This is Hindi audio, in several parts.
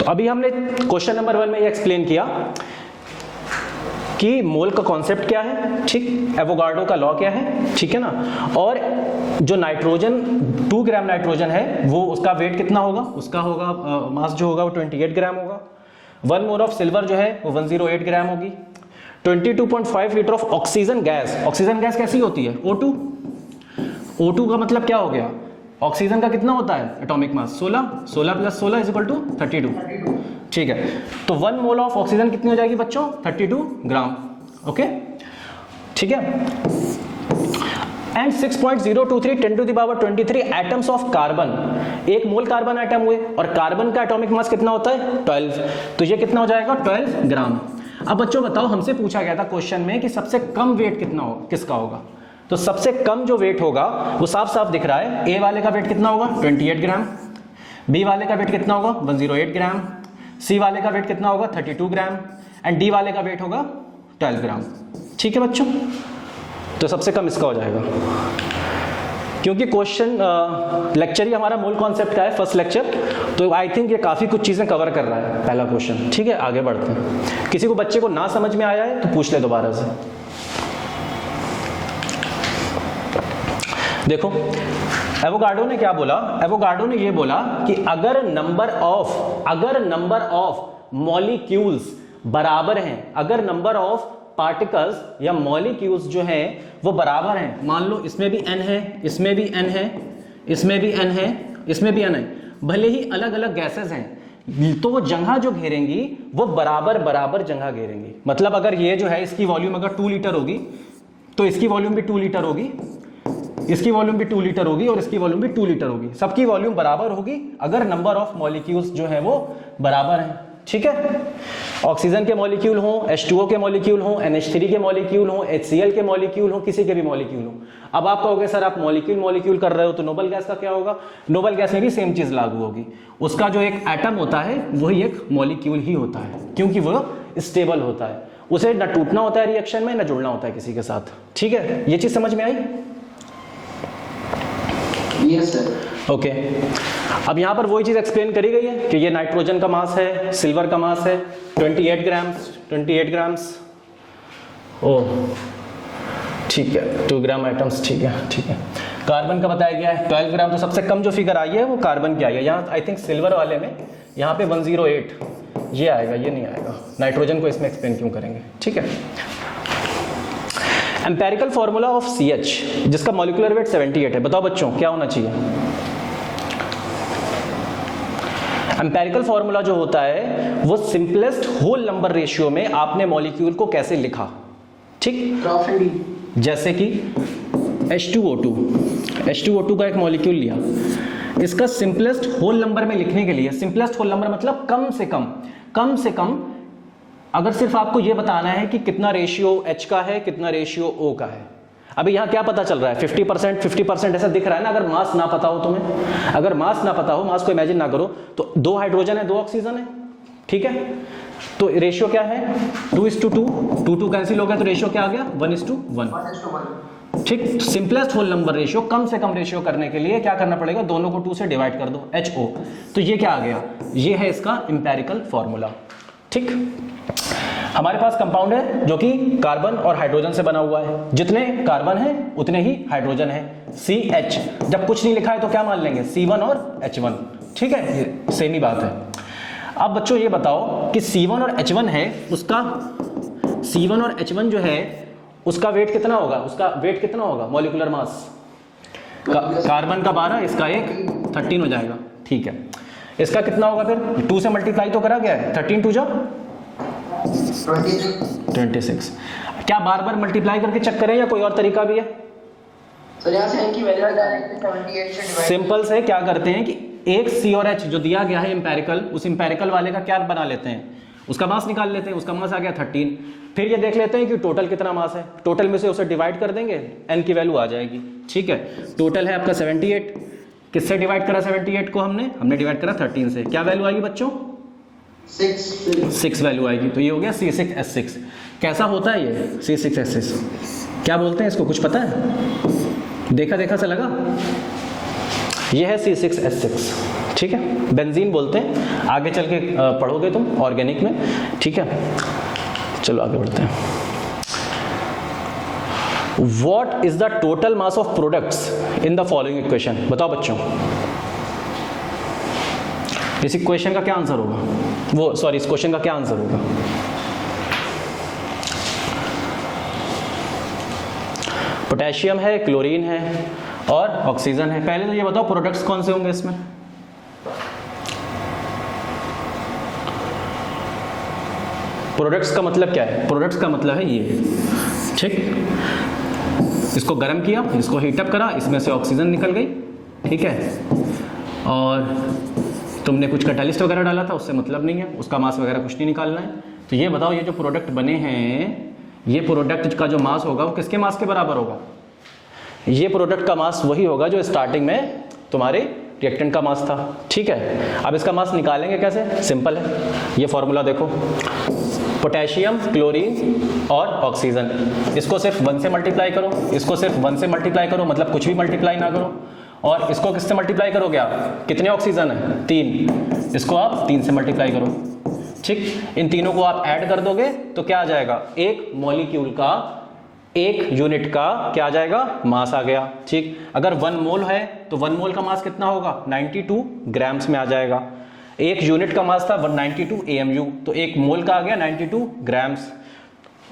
तो अभी हमने क्वेश्चन नंबर 1 में ये एक्सप्लेन किया कि मोल का कॉन्सेप्ट क्या है, ठीक, एवोगाड्रो का लॉ क्या है, ठीक है ना, और जो नाइट्रोजन 2 ग्राम नाइट्रोजन है वो उसका वेट कितना होगा, उसका होगा मास जो होगा वो 28 ग्राम होगा। 1 मोल ऑफ सिल्वर जो है वो 108 ग्राम होगी। 22.5 litre of oxygen gas, oxygen gas कैसी होती है, O2, O2 का मतलब क्या हो गया, ऑक्सीजन का कितना होता है atomic mass 16, 16 + 16 is equal to 32, ठीक है। तो 1 मोल ऑफ ऑक्सीजन कितनी हो जाएगी बच्चों, 32 ग्राम, ओके, ठीक है। And 6.023 10⁻23 atoms of carbon, 1 mole carbon atom हुए और कार्बन का एटॉमिक मास कितना होता है 12, तो ये कितना हो जाएगा 12 ग्राम। अब बच्चों बताओ, हमसे पूछा गया था क्वेश्चन में कि सबसे कम वेट कितना हो, किसका होगा, तो सबसे कम जो वेट होगा वो साफ साफ दिख रहा है, ए वाले का वेट कितना होगा 28 ग्राम, बी वाले का वेट कितना होगा 108 ग्राम, सी वाले का वेट कितना होगा 32 ग्राम एंड डी वाले का वेट होगा 12 ग्राम, ठीक है बच्चों। तो सबसे कम इसका हो जाएगा, क्योंकि क्वेश्चन लेक्चर ही हमारा मूल कॉन्सेप्ट का है, फर्स्ट लेक्चर, तो आई थिंक ये काफ़ी कुछ चीज़ें कवर कर रहा है पहला क्वेश्चन, ठीक है। आगे बढ़ते हैं, किसी को बच्चे को ना समझ में आया है तो पूछ ले दोबारा से। देखो एवोगाड्रो ने क्या बोला, एवोगाड्रो ने ये बोला कि अगर नंबर ऑफ मॉलिक्यूल्स बराबर हैं, अगर नंबर ऑफ पार्टिकल्स या मॉलिक्यूल्स जो हैं वो बराबर हैं, मान लो इसमें भी n है, इसमें भी n है, इसमें भी n है, इसमें भी n है, भले ही अलग अलग गैसेस हैं तो वो जगह जो घेरेंगी वो बराबर जगह घेरेंगी। मतलब अगर ये जो है इसकी वॉल्यूम अगर 2 लीटर होगी तो इसकी वॉल्यूम भी 2 लीटर होगी, इसकी वॉल्यूम भी 2 लीटर होगी और इसकी वॉल्यूम भी 2 लीटर होगी, सबकी वॉल्यूम बराबर होगी अगर नंबर ऑफ मॉलिक्यूल्स जो है वो बराबर हैं, ठीक है। ऑक्सीजन के मॉलिक्यूल हो, H2O के मॉलिक्यूल हो, NH3 के मॉलिक्यूल हो, HCl के मॉलिक्यूल हो, किसी के भी मॉलिक्यूल हो। अब आप कहोगे सर आप मॉलिक्यूल कर रहे हो तो नोबल गैस का क्या होगा, नोबल गैस में भी सेम चीज लागू होगी, उसका जो एक एटम होता है वही एक मॉलिक्यूल ही होता है, क्योंकि वो स्टेबल होता है, उसे न टूटना होता है रिएक्शन में, न जुड़ना होता है किसी के साथ, ठीक है। ये चीज समझ में आई? Yes sir. ओके, अब यहां पर वही चीज एक्सप्लेन करी गई है कि ये नाइट्रोजन का मास है, सिल्वर का मास है 28 ग्राम्स, ओह ठीक है 2 ग्राम एटम्स, ठीक है। कार्बन का बताया गया है 12 ग्राम, तो सबसे कम जो फिगर आई है वो कार्बन की आई है। यहाँ आई थिंक सिल्वर वाले में यहाँ पे 108 ये आएगा, ये नहीं आएगा, नाइट्रोजन को इसमें एक्सप्लेन क्यों करेंगे, ठीक है। एम्पेरिकल फॉर्मूला ऑफ CH जिसका मॉलिक्यूलर वेट 78 है, बताओ बच्चों क्या होना चाहिए। एम्पेरिकल फॉर्मूला जो होता है वो सिंपलेस्ट होल नंबर रेशियो में आपने मॉलिक्यूल को कैसे लिखा, ठीक, जैसे कि H2O2 का एक मॉलिक्यूल लिया, इसका सिंपलेस्ट होल नंबर में लिखने के लिए, सिंपलेस्ट होल नंबर मतलब कम से कम अगर सिर्फ आपको यह बताना है कि कितना रेशियो H का है, कितना रेशियो O का है। अभी यहां क्या पता चल रहा है 50% ऐसा दिख रहा है ना। अगर मास ना पता हो तुम्हें, अगर मास ना पता हो, मास को इमेजिन ना करो, तो 2 हाइड्रोजन है 2 ऑक्सीजन है, ठीक है, तो रेशियो क्या है 2:2, 2 कैंसिल हो गया तो रेशियो क्या आ गया 1:1, ठीक। सिंपलेस्ट होल नंबर रेशियो, कम से कम रेशियो करने के लिए क्या करना पड़ेगा, दोनों को 2 से डिवाइड कर दो, HO, तो ये क्या आ गया, ये है इसका एम्पेरिकल फॉर्मूला, ठीक। हमारे पास कंपाउंड है जो कि कार्बन और हाइड्रोजन से बना हुआ है, जितने कार्बन है उतने ही हाइड्रोजन है, CH। जब कुछ नहीं लिखा है तो क्या मान लेंगे C1 और H1, ठीक है, ये सेम ही बात है। अब बच्चों ये बताओ कि C1 और H1 है, उसका C1 और H1 जो है उसका वेट कितना होगा, उसका वेट कितना होगा मॉलिक्यूलर मास, कार्बन का 12, इसका 13 हो जाएगा, ठीक है। इसका कितना होगा फिर 2 से मल्टीप्लाई तो करा गया है, 13 2 जा 26। क्या बार मल्टीप्लाई करके चेक करें या कोई और तरीका भी है? सर यहाँ से इनकी वैल्यू डायरेक्टली 78 से डिवाइड, सिंपल से क्या करते हैं कि एक C और H जो दिया गया है एम्पेरिकल, उस एम्पेरिकल वाले का क्या बना लेते हैं, उसका मास निकाल लेते हैं, उसका मास आ गया 13, फिर ये देख लेते हैं कि टोटल कितना मास है, टोटल में से उसे डिवाइड कर देंगे, n की वैल्यू आ जाएगी, ठीक है। टोटल है आपका 78, किससे डिवाइड करा 78 को, हमने डिवाइड करा 13 से, क्या वैल्यू आएगी बच्चों 6 वैल्यू आएगी, तो ये हो गया C6H6। कैसा होता है ये C6H6, क्या बोलते हैं इसको, कुछ पता है, देखा सा लगा, ये है C6H6, ठीक है, बेंजीन बोलते हैं, आगे चल के पढ़ोगे तुम ऑर्गेनिक में, ठीक है। चलो आगे बढ़ते हैं। What is the total mass of products in the following equation? बताओ बच्चों, इस इक्वेशन का क्या आंसर होगा, वो सॉरी इस क्वेश्चन का क्या आंसर होगा? पोटेशियम है, क्लोरीन है और ऑक्सीजन है। पहले तो ये बताओ प्रोडक्ट्स कौन से होंगे इसमें? प्रोडक्ट्स का मतलब क्या है? प्रोडक्ट्स का मतलब है ये, ठीक, इसको गर्म किया, इसको हीटअप करा, इसमें से ऑक्सीजन निकल गई, ठीक है, और तुमने कुछ कैटालिस्ट वगैरह डाला था, उससे मतलब नहीं है, उसका मास वगैरह कुछ नहीं निकालना है। तो ये बताओ ये जो प्रोडक्ट बने हैं, ये प्रोडक्ट का जो मास होगा वो किसके मास के बराबर होगा? ये प्रोडक्ट का मास वही होगा जो स्टार्टिंग में तुम्हारे रिएक्टेंट का मास था, ठीक है। अब इसका मास निकालेंगे कैसे? सिंपल है, ये फॉर्मूला देखो, पोटेशियम, क्लोरीन और ऑक्सीजन, इसको सिर्फ 1 से मल्टीप्लाई करो, इसको सिर्फ 1 से मल्टीप्लाई करो, मतलब कुछ भी मल्टीप्लाई ना करो, और इसको किससे मल्टीप्लाई करोगे आप? कितने ऑक्सीजन है? 3, इसको आप 3 से मल्टीप्लाई करो, ठीक। इन तीनों को आप ऐड कर दोगे तो क्या आ जाएगा? एक मॉलिक्यूल का, एक यूनिट का क्या आ जाएगा? मास आ गया, ठीक। अगर 1 मोल है तो 1 मोल का मास कितना होगा? 92 ग्राम्स में आ जाएगा। एक यूनिट का मास था 192 AMU, तो एक मोल का आ गया 92 ग्राम्स,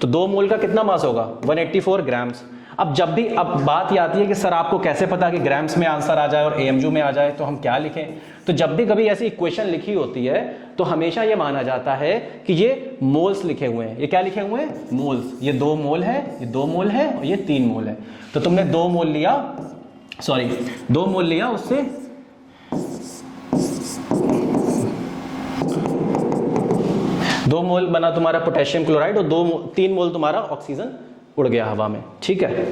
तो 2 मोल का कितना मास होगा? 184 ग्राम्स। अब जब भी अब बात ये आती है कि सर आपको कैसे पता कि ग्राम्स में आंसर आ जाए और AMU में आ जाए, तो हम क्या लिखें? तो जब भी कभी ऐसी इक्वेशन लिखी होती है तो हमेशा ये माना जाता है कि ये मोल्स लिखे हुए हैं। ये क्या लिखे हुए हैं? मोल्स। ये 2 मोल है, ये 2 मोल है और ये 3 मोल है। तो तुमने 2 मोल लिया, सॉरी 2 मोल लिया, उससे 2 मोल बना तुम्हारा पोटेशियम क्लोराइड और 3 मोल तुम्हारा ऑक्सीजन उड़ गया हवा में, ठीक है।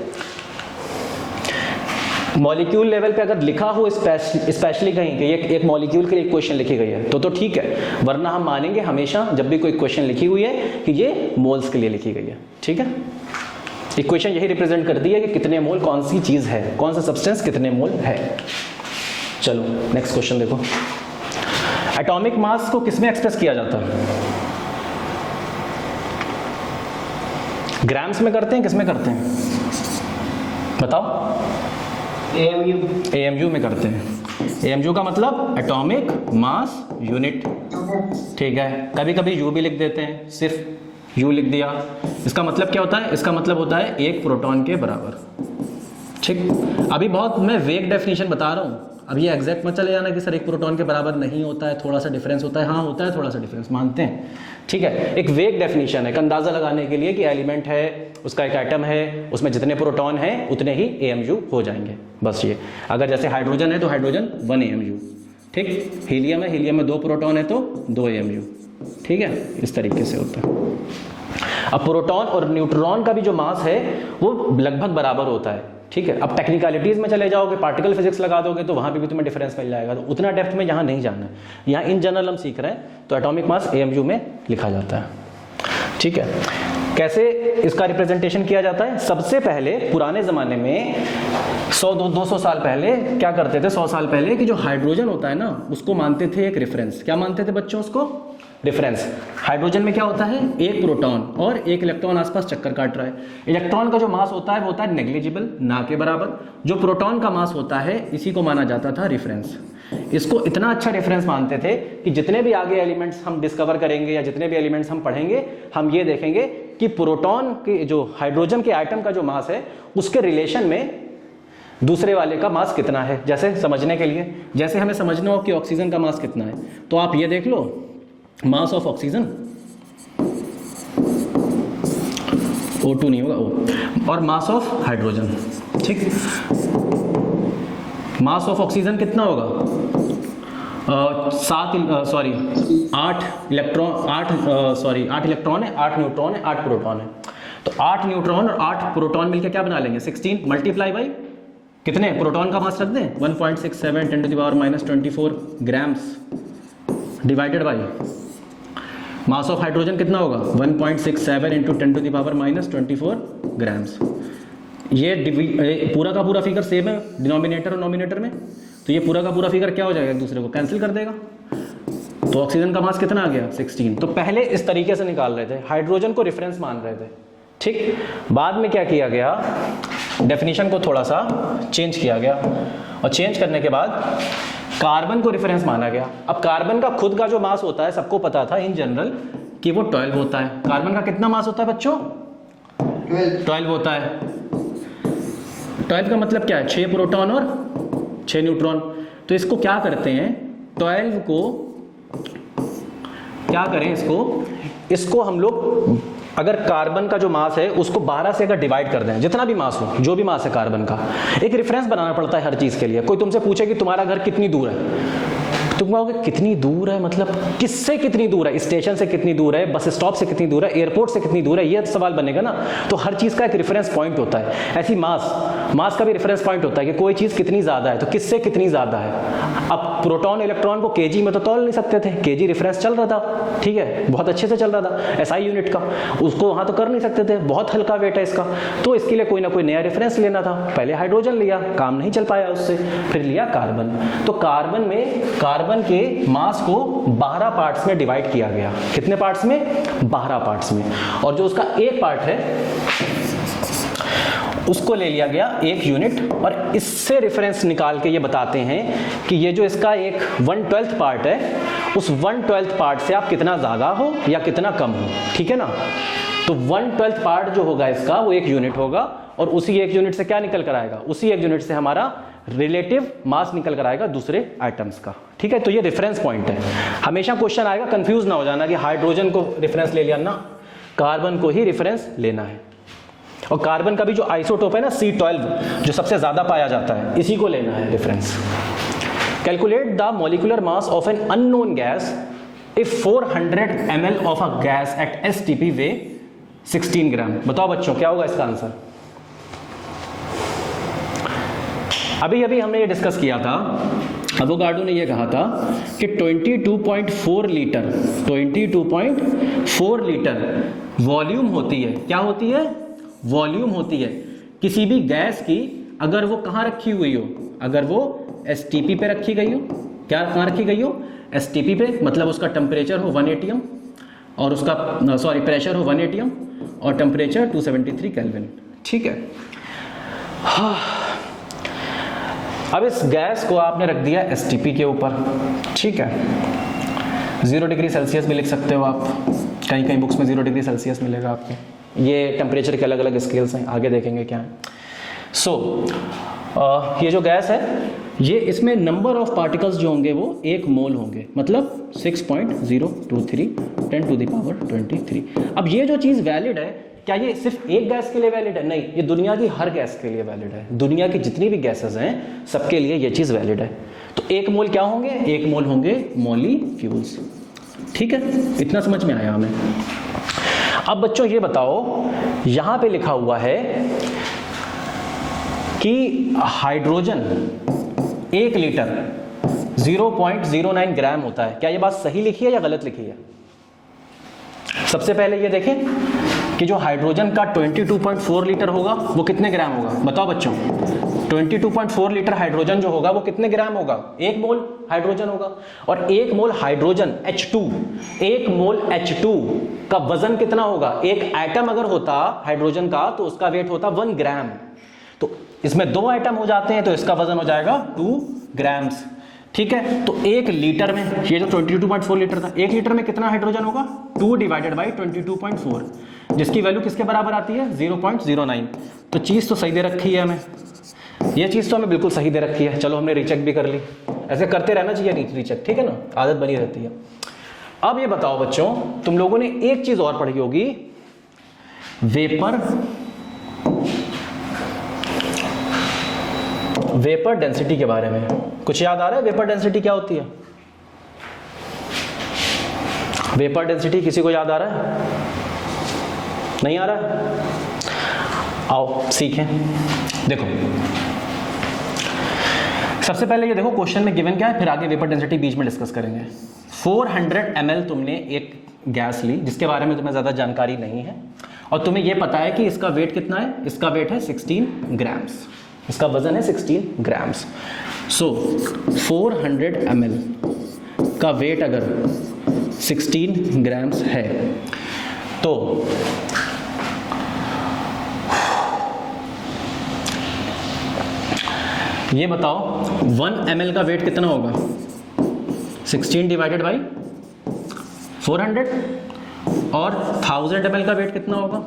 मॉलिक्यूल लेवल पे अगर लिखा हो स्पेशली कहीं कि ये एक मॉलिक्यूल के लिए इक्वेशन लिखी गई है तो ठीक है, वरना हम मानेंगे हमेशा जब भी कोई इक्वेशन लिखी हुई है कि ये मोल्स के लिए लिखी गई है, ठीक है। इक्वेशन यही रिप्रेजेंट करती है कि कितने मोल कौन सी चीज है, कौन सा सब्सटेंस कितने मोल है। चलो नेक्स्ट क्वेश्चन देखो, एटॉमिक मास को किसमें एक्सप्रेस किया जाता है? ग्राम्स में करते हैं, किसमें करते हैं बताओ? AMU में करते हैं। AMU का मतलब एटॉमिक मास यूनिट, ठीक है। कभी कभी U भी लिख देते हैं, सिर्फ U लिख दिया। इसका मतलब क्या होता है? इसका मतलब होता है 1 प्रोटॉन के बराबर, ठीक। अभी बहुत मैं वेग डेफिनेशन बता रहा हूँ, अब ये एग्जैक्ट मत चले जाना कि सर 1 प्रोटॉन के बराबर नहीं होता है, थोड़ा सा डिफरेंस होता है। हाँ होता है, थोड़ा सा डिफरेंस मानते हैं, ठीक है। एक वेग डेफिनेशन है, एक अंदाजा लगाने के लिए कि एलिमेंट है, उसका एक एटम है, उसमें जितने प्रोटॉन हैं उतने ही AMU हो जाएंगे, बस ये। अगर जैसे हाइड्रोजन है तो हाइड्रोजन 1 AMU, ठीक। हीलियम है, हीलियम में 2 प्रोटॉन है तो 2 AMU, ठीक है। इस तरीके से होता है। अब प्रोटॉन और न्यूट्रॉन का भी जो मास है वो लगभग बराबर होता है, ठीक है। अब टेक्निकलिटीज में चले जाओगे, पार्टिकल फिजिक्स लगा दोगे तो वहां पे भी तुम्हें डिफरेंस मिल जाएगा, तो उतना डेप्थ में यहाँ नहीं जाना है। यहाँ इन जनरल हम सीख रहे हैं, तो एटॉमिक मास AMU में लिखा जाता है, ठीक है। कैसे इसका रिप्रेजेंटेशन किया जाता है? सबसे पहले पुराने ज़माने में 100-200 साल पहले क्या करते थे, 100 साल पहले, कि जो हाइड्रोजन होता है ना उसको मानते थे एक रेफरेंस। क्या मानते थे बच्चों उसको? रेफरेंस। हाइड्रोजन में क्या होता है? 1 प्रोटॉन और 1 इलेक्ट्रॉन आसपास चक्कर काट रहा है। इलेक्ट्रॉन का जो मास होता है वो होता है नेग्लिजिबल, ना के बराबर। जो प्रोटॉन का मास होता है इसी को माना जाता था रेफरेंस। इसको इतना अच्छा रेफरेंस मानते थे कि जितने भी आगे एलिमेंट्स हम डिस्कवर करेंगे या जितने भी एलिमेंट्स हम पढ़ेंगे, हम ये देखेंगे कि प्रोटॉन के जो हाइड्रोजन के एटम का जो मास है उसके रिलेशन में दूसरे वाले का मास कितना है। जैसे समझने के लिए, जैसे हमें समझना हो कि ऑक्सीजन का मास कितना है, तो आप ये देख लो, मास ऑफ ऑक्सीजन O2 नहीं होगा, O, और मास ऑफ हाइड्रोजन, ठीक। मास ऑफ ऑक्सीजन कितना होगा? 8 इलेक्ट्रॉन, 8 इलेक्ट्रॉन है, 8 न्यूट्रॉन है, 8 प्रोटॉन है। तो 8 न्यूट्रॉन और 8 प्रोटॉन मिलकर क्या बना लेंगे? 16 मल्टीप्लाई बाई कितने? प्रोटॉन का मास रख दें 1.67 10⁻24 grams divided by mass of hydrogen कितना होगा? 1.67 इंटू 10⁻24 ग्राम्स। ये पूरा का पूरा फिगर सेम है डिनोमिनेटर और नोमिनेटर में, तो ये पूरा का पूरा फिगर क्या हो जाएगा, एक दूसरे को कैंसिल कर देगा। तो ऑक्सीजन का मास कितना आ गया 16। तो पहले इस तरीके से निकाल रहे थे, हाइड्रोजन को रेफरेंस मान रहे थे, ठीक। बाद में क्या किया गया, डेफिनेशन को थोड़ा सा चेंज किया गया, और चेंज करने के बाद कार्बन को रेफरेंस माना गया। अब कार्बन का खुद का जो मास होता है, सबको पता था इन जनरल कि वो 12 होता है। कार्बन का कितना मास होता है बच्चों, 12 होता है। 12 का मतलब क्या है, 6 प्रोटॉन और 6 न्यूट्रॉन। तो इसको क्या करते हैं, 12 को क्या करें, इसको हम लोग अगर कार्बन का जो मास है उसको 12 से अगर डिवाइड कर दें, जितना भी मास हो, जो भी मास है कार्बन का, एक रेफरेंस बनाना पड़ता है हर चीज के लिए। कोई तुमसे पूछे कि तुम्हारा घर कितनी दूर है, तुम कहोगे कितनी दूर है, मतलब किससे कितनी दूर है, स्टेशन से कितनी दूर है, बस स्टॉप से कितनी दूर है, एयरपोर्ट से कितनी दूर है, ये सवाल बनेगा ना। तो हर चीज का एक रेफरेंस पॉइंट होता है। ऐसी मास का भी रेफरेंस पॉइंट होता है कि कोई चीज कितनी ज्यादा है तो किससे कितनी ज्यादा है। अब प्रोटॉन इलेक्ट्रॉन को केजी में तो तौल नहीं सकते थे, केजी रेफरेंस चल रहा था, ठीक है, बहुत अच्छे से चल रहा था एसआई यूनिट का, उसको वहां तो कर नहीं सकते थे, बहुत हल्का वेट है इसका। तो इसके लिए कोई ना कोई नया रेफरेंस लेना था। पहले हाइड्रोजन लिया, काम नहीं चल पाया उससे, फिर लिया कार्बन। तो कार्बन के मास को 12 पार्ट्स में डिवाइड किया गया। कितने पार्ट्स में, 12 पार्ट्स में। और जो उसका एक पार्ट है उसको ले लिया गया 1 यूनिट, और इससे रेफरेंस निकाल के ये बताते हैं कि ये जो इसका एक 1/12 पार्ट है, उस 1/12 पार्ट से आप कितना ज्यादा हो या कितना कम हो, ठीक है ना। तो 1/12 पार्ट जो होगा इसका वो 1 यूनिट होगा, और उसी 1 यूनिट से क्या निकल कर आएगा, उसी 1 यूनिट से हमारा रिलेटिव मास निकल कर आएगा दूसरे आइटम्स का, ठीक है। तो ये रेफरेंस पॉइंट है। हमेशा क्वेश्चन आएगा, कंफ्यूज ना हो जाना कि हाइड्रोजन को रेफरेंस ले लिया ना, कार्बन को ही रेफरेंस लेना है। और कार्बन का भी जो आइसोटोप है ना C12, जो सबसे ज्यादा पाया जाता है, इसी को लेना है reference. Calculate the molecular mass of an unknown gas if 400 ml of a gas at STP वे 16 ग्राम। बताओ बच्चों क्या होगा इसका आंसर। अभी हमने ये डिस्कस किया था, एवोगाड्रो ने ये कहा था कि 22.4 लीटर वॉल्यूम होती है। क्या होती है, वॉल्यूम होती है किसी भी गैस की, अगर वो कहाँ रखी हुई हो, अगर वो STP पे रखी गई हो। क्या कहाँ रखी गई हो, STP पे, मतलब उसका टेम्परेचर हो 1 atm और उसका प्रेशर हो 1 atm और टेम्परेचर 273 केल्विन, ठीक है। हाँ, अब इस गैस को आपने रख दिया STP के ऊपर, ठीक है। 0 डिग्री सेल्सियस भी लिख सकते हो आप, कहीं बुक्स में 0 डिग्री सेल्सियस मिलेगा आपको। ये टेम्परेचर के अलग अलग स्केल्स हैं, आगे देखेंगे क्या है। ये जो गैस है, ये इसमें नंबर ऑफ पार्टिकल्स जो होंगे वो 1 मोल होंगे, मतलब 6.023 10⁻23। अब ये जो चीज़ वैलिड है, क्या ये सिर्फ एक गैस के लिए वैलिड है? नहीं, ये दुनिया की हर गैस के लिए वैलिड है। दुनिया की जितनी भी गैसेस हैं सबके लिए ये चीज़ वैलिड है। तो 1 मोल क्या होंगे, 1 मोल होंगे मॉलिक्यूल्स, ठीक है। इतना समझ में आया हमें। अब बच्चों ये बताओ, यहां पे लिखा हुआ है कि हाइड्रोजन 1 लीटर 0.09 ग्राम होता है। क्या ये बात सही लिखी है या गलत लिखी है? सबसे पहले ये देखें कि जो हाइड्रोजन का 22.4 लीटर होगा वो कितने ग्राम होगा, बताओ बच्चों। 22.4 लीटर हाइड्रोजन जो होगा वो कितने ग्राम होगा, 1 मोल हाइड्रोजन होगा। और 1 मोल हाइड्रोजन H2, 1 मोल H2 का वजन कितना होगा, एक एटम अगर होता हाइड्रोजन का तो उसका वेट होता 1 ग्राम। तो इसमें 2 एटम हो जाते हैं तो इसका वजन हो जाएगा 2 ग्राम्स, ठीक है। तो 1 लीटर में, ये जो 22.4 लीटर था, 1 लीटर में कितना हाइड्रोजन होगा, 2 डिवाइडेड बाई 22.4, जिसकी वैल्यू किसके बराबर आती है, 0.09। तो चीज़ तो सही दे रखी है हमें, ये चीज़ तो हमें बिल्कुल सही दे रखी है। चलो हमने रीचेक भी कर ली, ऐसे करते रहना चाहिए रीचेक, ठीक है ना, आदत बनी रहती है। अब ये बताओ बच्चों, तुम लोगों ने एक चीज़ और पढ़ी होगी, वेपर डेंसिटी के बारे में। कुछ याद आ रहा है वेपर डेंसिटी क्या होती है? वेपर डेंसिटी किसी को याद आ रहा है? नहीं आ रहा है? आओ सीखें। देखो सबसे पहले ये देखो क्वेश्चन में गिवन क्या है, फिर आगे वेपर डेंसिटी बीच में डिस्कस करेंगे। 400 ml तुमने एक गैस ली जिसके बारे में तुम्हें ज़्यादा जानकारी नहीं है, और तुम्हें ये पता है कि इसका वेट कितना है, इसका वेट है 16 ग्राम्स, इसका वजन है 16 ग्राम्स। सो 400 ml का वेट अगर 16 ग्राम्स है तो ये बताओ 1 ml का वेट कितना होगा? 16 डिवाइडेड बाई 400 और 1000 ml का वेट कितना होगा?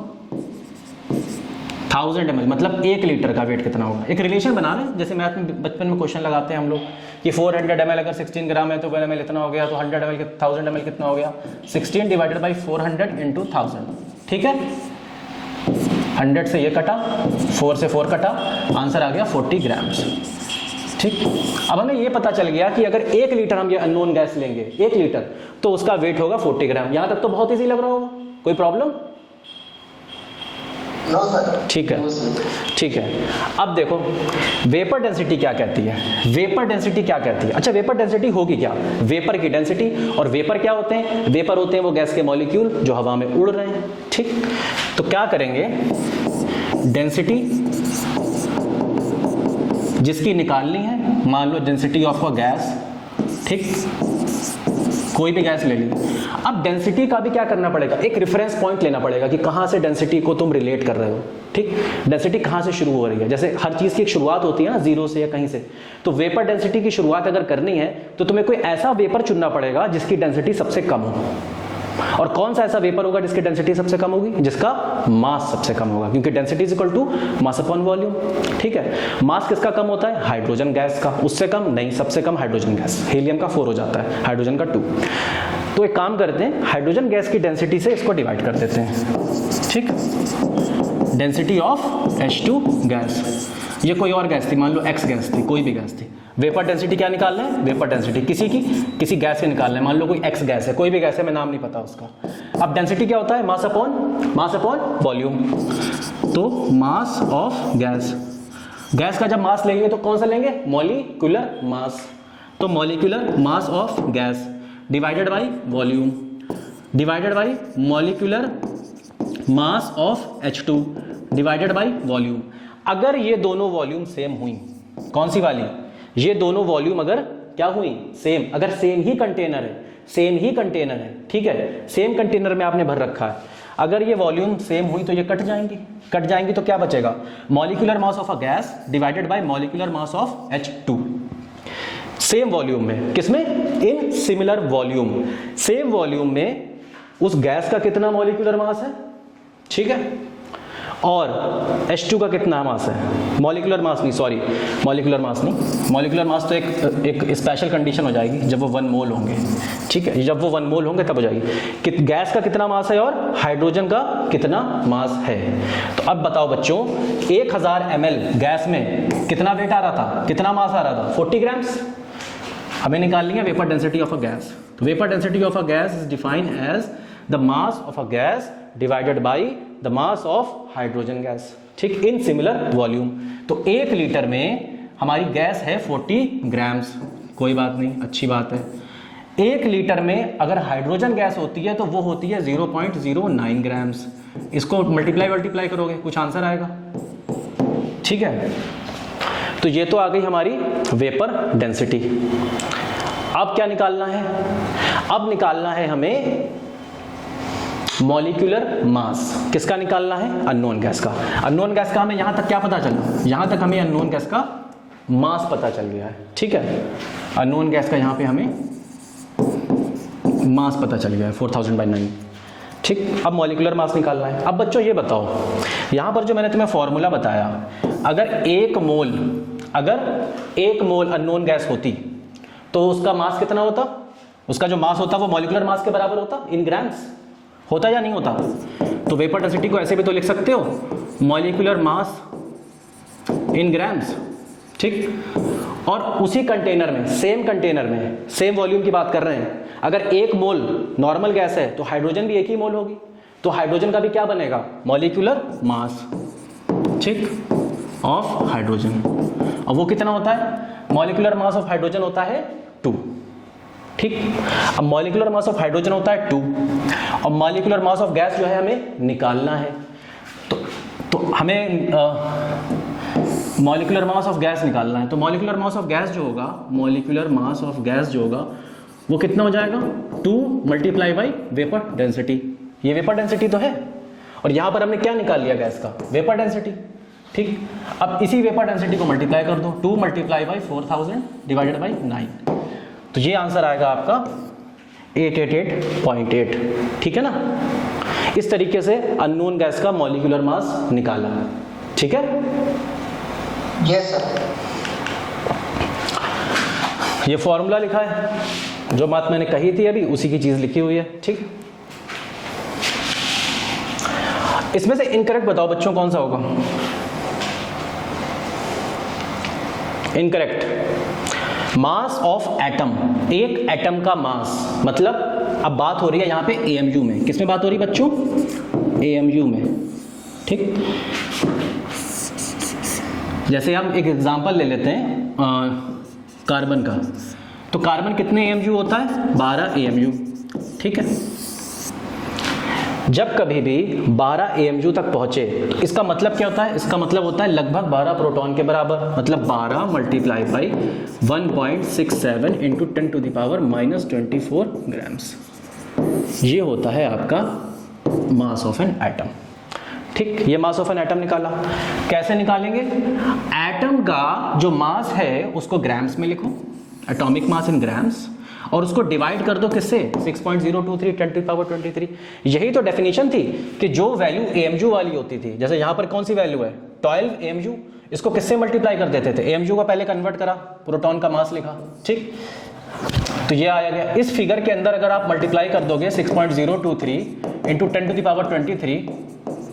1000 ml मतलब 1 लीटर का वेट कितना होगा? एक रिलेशन बना रहे हैं, जैसे मैथ में बचपन में क्वेश्चन लगाते हैं हम लोग कि 400 ml अगर 16 ग्राम है तो 1 ml इतना हो गया, तो 100 ml 1000 ml कितना हो गया? 16 डिवाइडेड बाई 400 इंटू 1000। ठीक है, 100 से ये कटा, 4 से 4 कटा, आंसर आ गया 40 ग्राम्स। ठीक, अब हमें ये पता चल गया कि अगर 1 लीटर हम ये अननोन गैस लेंगे 1 लीटर तो उसका वेट होगा 40 ग्राम। यहां तक तो बहुत इजी लग रहा होगा, कोई प्रॉब्लम? ठीक है, ठीक है। अब देखो वेपर डेंसिटी क्या कहती है, वेपर डेंसिटी क्या कहती है? अच्छा, वेपर डेंसिटी होगी क्या? वेपर की डेंसिटी, और वेपर क्या होते हैं? वेपर होते हैं वो गैस के मॉलिक्यूल जो हवा में उड़ रहे हैं। ठीक, तो क्या करेंगे, डेंसिटी जिसकी निकालनी है, मान low density of a gas, ठीक, कोई भी गैस ले ली। अब डेंसिटी का भी क्या करना पड़ेगा, एक रेफरेंस पॉइंट लेना पड़ेगा कि कहां से डेंसिटी को तुम रिलेट कर रहे हो। ठीक, डेंसिटी कहां से शुरू हो रही है, जैसे हर चीज की एक शुरुआत होती है ना, जीरो से या कहीं से। तो वेपर डेंसिटी की शुरुआत अगर करनी है तो तुम्हें कोई ऐसा वेपर चुनना पड़ेगा जिसकी डेंसिटी सबसे कम हो। और कौन सा ऐसा वेपर होगा जिसकी डेंसिटी सबसे कम होगी? जिसका मास सबसे कम होगा, क्योंकि density is equal to mass upon volume. ठीक है, मास किसका कम होता है? हाइड्रोजन गैस का। उससे कम नहीं, सबसे कम हाइड्रोजन गैस। हीलियम का 4 हो जाता है, हाइड्रोजन का 2। तो एक काम करते हैं, हाइड्रोजन गैस की डेंसिटी से इसको डिवाइड कर देते हैं। ठीक, डेंसिटी ऑफ H2 गैस, ये कोई और गैस थी, मान लो X गैस थी, कोई भी गैस थी। वेपर डेंसिटी क्या निकालना है? वेपर डेंसिटी किसी गैस के निकालना है, मान लो कोई X गैस है, कोई भी गैस है, मैं नाम नहीं पता उसका। अब डेंसिटी क्या होता है? मास अपॉन वॉल्यूम। तो मास ऑफ गैस, गैस का जब मास लेंगे तो कौन सा लेंगे? Molecular mass. तो molecular mass of gas divided by volume divided by molecular mass of H2 divided by volume. अगर ये दोनों वॉल्यूम सेम हुई, कौन सी वाली? ये दोनों वॉल्यूम अगर क्या हुई? सेम। अगर सेम ही कंटेनर है, ठीक है, सेम कंटेनर में आपने भर रखा है, अगर ये वॉल्यूम सेम हुई तो ये कट जाएंगी तो क्या बचेगा? Molecular mass of a gas divided by molecular mass of H2। Same volume में, किसमें? In similar volume. Same volume में उस गैस का कितना मॉलिक्यूलर मास है? ठीक है, और H2 का कितना मास है? मॉलिक्यूलर मास तो एक स्पेशल कंडीशन हो जाएगी जब वो 1 मोल होंगे। ठीक है, जब वो 1 मोल होंगे तब हो जाएगी कि गैस का कितना मास है और हाइड्रोजन का कितना मास है। तो अब बताओ बच्चों, 1000 ml गैस में कितना वेट आ रहा था, कितना मास आ रहा था? 40 ग्राम्स। हमें निकालनी है vapour density of a gas. तो vapour density of a gas is defined as the mass of a gas divided by the mass of hydrogen gas. ठीक, इन सिमिलर वॉल्यूम। तो 1 लीटर में हमारी गैस है 40 ग्राम्स, कोई बात नहीं, अच्छी बात है। 1 लीटर में अगर हाइड्रोजन गैस होती है तो वो होती है 0.09 ग्राम्स। इसको मल्टीप्लाई करोगे, कुछ आंसर आएगा। ठीक है, तो ये तो आ गई हमारी वेपर डेंसिटी। अब क्या निकालना है? अब निकालना है हमें मॉलिक्यूलर मास। किसका निकालना है? अननोन गैस का। अननोन गैस का हमें यहां तक क्या पता चला? यहां तक हमें अननोन गैस का मास पता चल गया है। ठीक है, अननोन गैस का यहां पे हमें मास पता चल गया है 4000/9। ठीक, अब मॉलिक्यूलर मास निकालना है। अब बच्चों ये बताओ, यहां पर जो मैंने तुम्हें फॉर्मूला बताया, अगर 1 मोल अननोन गैस होती तो उसका मास कितना होता? उसका जो मास होता वो मॉलिक्यूलर मास के बराबर होता, इन ग्राम्स होता या नहीं होता? तो वेपर डेंसिटी को ऐसे भी तो लिख सकते हो, मॉलिक्यूलर मास इन ग्राम्स। ठीक, और उसी कंटेनर में, सेम वॉल्यूम की बात कर रहे हैं, अगर 1 मोल नॉर्मल गैस है तो हाइड्रोजन भी 1 ही मोल होगी, तो हाइड्रोजन का भी क्या बनेगा? मॉलिक्यूलर मास, ठीक, ऑफ हाइड्रोजन। और वो कितना होता है? मॉलिक्यूलर मास ऑफ हाइड्रोजन होता है 2। ठीक, अब मॉलिक्यूलर मास ऑफ हाइड्रोजन होता है 2 और मॉलिक्यूलर मास ऑफ गैस जो है हमें निकालना है। तो हमें मॉलिक्यूलर मास ऑफ गैस निकालना है, तो मॉलिक्यूलर मास ऑफ गैस जो होगा, मॉलिक्यूलर मास ऑफ गैस जो होगा वो कितना हो जाएगा 2 मल्टीप्लाई बाई वेपर डेंसिटी। ये वेपर डेंसिटी तो है, और यहां पर हमने क्या निकाल लिया गैस का, वेपर डेंसिटी। ठीक, अब इसी वेपर डेंसिटी को मल्टीप्लाई कर दो, 2 मल्टीप्लाई बाई 4000 डिवाइडेड बाई 9, तो ये आंसर आएगा आपका 888.8। ठीक है ना, इस तरीके से अननोन गैस का मॉलिक्यूलर मास निकाला। ठीक है, यस सर। ये फॉर्मूला लिखा है, जो बात मैंने कही थी अभी उसी की चीज लिखी हुई है। ठीक, इसमें से इनकरेक्ट बताओ बच्चों कौन सा होगा। इनकरेक्ट, मास ऑफ एटम, एक एटम का मास, मतलब अब बात हो रही है यहाँ पे एएमयू में। किसमें बात हो रही है बच्चों, एएमयू में। ठीक, जैसे हम एक एग्जांपल ले लेते हैं कार्बन का, तो कार्बन कितने एएमयू होता है, 12 एएमयू। ठीक है, जब कभी भी 12 एएमयू तक पहुंचे, इसका मतलब क्या होता है, इसका मतलब होता है लगभग 12 प्रोटॉन के बराबर, मतलब 12 multiply by 1.67 into 10 to the power -24 grams. ये होता है आपका मास ऑफ एन एटम। ठीक, ये मास ऑफ एन एटम निकाला। कैसे निकालेंगे, एटम का जो मास है उसको ग्राम्स में लिखो, एटॉमिक मास इन ग्राम्स, और उसको डिवाइड कर दो किससे, 6.023 10 टू पावर 23। यही तो डेफिनेशन थी कि जो वैल्यू एएमयू वाली होती थी, जैसे यहां पर कौन सी वैल्यू है 12 एएमयू, इसको किससे मल्टीप्लाई कर देते थे, एएमयू का पहले कन्वर्ट करा, प्रोटॉन का मास लिखा। ठीक, तो ये आया गया। इस फिगर के अंदर अगर आप मल्टीप्लाई कर दोगे 6.023 इंटू 10 टू द पावर 23,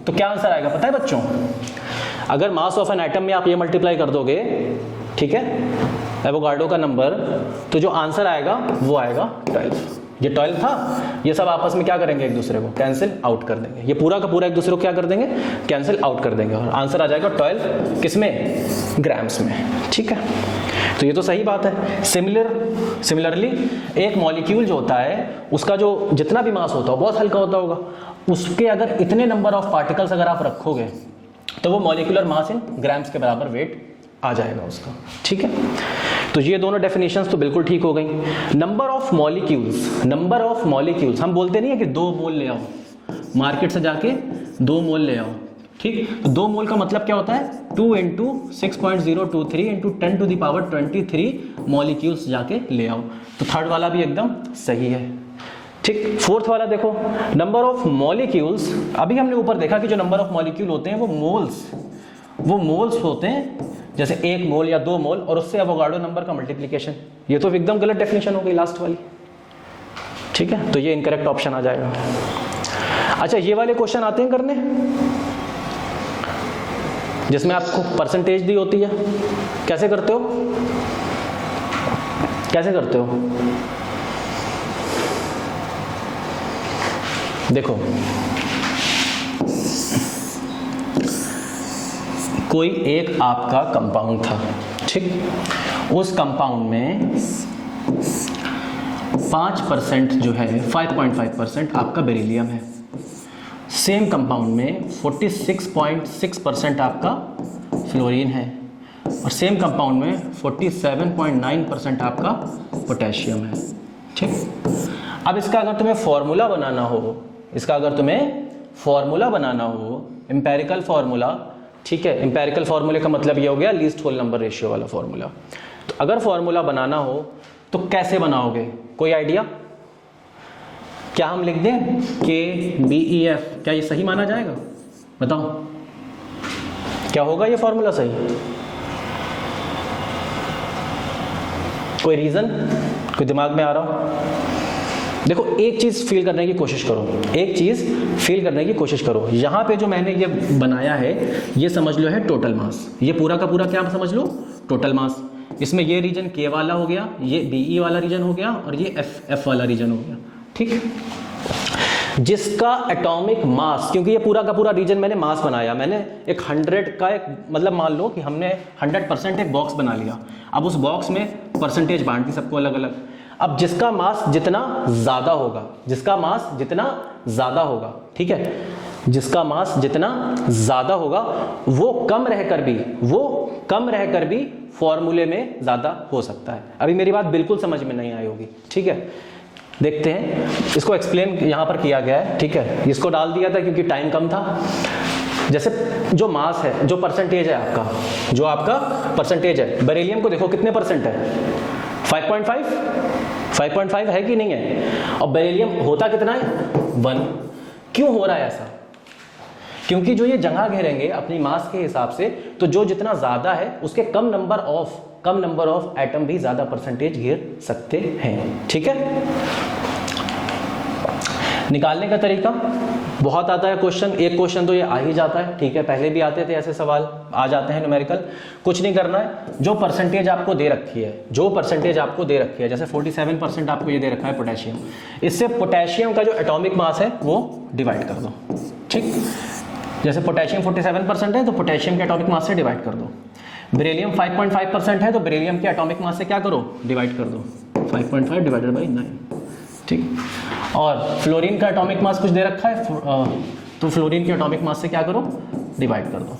तो क्या आंसर आएगा पता है बच्चों, अगर मास ऑफ एन एटम में आप ये मल्टीप्लाई कर दोगे, ठीक है, एवोगाड्रो का नंबर, तो जो आंसर आएगा वो आएगा 12। ये 12 था, ये सब आपस में क्या करेंगे, एक दूसरे को कैंसिल आउट कर देंगे, ये पूरा का पूरा एक दूसरे को क्या कर देंगे, कैंसिल आउट कर देंगे, और आंसर आ जाएगा 12 किसमें, ग्राम्स में। ठीक है, तो ये तो सही बात है। सिमिलरली एक मॉलिक्यूल जो होता है उसका जो जितना भी मास होता है बहुत हल्का होता होगा, उसके अगर इतने नंबर ऑफ पार्टिकल्स अगर आप रखोगे तो वो मॉलिक्यूलर मास इन ग्राम्स के बराबर वेट आ जाएगा उसका। ठीक है, तो ये दोनों डेफिनेशंस तो बिल्कुल ठीक हो गई। नंबर ऑफ मॉलिक्यूल्स, हम बोलते नहीं है कि 2 मोल ले आओ, मार्केट से जाके 2 मोल ले आओ। ठीक, तो 2 मोल का मतलब क्या होता है, 2 into 6.023 into 10 to the power 23 molecules जाके ले आओ। तो थर्ड वाला भी एकदम सही है। ठीक, फोर्थ वाला देखो, नंबर ऑफ मॉलिक्यूल्स, अभी हमने ऊपर देखा कि जो नंबर ऑफ मॉलिक्यूल होते हैं वो मोल्स होते हैं, जैसे 1 मोल या 2 मोल, और उससे एवोगाड्रो नंबर का मल्टीप्लिकेशन। ये तो एकदम गलत डेफिनेशन हो गई लास्ट वाली। ठीक है, तो ये इनकरेक्ट ऑप्शन आ जाएगा। अच्छा, ये वाले क्वेश्चन आते हैं करने जिसमें आपको परसेंटेज दी होती है, कैसे करते हो, देखो, कोई एक आपका कंपाउंड था, ठीक, उस कंपाउंड में 5% जो है 5.5% आपका बेरिलियम है। सेम कंपाउंड में 46.6% आपका फ्लोरीन है, और सेम कंपाउंड में 47.9% आपका पोटेशियम है। ठीक, अब इसका अगर तुम्हें फॉर्मूला बनाना हो, एम्पेरिकल फॉर्मूला, ठीक है, एम्पेरिकल फॉर्मूले का मतलब ये हो गया लीस्ट होल नंबर रेशियो वाला फॉर्मूला। तो अगर फॉर्मूला बनाना हो तो कैसे बनाओगे, कोई आइडिया? क्या हम लिख दें KBEF, क्या ये सही माना जाएगा? बताओ क्या होगा ये फॉर्मूला सही? कोई रीजन, कोई दिमाग में आ रहा हो? देखो, एक चीज फील करने की कोशिश करो, यहां पे जो मैंने ये बनाया है ये समझ लो है टोटल मास, ये पूरा का पूरा क्या समझ लो, टोटल मास। इसमें ये रीजन K वाला हो गया, ये BE वाला रीजन हो गया, और ये F वाला रीजन हो गया। ठीक, जिसका एटॉमिक मास, क्योंकि ये पूरा का पूरा रीजन मैंने मास बनाया, मैंने एक 100 का एक मतलब मान लो कि हमने 100% एक बॉक्स बना लिया। अब उस बॉक्स में परसेंटेज बांट दी सबको अलग अलग। अब जिसका मास जितना ज्यादा होगा, ठीक है, जिसका मास जितना ज्यादा होगा वो कम रहकर भी फॉर्मूले में ज्यादा हो सकता है। अभी मेरी बात बिल्कुल समझ में नहीं आई होगी, ठीक है। देखते हैं, इसको एक्सप्लेन यहां पर किया गया है, ठीक है। इसको डाल दिया था क्योंकि टाइम कम था। जैसे जो मास है, जो परसेंटेज है आपका, जो आपका परसेंटेज है, बेरिलियम को देखो कितने परसेंट है, 5.5 है कि नहीं है। और बेरिलियम होता कितना है, 1। क्यों हो रहा है ऐसा? क्योंकि जो ये जगह घेरेंगे अपनी मास के हिसाब से, तो जो जितना ज्यादा है उसके कम नंबर ऑफ एटम भी ज्यादा परसेंटेज घेर सकते हैं, ठीक है। निकालने का तरीका बहुत आता है क्वेश्चन, एक क्वेश्चन तो ये आ ही जाता है, ठीक है। पहले भी आते थे ऐसे सवाल, आ जाते हैं न्यूमेरिकल। कुछ नहीं करना है, जो परसेंटेज आपको दे रखी है, जैसे 47% आपको ये दे रखा है पोटेशियम, इससे पोटेशियम का जो एटॉमिक मास है वो डिवाइड कर दो, ठीक। जैसे पोटेशियम 47% है तो पोटेशियम के एटॉमिक मास से डिवाइड कर दो। बेरिलियम 5.5% है तो बेरिलियम के एटॉमिक मास से क्या करो, डिवाइड कर दो, 5.5 डिवाइडेड बाई 9, ठीक। और फ्लोरीन का एटॉमिक मास कुछ दे रखा है, तो फ्लोरीन के एटॉमिक मास से क्या करो, डिवाइड कर दो।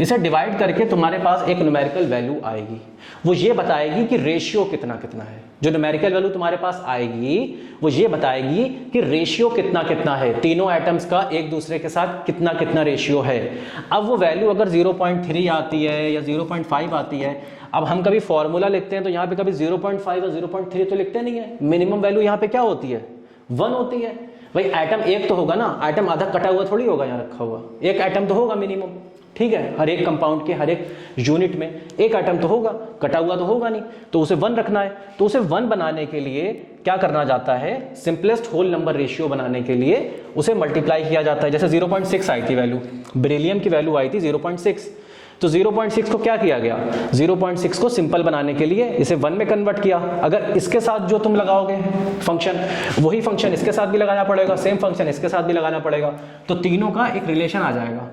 इसे डिवाइड करके तुम्हारे पास एक न्यूमेरिकल वैल्यू आएगी, वो ये बताएगी कि रेशियो कितना कितना है। जो न्यूमेरिकल वैल्यू तुम्हारे पास आएगी वो ये बताएगी कि रेशियो कितना कितना है, तीनों एटम्स का एक दूसरे के साथ कितना कितना रेशियो है। अब वो वैल्यू अगर 0.3 आती है या 0.5 आती है, अब हम कभी फॉर्मूला लिखते हैं तो यहाँ पे कभी 0.5 या 0.3 तो लिखते नहीं है। मिनिमम वैल्यू यहाँ पे क्या होती है, 1 होती है। भाई एटम एक तो होगा ना, एटम आधा कटा हुआ थोड़ी होगा यहाँ रखा हुआ, एक एटम तो होगा मिनिमम, ठीक है। हर एक कंपाउंड के हर एक यूनिट में एक एटम तो होगा, कटा हुआ तो होगा नहीं, तो उसे 1 रखना है। तो उसे 1 बनाने के लिए क्या करना जाता है, सिंपलेस्ट होल नंबर रेशियो बनाने के लिए उसे मल्टीप्लाई किया जाता है। जैसे 0.6 आई थी वैल्यू, बेरिलियम की वैल्यू आई थी 0.6, तो 0.6 को क्या किया गया, 0.6 को सिंपल बनाने के लिए इसे 1 में कन्वर्ट किया। अगर इसके साथ जो तुम लगाओगे फंक्शन, वही फंक्शन इसके साथ भी लगाना पड़ेगा, सेम फंक्शन इसके साथ भी लगाना पड़ेगा, तो तीनों का एक रिलेशन आ जाएगा।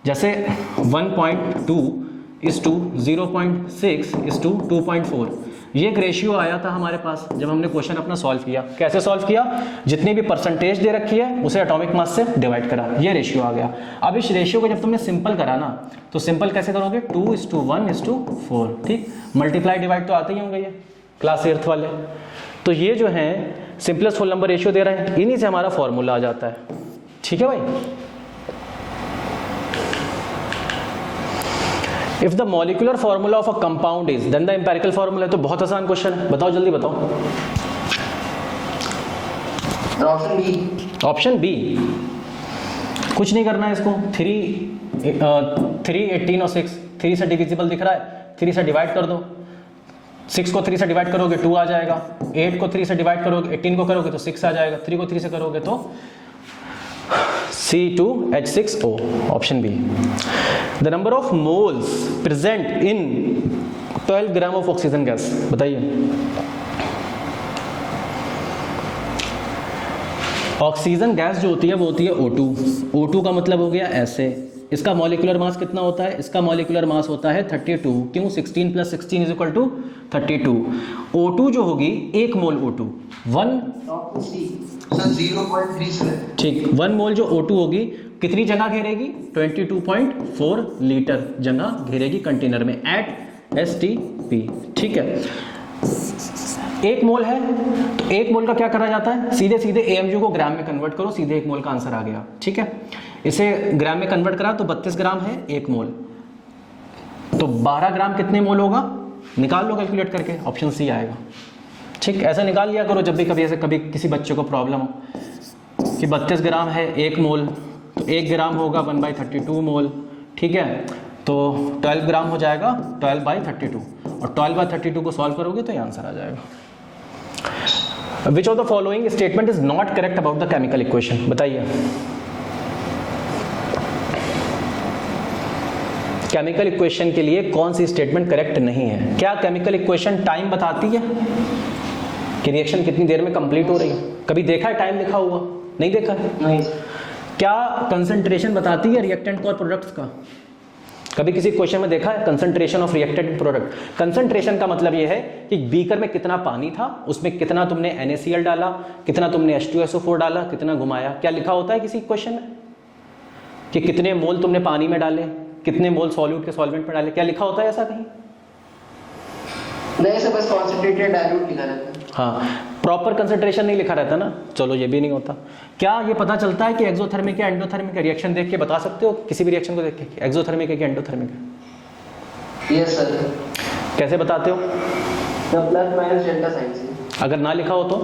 जैसे 1.2 is to 0.6 is to 2.4, ये एक रेशियो आया था हमारे पास जब हमने क्वेश्चन अपना सॉल्व किया। कैसे सॉल्व किया, जितनी भी परसेंटेज दे रखी है उसे एटॉमिक मास से डिवाइड करा, ये रेशियो आ गया। अब इस रेशियो को जब तुमने सिंपल करा ना, तो सिंपल कैसे करोगे, 2:1:4, ठीक। मल्टीप्लाई डिवाइड तो आते ही होंगे ये क्लास 8th वाले। तो ये जो है सिंपलेस्ट होल नंबर रेशियो दे रहे हैं, इन्हीं से हमारा फॉर्मूला आ जाता है, ठीक है भाई। If the molecular formula of a compound is then the empirical formula. तो बहुत आसान क्वेश्चन है, बताओ जल्दी बताओ। ऑप्शन बी, कुछ नहीं करना है इसको। 3, 18 और 6, 3 से डिविजिबल दिख रहा है, 3 से डिवाइड कर दो। 6 को 3 से डिवाइड करोगे 2 आ जाएगा, 8 को 3 से डिवाइड करोगे, 18 को करोगे तो 6 आ जाएगा, 3 को 3 से करोगे तो C2H6O, option B. The number of moles present in 12 gram of oxygen gas, बताइए। ऑक्सीजन गैस जो होती है वो होती है O2। O2 का मतलब हो गया ऐसे, इसका मॉलिक्यूलर मास कितना होता है, इसका मॉलिक्यूलर मास होता है 32। क्यों, 16 + 16 = 32। O2 जो होगी 1 मोल O2, 0.3, ठीक, 1 मोल जो O2 होगी कितनी जगह घेरेगी, 22.4 लीटर जगह घेरेगी कंटेनर में एट STP, ठीक है। 1 मोल है तो 1 मोल का क्या करा जाता है, सीधे सीधे AMU को ग्राम में कन्वर्ट करो, सीधे 1 मोल का आंसर आ गया, ठीक है। इसे ग्राम में कन्वर्ट करा तो 32 ग्राम है 1 मोल, तो 12 ग्राम कितने मोल होगा, निकाल लो कैलकुलेट करके, ऑप्शन सी आएगा, ठीक। ऐसा निकाल लिया करो जब भी कभी ऐसे कभी किसी बच्चे को प्रॉब्लम हो कि 32 ग्राम है 1 मोल, तो 1 ग्राम होगा 1/32 मोल, ठीक है। तो 12 ग्राम हो जाएगा 12/32, और 12/32 को सॉल्व करोगे तो ये आंसर आ जाएगा। Which of the following statement is not correct about the chemical equation, बताइए। केमिकल इक्वेशन के लिए कौन सी स्टेटमेंट करेक्ट नहीं है। क्या केमिकल इक्वेशन टाइम बताती है कि रिएक्शन कितनी देर में कंप्लीट हो रही है, कभी देखा है टाइम लिखा हुआ, नहीं देखा है, नहीं। क्या कंसंट्रेशन बताती है रिएक्टेंट और प्रोडक्ट्स का, कभी किसी क्वेश्चन में देखा है concentration of reactant and product. Concentration का मतलब यह है कि बीकर में कितना पानी था, उसमें कितना तुमने NaCl डाला, कितना तुमने H2SO4 डाला, कितना घुमाया, क्या लिखा होता है किसी क्वेश्चन में, कि कितने मोल तुमने पानी में डाले, कितने मोल सॉल्यूट के सॉल्वेंट में डाले? क्या लिखा होता है ऐसा कहीं? नहीं सर, बस कॉन्सेंट्रेटेड डाइल्यूट लिखा रहता है। हाँ, प्रॉपर कंसंट्रेशन नहीं लिखा रहता ना। चलो ये भी नहीं होता। क्या ये पता चलता है कि एक्सोथर्मिक या एंडोथर्मिक है? रिएक्शन देख के बता सकते हो किसी भी रिएक्शन को देख के एक्सोथर्मिक है कि एंडोथर्मिक है? Yes sir. कैसे बताते हो? तो प्लस माइनस डेल्टा साइन से। अगर ना लिखा हो तो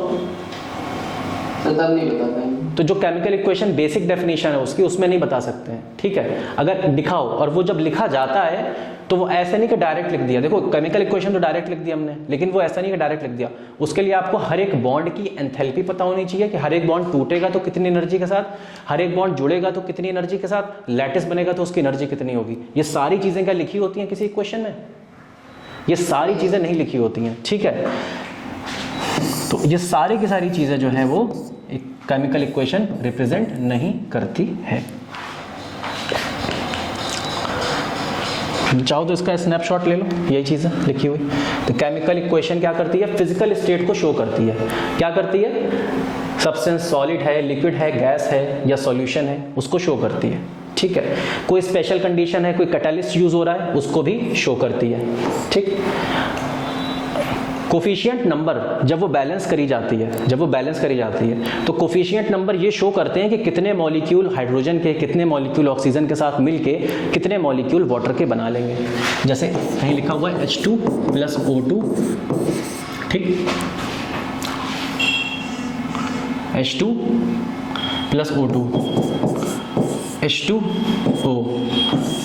तब नहीं बता पाएंगे। तो जो केमिकल इक्वेशन बेसिक डेफिनेशन है उसकी, उसमें नहीं बता सकते हैं, ठीक है। अगर लिखा हो, और वो जब लिखा जाता है तो वो ऐसे नहीं कि डायरेक्ट लिख दिया। देखो केमिकल इक्वेशन तो डायरेक्ट लिख दिया हमने, लेकिन वो ऐसा नहीं कि डायरेक्ट लिख दिया। उसके लिए आपको हर एक बॉन्ड की एंथैल्पी पता होनी चाहिए कि हर एक बॉन्ड टूटेगा तो कितनी एनर्जी के साथ, हर एक बॉन्ड जुड़ेगा तो कितनी एनर्जी के साथ, लैटिस बनेगा तो उसकी एनर्जी कितनी होगी। ये सारी चीजें क्या लिखी होती हैं किसी इक्वेशन में? ये सारी चीजें नहीं लिखी होती हैं, ठीक है। तो ये सारी की सारी चीजें जो है वो एक केमिकल इक्वेशन रिप्रेजेंट नहीं करती है। चाहो तो इसका स्नैपशॉट ले लो, यही चीज़ है लिखी हुई। तो केमिकल इक्वेशन क्या करती है? फिजिकल स्टेट को शो करती है। क्या करती है? सब्सटेंस सॉलिड है, लिक्विड है, गैस है या सॉल्यूशन है, उसको शो करती है, ठीक है। कोई स्पेशल कंडीशन है, कोई कैटालिस्ट यूज हो रहा है, उसको भी शो करती है, ठीक। कोफिशिएंट नंबर जब वो बैलेंस करी जाती है, तो कोफिशिएंट नंबर ये शो करते हैं कि कितने मॉलिक्यूल हाइड्रोजन के, कितने मॉलिक्यूल ऑक्सीजन के साथ मिलके कितने मॉलिक्यूल वाटर के बना लेंगे। जैसे कहीं लिखा हुआ है H2 + O2, ठीक, H2 + O2, H2O,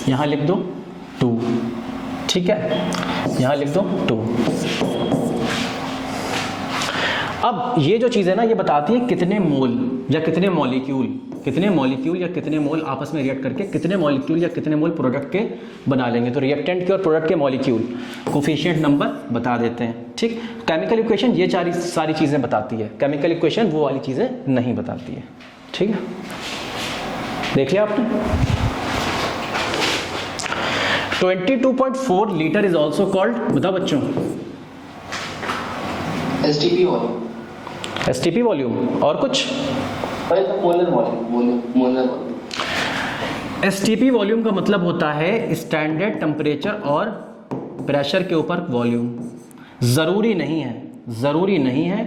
यहाँ लिख दो 2, ठीक है, यहाँ लिख दो 2। अब ये जो चीज़ है ना, ये बताती है कितने मोल या कितने मॉलिक्यूल या कितने मोल आपस में रिएक्ट करके कितने मॉलिक्यूल या कितने मोल प्रोडक्ट के बना लेंगे। तो रिएक्टेंट के और प्रोडक्ट के मॉलिक्यूल कोफिशिएंट नंबर बता देते हैं, ठीक। केमिकल इक्वेशन ये सारी चीज़ें बताती है, केमिकल इक्वेशन वो वाली चीज़ें नहीं बताती है, ठीक है। देख लिया आपने? 22.4 लीटर इज ऑल्सो कॉल्ड, बताओ बच्चों, एसटीपी वॉल्यूम। एसटीपी वॉल्यूम और कुछ? Molar volume. एसटीपी वॉल्यूम का मतलब होता है स्टैंडर्ड टेम्परेचर और प्रेशर के ऊपर वॉल्यूम। ज़रूरी नहीं है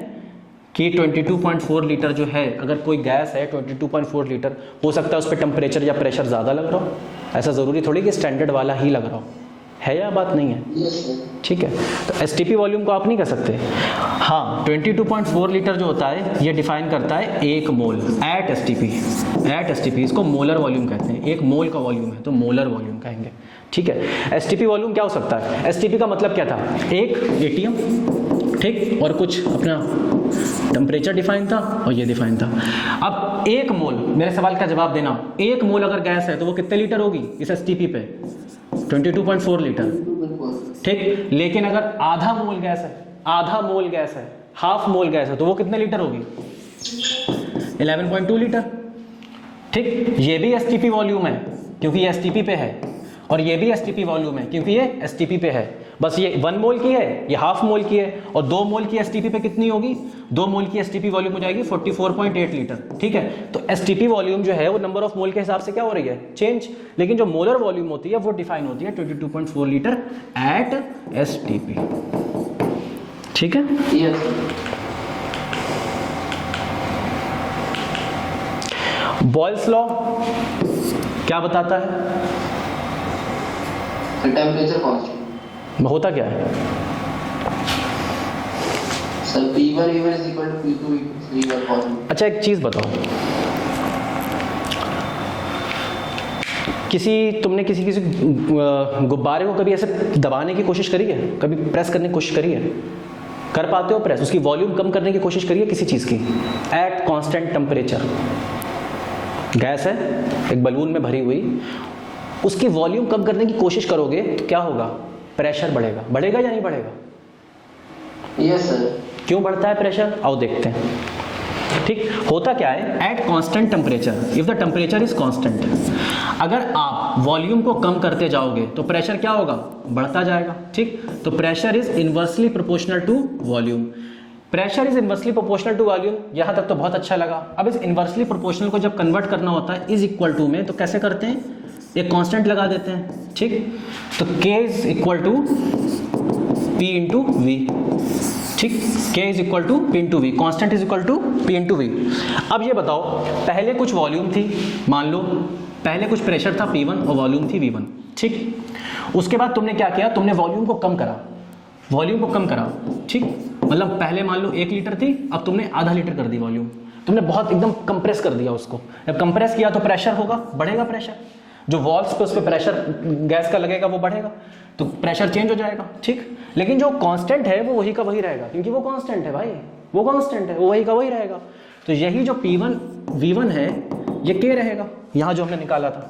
कि 22.4 लीटर जो है, अगर कोई गैस है 22.4 लीटर, हो सकता है उस पर टेम्परेचर या प्रेशर ज़्यादा लग रहा हो, ऐसा ज़रूरी थोड़ी कि स्टैंडर्ड वाला ही लग रहा हो, है या बात नहीं है? ठीक है। तो एसटीपी वॉल्यूम को आप नहीं कह सकते। हाँ, 22.4 लीटर जो होता है ये डिफाइन करता है 1 मोल एट एसटीपी। इसको मोलर वॉल्यूम कहते हैं। 1 मोल का वॉल्यूम है तो मोलर वॉल्यूम कहेंगे, ठीक है। एसटीपी वॉल्यूम क्या हो सकता है? एसटीपी का मतलब क्या था? एक एटीएम, ठीक, और कुछ अपना टेम्परेचर डिफाइन था और ये डिफाइन था। अब 1 मोल, मेरे सवाल का जवाब देना, 1 मोल अगर गैस है तो वो कितने लीटर होगी इस एसटीपी पे? 22.4 लीटर, ठीक। लेकिन अगर आधा मोल गैस है, हाफ मोल गैस है, तो वो कितने लीटर होगी? 11.2 लीटर, ठीक। ये भी एसटीपी वॉल्यूम है क्योंकि ये एसटीपी पे है, और ये भी एसटीपी वॉल्यूम है क्योंकि ये एसटीपी पे है। बस ये 1 मोल की है, ये हाफ मोल की है, और 2 मोल की एसटीपी पे कितनी होगी? 2 मोल की एसटीपी वॉल्यूम हो जाएगी 44.8 लीटर, ठीक है। तो एसटीपी वॉल्यूम जो है वो नंबर ऑफ मोल के हिसाब से क्या हो रही है? चेंज। लेकिन जो मोलर वॉल्यूम होती है वो डिफाइन होती है 22.4 लीटर एट एसटीपी, ठीक है। बॉयल्स लॉ क्या बताता है? Temperature constant. होता क्या है? Sir P1 is equal to P2 V1 constant. अच्छा एक चीज बताओ, तुमने किसी गुब्बारे को कभी ऐसे दबाने की कोशिश करी है? कभी प्रेस करने की कोशिश करी है? कर पाते हो प्रेस? उसकी वॉल्यूम कम करने की कोशिश करिए किसी चीज की एट कांस्टेंट टेम्परेचर। गैस है एक बलून में भरी हुई, उसकी वॉल्यूम कम करने की कोशिश करोगे तो क्या होगा? प्रेशर बढ़ेगा या नहीं बढ़ेगा? Yes sir. क्यों बढ़ता है प्रेशर? आओ देखते हैं, ठीक। होता क्या है? Eight constant temperature, if the temperature is constant, अगर आप वॉल्यूम को कम करते जाओगे तो प्रेशर क्या होगा? बढ़ता जाएगा, ठीक। तो pressure is inversely proportional to volume. Pressure is inversely proportional to volume, यहां तक तो बहुत अच्छा लगा। अब इस इन्वर्सली प्रोपोर्शनल को जब कन्वर्ट करना होता है इज इक्वल टू में, तो कैसे करते हैं, एक कांस्टेंट लगा देते हैं, ठीक। तो k is equal to p into V, ठीक, k is equal to p into V, constant is equal to p into V. अब ये बताओ, पहले कुछ वॉल्यूम थी, मान लो पहले कुछ प्रेशर था P1 और वॉल्यूम थी V1, ठीक। उसके बाद तुमने क्या किया, तुमने वॉल्यूम को कम करा, वॉल्यूम को कम करा, ठीक। मतलब पहले मान लो 1 लीटर थी, अब तुमने आधा लीटर कर दी वॉल्यूम, तुमने बहुत एकदम कंप्रेस कर दिया उसको। जब कंप्रेस किया तो प्रेशर होगा, बढ़ेगा प्रेशर, जो वॉल्स पे उस पर प्रेशर गैस का लगेगा वो बढ़ेगा, तो प्रेशर चेंज हो जाएगा, ठीक। लेकिन जो कांस्टेंट है वो वही का वही रहेगा, क्योंकि वो कांस्टेंट है भाई, वो कांस्टेंट है, वो वही का वही रहेगा। तो यही जो P1 V1 है ये K रहेगा, यहाँ जो हमने निकाला था,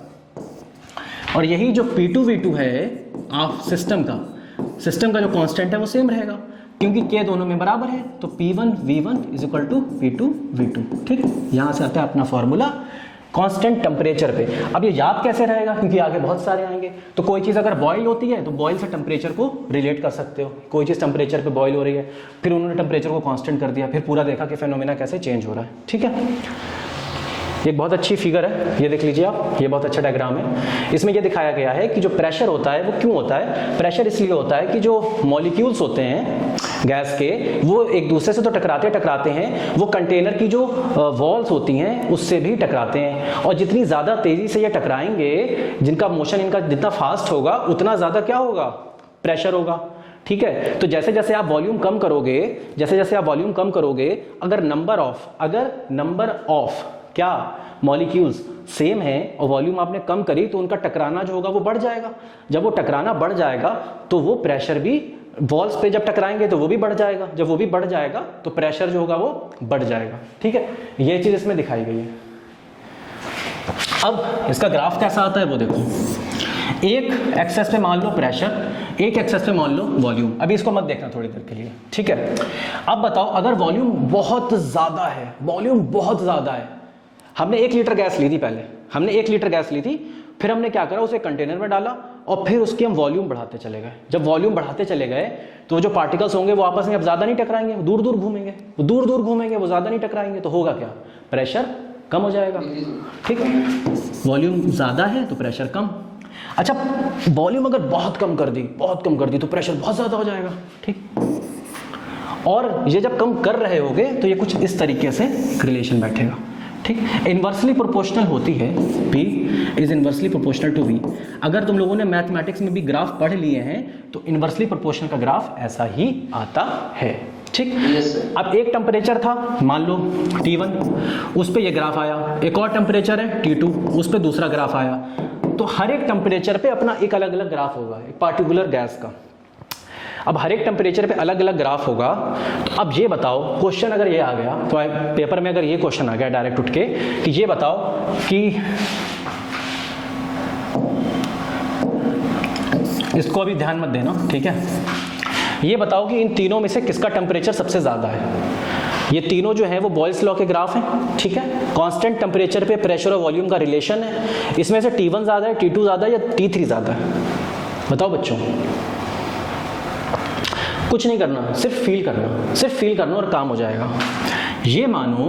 और यही जो P2 V2 है ऑफ सिस्टम का जो कांस्टेंट है वो सेम रहेगा, क्योंकि K दोनों में बराबर है। तो P1 V1 is equal to P2 V2, ठीक। यहाँ से आता है अपना फॉर्मूला कांस्टेंट टेम्परेचर पे। अब ये याद कैसे रहेगा, क्योंकि आगे बहुत सारे आएंगे। तो कोई चीज़ अगर बॉयल होती है तो बॉयल से टेम्परेचर को रिलेट कर सकते हो, कोई चीज़ टेम्परेचर पे बॉयल हो रही है, फिर उन्होंने टेम्परेचर को कांस्टेंट कर दिया, फिर पूरा देखा कि फेनोमेना कैसे चेंज हो रहा है, ठीक है। ये बहुत अच्छी फिगर है, ये देख लीजिए आप, ये बहुत अच्छा डायग्राम है। इसमें ये दिखाया गया है कि जो प्रेशर होता है वो क्यों होता है। प्रेशर इसलिए होता है कि जो मॉलिक्यूल्स होते हैं गैस के, वो एक दूसरे से तो टकराते हैं, वो कंटेनर की जो वॉल्स होती हैं उससे भी टकराते हैं, और जितनी ज़्यादा तेज़ी से ये टकराएंगे, जिनका मोशन इनका जितना फास्ट होगा, उतना ज़्यादा क्या होगा, प्रेशर होगा, ठीक है। तो जैसे जैसे आप वॉल्यूम कम करोगे, अगर नंबर ऑफ क्या मॉलिक्यूल्स सेम है और वॉल्यूम आपने कम करी, तो उनका टकराना जो होगा वो बढ़ जाएगा। जब वो टकराना बढ़ जाएगा तो वो प्रेशर भी वॉल्स पे जब टकराएंगे तो वो भी बढ़ जाएगा, जब वो भी बढ़ जाएगा तो प्रेशर जो होगा वो बढ़ जाएगा, ठीक है। ये चीज इसमें दिखाई गई है। अब इसका ग्राफ कैसा आता है वो देखो, एक एक्सेस पे मान लो प्रेशर, एक एक्सेस पे मान लो वॉल्यूम। अभी इसको मत देखना थोड़ी देर के लिए, ठीक है। अब बताओ, अगर वॉल्यूम बहुत ज्यादा है, हमने 1 लीटर गैस ली थी, फिर हमने क्या करा, उसे कंटेनर में डाला और फिर उसकी हम वॉल्यूम बढ़ाते चले गए। जब वॉल्यूम बढ़ाते चले गए तो जो पार्टिकल्स होंगे वो आपस में अब ज़्यादा नहीं टकराएंगे, वो दूर दूर घूमेंगे, वो ज़्यादा नहीं टकराएंगे, तो होगा क्या, प्रेशर कम हो जाएगा, ठीक है। वॉल्यूम ज़्यादा है तो प्रेशर कम। अच्छा, वॉल्यूम अगर बहुत कम कर दी तो प्रेशर बहुत ज़्यादा हो जाएगा, ठीक। और ये जब कम कर रहे होगे तो ये कुछ इस तरीके से रिलेशन बैठेगा, ठीक। इन्वर्सली प्रोपोर्शनल होती है, P is inversely proportional to V। अगर तुम लोगों ने मैथमेटिक्स में भी ग्राफ पढ़ लिए हैं तो इन्वर्सली प्रोपोर्शनल का ग्राफ ऐसा ही आता है, ठीक। अब एक टेम्परेचर था, मान लो T1, उस पर यह ग्राफ आया। एक और टेम्परेचर है T2, उस पर दूसरा ग्राफ आया। तो हर एक टेम्परेचर पे अपना एक अलग अलग ग्राफ होगा, एक पार्टिकुलर गैस का। अब हर एक टेम्परेचर पे अलग अलग ग्राफ होगा। तो अब ये बताओ, क्वेश्चन अगर ये आ गया, तो पेपर में अगर ये क्वेश्चन आ गया डायरेक्ट उठ के कि ये बताओ कि इसको अभी ध्यान मत देना, ठीक है। ये बताओ कि इन तीनों में से किसका टेम्परेचर सबसे ज़्यादा है। ये तीनों जो है वो बॉयल्स लॉ के ग्राफ हैं, ठीक है। कांस्टेंट टेम्परेचर पे प्रेशर और वॉल्यूम का रिलेशन है। इसमें से T1 ज़्यादा है, T2 ज़्यादा है या T3 ज़्यादा है, बताओ बच्चों। कुछ नहीं करना, सिर्फ फील करना और काम हो जाएगा। ये मानो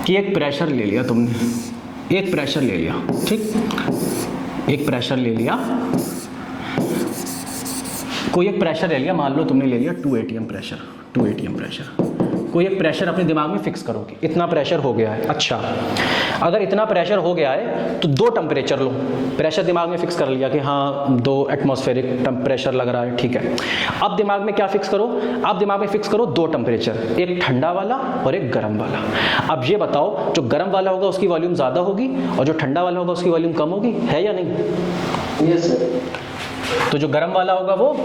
कि एक प्रेशर ले लिया तुमने, ठीक। एक प्रेशर ले लिया, कोई एक प्रेशर ले लिया, मान लो तुमने ले लिया 2 ATM प्रेशर। कोई एक प्रेशर अपने दिमाग में फिक्स करोगे, इतना प्रेशर हो गया है। अच्छा, अगर इतना प्रेशर हो गया है तो 2 टेम्परेचर लो। प्रेशर दिमाग में फिक्स कर लिया कि हाँ 2 एटमॉस्फेरिक टेम्परेचर लग रहा है, ठीक है। अब दिमाग में क्या फिक्स करो, अब दिमाग में फिक्स करो 2 टेम्परेचर, एक ठंडा वाला और एक गर्म वाला। अब ये बताओ, जो गर्म वाला होगा उसकी वॉल्यूम ज़्यादा होगी और जो ठंडा वाला होगा उसकी वॉल्यूम कम होगी, है या नहीं? Yes sir. तो जो गर्म वाला होगा वो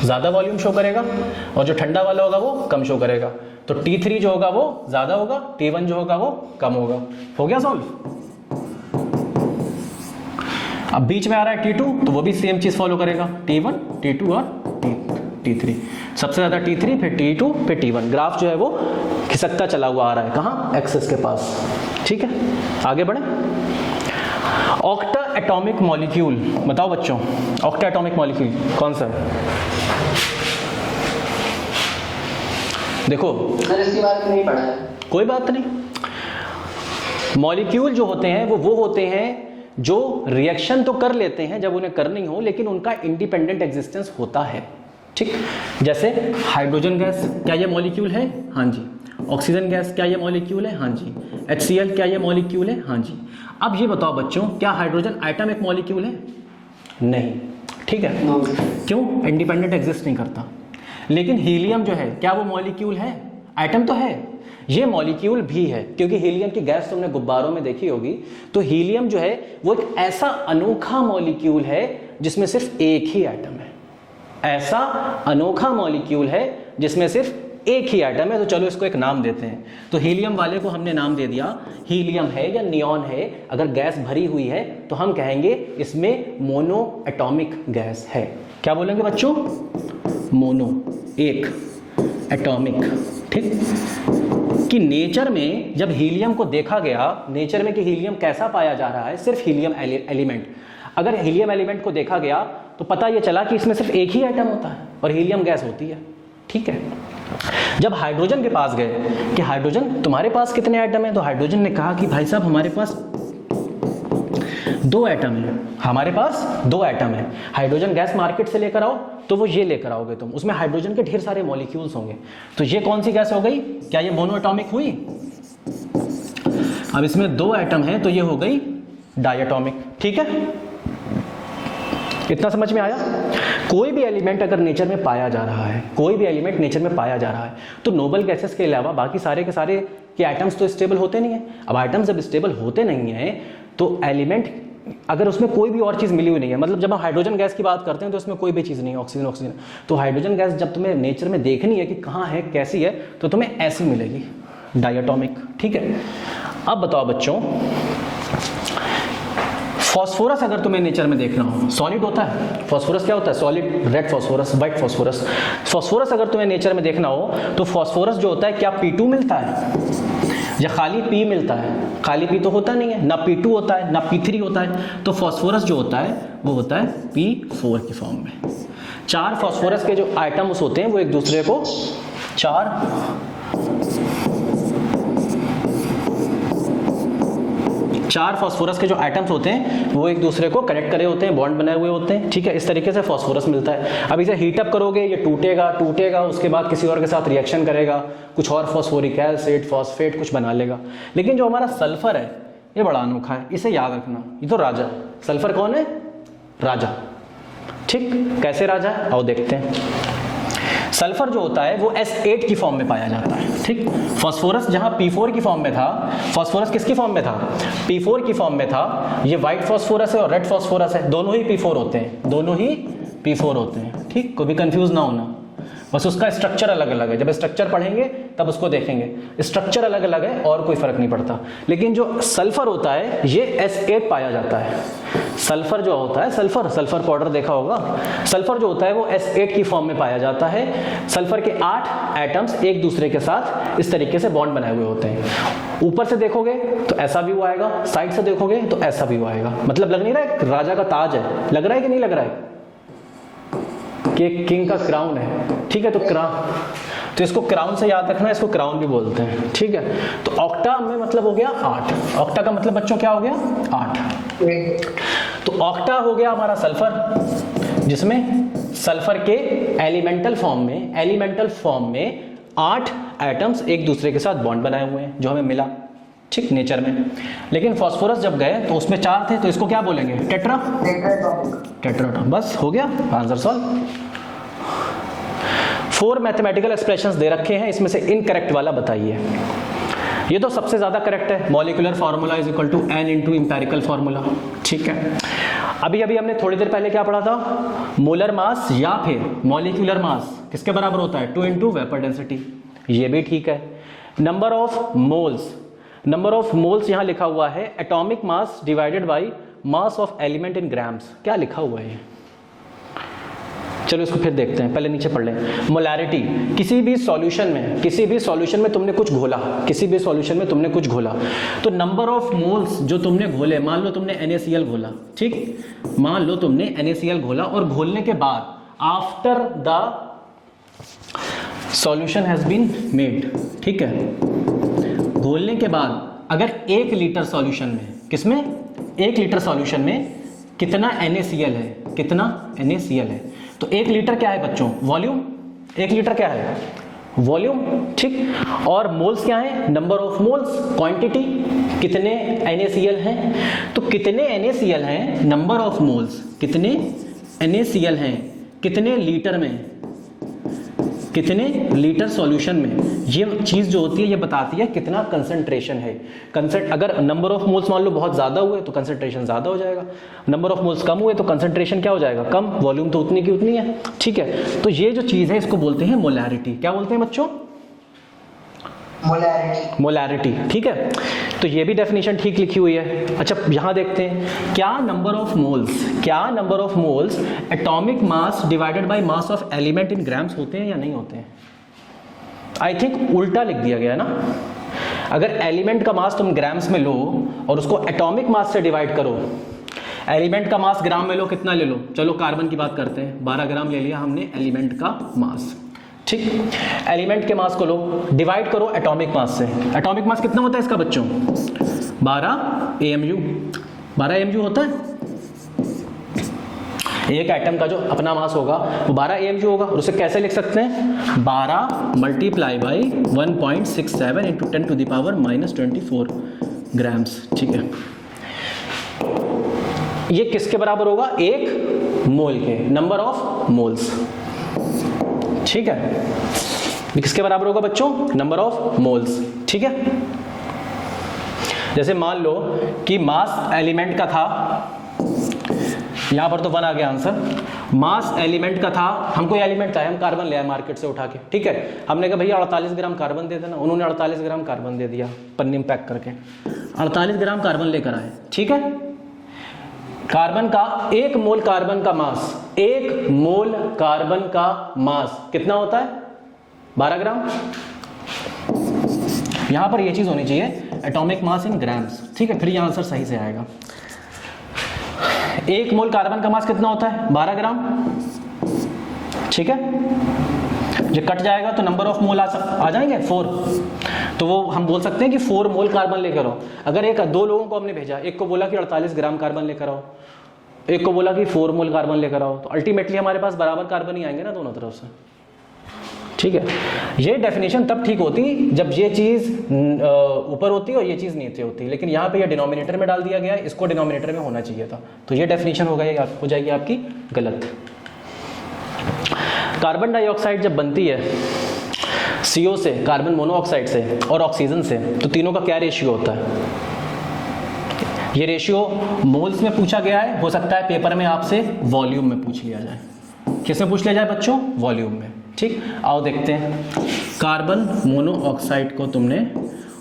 ज़्यादा वॉल्यूम शो करेगा और जो ठंडा वाला होगा वो कम शो करेगा। तो T3 जो होगा वो ज़्यादा होगा, T1 जो होगा वो कम होगा। हो गया सॉल्व। अब बीच में आ रहा है T2, तो वो भी सेम चीज़ फॉलो करेगा, T1, T2 और T3। सबसे ज़्यादा T3, फिर T2, फिर T1। ग्राफ जो है वो खिसकता चला हुआ आ रहा है, कहाँ, एक्सेस के पास, ठीक है। आगे बढ़े। ऑक्टा एटॉमिक मॉलिक्यूल, बताओ बच्चों, ऑक्टा एटॉमिक मॉलिक्यूल कौन सा है? देखो सर इसके बाद नहीं पढ़ा है। कोई बात नहीं, मॉलिक्यूल जो होते हैं वो होते हैं जो रिएक्शन तो कर लेते हैं जब उन्हें करनी हो, लेकिन उनका इंडिपेंडेंट एग्जिस्टेंस होता है। ठीक, जैसे हाइड्रोजन गैस, क्या ये मॉलिक्यूल है? हाँ जी। ऑक्सीजन गैस, क्या ये मॉलिक्यूल है? हाँ जी। HCl, क्या ये मॉलिक्यूल है? हाँ जी। अब ये बताओ बच्चों, क्या हाइड्रोजन आइटम एक मॉलिक्यूल है? नहीं। ठीक है, क्यों? इंडिपेंडेंट एग्जिस्ट नहीं करता। लेकिन हीलियम जो है, क्या वो मॉलिक्यूल है? आइटम तो है, ये मॉलिक्यूल भी है, क्योंकि हीलियम की गैस तुमने गुब्बारों में देखी होगी। तो हीलियम जो है वो एक ऐसा अनोखा मॉलिक्यूल है जिसमें सिर्फ एक ही एटम है। ऐसा अनोखा मॉलिक्यूल है जिसमें सिर्फ एक ही एटम है। तो चलो इसको एक नाम देते हैं। तो हीलियम वाले को हमने नाम दे दिया, हीलियम है या नियॉन है। अगर गैस भरी हुई है तो हम कहेंगे इसमें मोनो एटॉमिक गैस है। क्या बोलेंगे बच्चों? मोनो, एक, एटॉमिक। ठीक, कि नेचर में जब हीलियम को देखा गया, नेचर में कि हीलियम कैसा पाया जा रहा है, सिर्फ हीलियम एलिमेंट। अगर हीलियम एलिमेंट को देखा गया तो पता यह चला कि इसमें सिर्फ एक ही एटम होता है और हीलियम गैस होती है। ठीक है, जब हाइड्रोजन के पास गए कि हाइड्रोजन तुम्हारे पास कितने एटम हैं, तो हाइड्रोजन ने कहा कि भाई साहब हमारे पास 2 एटम है, हमारे पास 2 एटम है। हाइड्रोजन गैस मार्केट से लेकर आओ तो वो ये लेकर आओगे तुम, उसमें हाइड्रोजन के ढेर सारे मॉलिक्यूल्स होंगे। तो ये कौन सी गैस हो गई? क्या ये मोनो एटॉमिक हुई? अब इसमें 2 एटम है तो ये हो गई डायटॉमिक। ठीक है, इतना समझ में आया? कोई भी एलिमेंट अगर नेचर में पाया जा रहा है, कोई भी एलिमेंट नेचर में पाया जा रहा है, तो नोबल गैसेस के अलावा बाकी सारे के सारे के एटम्स तो स्टेबल होते नहीं है। अब एटम्स जब स्टेबल होते नहीं है तो एलिमेंट, अगर उसमें कोई भी और चीज़ मिली हुई नहीं है, मतलब जब हम हाइड्रोजन गैस की बात करते हैं तो उसमें कोई भी चीज़ नहीं है, ऑक्सीजन। तो हाइड्रोजन गैस जब तुम्हें नेचर में देखनी है कि कहाँ है, कैसी है, तो तुम्हें ऐसी मिलेगी, डायटॉमिक। ठीक है, अब बताओ बच्चों, फॉस्फोरस अगर तुम्हें नेचर में देखना हो, सॉलिड होता है। फॉस्फोरस क्या होता है? Solid, red phosphorus, white phosphorus. Phosphorus अगर तुम्हें नेचर में देखना हो तो फॉस्फोरस जो होता है, क्या P2 मिलता है या खाली P मिलता है? खाली P तो होता नहीं है, ना P2 होता है ना P3 होता है। तो फॉस्फोरस जो होता है वो होता है P4 की फॉर्म में। 4 फॉस्फोरस के जो आइटम्स होते हैं वो एक दूसरे को 4 फॉस्फोरस के जो एटम्स होते हैं वो एक दूसरे को कनेक्ट करे होते हैं, बॉन्ड बनाए हुए होते हैं। ठीक है, इस तरीके से फॉस्फोरस मिलता है। अब इसे हीट अप करोगे, ये टूटेगा, उसके बाद किसी और के साथ रिएक्शन करेगा, कुछ और फॉस्फोरिक एसिड, फॉस्फेट कुछ बना लेगा। लेकिन जो हमारा सल्फर है ये बड़ा अनोखा है, इसे याद रखना, ये तो राजा। सल्फर कौन है? राजा। ठीक, कैसे राजा है आओ देखते हैं। सल्फर जो होता है वो S8 की फॉर्म में पाया जाता है। ठीक, फॉस्फोरस जहां P4 की फॉर्म में था, फॉस्फोरस किसकी फॉर्म में था? P4 की फॉर्म में था। ये व्हाइट फॉस्फोरस है और रेड फॉस्फोरस है, दोनों ही P4 होते हैं, दोनों ही P4 होते हैं। ठीक, कोई भी कंफ्यूज ना होना, बस उसका स्ट्रक्चर अलग अलग है। जब स्ट्रक्चर पढ़ेंगे तब उसको देखेंगे, स्ट्रक्चर अलग अलग है और कोई फर्क नहीं पड़ता। लेकिन जो सल्फर होता है ये S8 पाया जाता है। सल्फर जो होता है, सल्फर पाउडर देखा होगा, सल्फर जो होता है वो S8 की फॉर्म में पाया जाता है। सल्फर के 8 एटम्स एक दूसरे के साथ इस तरीके से बॉन्ड बनाए हुए होते हैं। ऊपर से देखोगे तो ऐसा व्यू आएगा, साइड से देखोगे तो ऐसा व्यू आएगा। मतलब लग नहीं रहा है राजा का ताज है? लग रहा है कि नहीं लग रहा है कि किंग का क्राउन है? ठीक है, तो तो इसको क्राउन से याद रखना, इसको क्राउन भी बोलते हैं। ठीक है, तो ऑक्टा में मतलब हो गया 8। ऑक्टा का मतलब बच्चों क्या हो गया? 8। तो ऑक्टा हो गया हमारा सल्फर, जिसमें सल्फर के एलिमेंटल फॉर्म में 8 एटम्स एक दूसरे के साथ बॉन्ड बनाए हुए हैं, जो हमें मिला ठीक नेचर में। लेकिन फास्फोरस जब गए तो उसमें 4 थे, तो इसको क्या बोलेंगे? टेट्राटॉम। बस हो गया, आंसर सॉल्व। 4 मैथमेटिकल एक्सप्रेशंस दे रखे हैं, इसमें से इनकरेक्ट वाला बताइए। ये तो सबसे ज्यादा करेक्ट है, molecular formula is equal to n into empirical formula. ठीक है, अभी हमने थोड़ी देर पहले क्या पढ़ा था? मोलर मास या फिर मॉलिक्यूलर मास किसके बराबर होता है? 2 इंटू वेपर डेंसिटी। ये भी ठीक है। नंबर ऑफ मोल्स यहां लिखा हुआ है atomic mass divided by mass of element in grams. क्या लिखा हुआ है? चलो इसको फिर देखते हैं, पहले नीचे पढ़ लें। मोलैरिटी, किसी भी सॉल्यूशन में तुमने कुछ घोला, तो नंबर ऑफ मोल्स जो तुमने घोले, मान लो तुमने NaCl घोला, ठीक, मान लो तुमने NaCl घोला और घोलने के बाद after solution has been made, ठीक है। घोलने के बाद अगर 1 लीटर सॉल्यूशन में, किसमें, 1 लीटर सॉल्यूशन में कितना NaCl है, कितना NaCl है, तो 1 लीटर क्या है बच्चों, वॉल्यूम, 1 लीटर क्या है, वॉल्यूम, ठीक। और मोल्स क्या है, नंबर ऑफ मोल्स, क्वांटिटी, कितने NaCl हैं, तो कितने NaCl हैं, नंबर ऑफ मोल्स, कितने NaCl हैं, कितने लीटर में, कितने लीटर सॉल्यूशन में, ये चीज़ जो होती है ये बताती है कितना कंसंट्रेशन है। अगर नंबर ऑफ मोल्स मान लो बहुत ज़्यादा हुए तो कंसंट्रेशन ज़्यादा हो जाएगा, नंबर ऑफ मोल्स कम हुए तो कंसंट्रेशन क्या हो जाएगा, कम, वॉल्यूम तो उतनी की उतनी है, ठीक है। तो ये जो चीज़ है इसको बोलते हैं मोलैरिटी। क्या बोलते हैं बच्चों, मोलैरिटी, ठीक है। तो ये भी डेफिनेशन ठीक लिखी हुई है। अच्छा यहाँ देखते हैं, क्या number of moles atomic mass divided by mass of element in grams होते हैं या नहीं होते हैं। आई थिंक उल्टा लिख दिया गया है ना। अगर एलिमेंट का मास तुम ग्राम्स में लो और उसको एटॉमिक मास से डिवाइड करो, एलिमेंट का मास ग्राम में लो, कितना ले लो, चलो कार्बन की बात करते हैं, 12 ग्राम ले लिया हमने एलिमेंट का मास, ठीक। एलिमेंट के मास को लो, डिवाइड करो एटॉमिक मास से। एटॉमिक मास कितना होता है इसका बच्चों, 12 AMU, 12 AMU होता है। एक एटम का जो अपना मास होगा वो 12 AMU होगा, और उसे कैसे लिख सकते हैं, 12 मल्टीप्लाई बाई 1.67 इंटू 10⁻⁻24 ग्राम्स, ठीक है। ये किसके बराबर होगा, 1 मोल के, नंबर ऑफ मोल्स, ठीक है। ये किसके बराबर होगा बच्चों, नंबर ऑफ मोल्स, ठीक है। जैसे मान लो कि मास एलिमेंट का था, यहां पर तो 1 आ गया आंसर, मास एलिमेंट का था, हमको ये एलिमेंट था, हम कार्बन ले आए मार्केट से उठा के, ठीक है। हमने कहा भैया 48 ग्राम कार्बन दे देना, उन्होंने 48 ग्राम कार्बन दे दिया पन्नी में पैक करके, 48 ग्राम कार्बन लेकर आए, ठीक है। कार्बन का 1 मोल कार्बन का मास, 1 मोल कार्बन का मास कितना होता है, 12 ग्राम। यहां पर यह चीज होनी चाहिए एटॉमिक मास इन ग्राम्स, ठीक है, फिर यह आंसर सही से आएगा। 1 मोल कार्बन का मास कितना होता है, 12 ग्राम, ठीक है। जो कट जाएगा तो नंबर ऑफ मोल आ जाएंगे 4, तो वो हम बोल सकते हैं कि 4 मोल कार्बन लेकर आओ। अगर 2 लोगों को हमने भेजा, एक को बोला कि 48 ग्राम कार्बन लेकर आओ, एक को बोला कि 4 मोल कार्बन लेकर आओ, तो अल्टीमेटली हमारे पास बराबर कार्बन ही आएंगे ना दोनों तरफ से, ठीक है। ये डेफिनेशन तब ठीक होती जब ये चीज ऊपर होती और ये चीज नीचे होती, लेकिन यहाँ पे ये डिनोमिनेटर में डाल दिया गया है, इसको डिनोमिनेटर में होना चाहिए था, तो ये डेफिनेशन हो जाएगी आपकी गलत। कार्बन डाइऑक्साइड जब बनती है CO से, कार्बन मोनोऑक्साइड से और ऑक्सीजन से, तो तीनों का क्या रेशियो होता है। ये रेशियो मोल्स में पूछा गया है, हो सकता है पेपर में आपसे वॉल्यूम में पूछ लिया जाए। किस में पूछ लिया जाए बच्चों, वॉल्यूम में, ठीक। आओ देखते हैं, कार्बन मोनोऑक्साइड को तुमने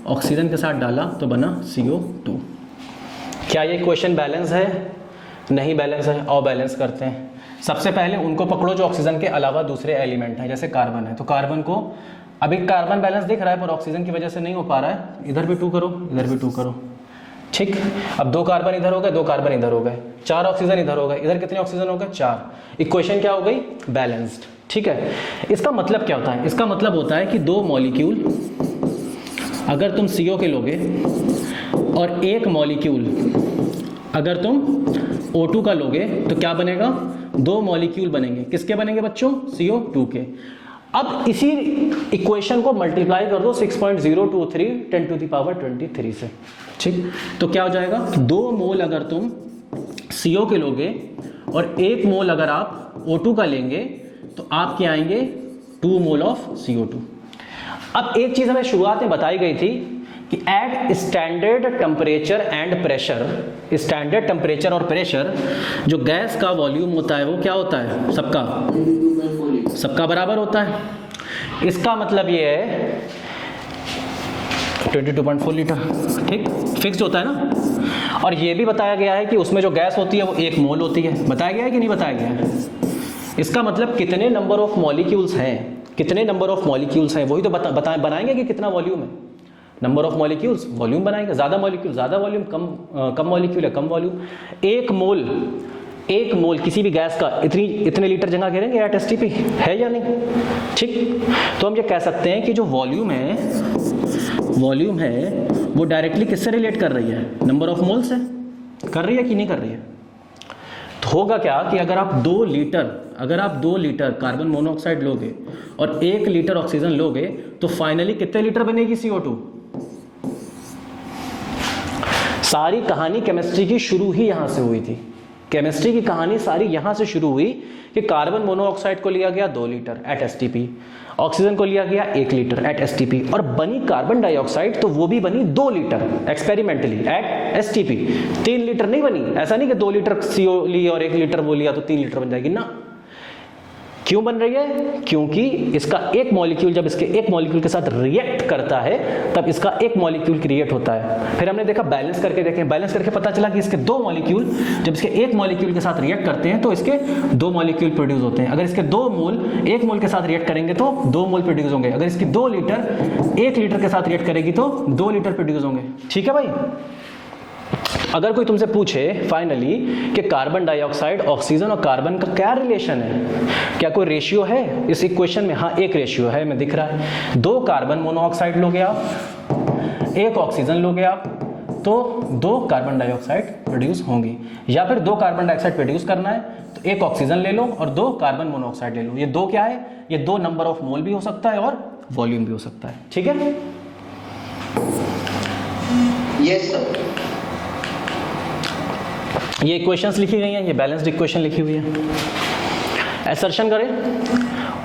ऑक्सीजन के साथ डाला तो बना CO2। क्या ये क्वेश्चन बैलेंस है, नहीं बैलेंस है, और बैलेंस करते हैं। सबसे पहले उनको पकड़ो जो ऑक्सीजन के अलावा दूसरे एलिमेंट हैं, जैसे कार्बन है, तो कार्बन को, अभी कार्बन बैलेंस दिख रहा है पर ऑक्सीजन की वजह से नहीं हो पा रहा है, इधर भी 2 करो, इधर भी 2 करो, ठीक। अब 2 कार्बन इधर हो गए, 2 कार्बन इधर हो गए, 4 ऑक्सीजन इधर हो गए, इधर कितने ऑक्सीजन हो गए, 4। इक्वेशन क्या हो गई, बैलेंस्ड, ठीक है। इसका मतलब क्या होता है, इसका मतलब होता है कि 2 मॉलिक्यूल अगर तुम CO के लोगे और 1 मॉलिक्यूल अगर तुम O2 का लोगे तो क्या बनेगा, 2 मॉलिक्यूल बनेंगे, किसके बनेंगे बच्चों, CO2 के। अब इसी इक्वेशन को मल्टीप्लाई कर दो 6.023 10⁻23 से, ठीक। तो क्या हो जाएगा, 2 मोल अगर तुम CO के लोगे और 1 मोल अगर आप O2 का लेंगे तो आपके आएंगे 2 मोल ऑफ CO2। अब एक चीज हमें शुरुआत में बताई गई थी कि at standard temperature and pressure, standard temperature और प्रेशर जो गैस का वॉल्यूम होता है वो क्या होता है, सबका बराबर होता है। इसका मतलब ये है 22.4 लीटर, ठीक, फिक्स्ड होता है ना। और ये भी बताया गया है कि उसमें जो गैस होती है वो 1 मोल होती है, बताया गया है कि नहीं बताया गया है। इसका मतलब कितने नंबर ऑफ मॉलिक्यूल्स हैं, कितने नंबर ऑफ मॉलिक्यूल्स हैं, वही तो बनाएंगे कि कितना वॉल्यूम है। नंबर ऑफ मॉलिक्यूल्स वॉल्यूम बनाएंगे, ज़्यादा मॉलिक्यूल ज़्यादा वॉल्यूम, कम मॉलिक्यूल है कम वॉल्यूम। 1 मोल 1 मोल किसी भी गैस का इतने लीटर जगह घेरेंगे एट एसटीपी, है या नहीं? ठीक, तो हम ये कह सकते हैं कि जो वॉल्यूम है वो डायरेक्टली किससे रिलेट कर रही है? नंबर ऑफ मोल से कर रही है कि नहीं कर रही है? तो होगा क्या कि अगर आप 2 लीटर कार्बन मोनोऑक्साइड लोगे और 1 लीटर ऑक्सीजन लोगे तो फाइनली कितने लीटर बनेगी CO2? सारी कहानी केमिस्ट्री की शुरू ही यहां से हुई थी। केमिस्ट्री की कहानी सारी यहां से शुरू हुई कि कार्बन मोनोऑक्साइड को लिया गया 2 लीटर एट एसटीपी, ऑक्सीजन को लिया गया 1 लीटर एट एसटीपी, और बनी कार्बन डाइऑक्साइड तो वो भी बनी 2 litre experimentally at STP. 3 litre नहीं बनी। ऐसा नहीं कि 2 लीटर CO ली और 1 लीटर वो लिया तो 3 लीटर बन जाएगी ना। क्यों बन रही है? क्योंकि इसका एक मॉलिक्यूल जब इसके एक मॉलिक्यूल के साथ रिएक्ट करता है तब इसका एक मॉलिक्यूल क्रिएट होता है। फिर हमने देखा बैलेंस करके देखें, बैलेंस करके पता चला कि इसके 2 मॉलिक्यूल जब इसके एक मॉलिक्यूल के साथ रिएक्ट करते हैं तो इसके 2 मॉलिक्यूल प्रोड्यूस होते हैं। अगर इसके 2 मोल 1 मोल के साथ रिएक्ट करेंगे तो 2 मोल प्रोड्यूस होंगे। अगर इसकी 2 लीटर 1 लीटर के साथ रिएक्ट करेगी तो 2 लीटर प्रोड्यूस होंगे। ठीक है भाई? अगर कोई तुमसे पूछे फाइनली कि कार्बन डाइऑक्साइड, ऑक्सीजन और कार्बन का क्या रिलेशन है, क्या कोई रेशियो है इस इक्वेशन में? हाँ, एक रेशियो है, मैं दिख रहा है। 2 कार्बन मोनोऑक्साइड लोगे आप, 1 ऑक्सीजन लोगे आप, तो 2 कार्बन डाइऑक्साइड प्रोड्यूस होंगी। या फिर 2 कार्बन डाइऑक्साइड प्रोड्यूस करना है तो 1 ऑक्सीजन ले लो और 2 कार्बन मोनोऑक्साइड ले लो। ये 2 क्या है? ये 2 नंबर ऑफ मोल भी हो सकता है और वॉल्यूम भी हो सकता है। ठीक है? Yes sir. ये इक्वेशंस लिखी गई हैं, ये बैलेंस्ड इक्वेशन लिखी हुई है। असर्शन करें,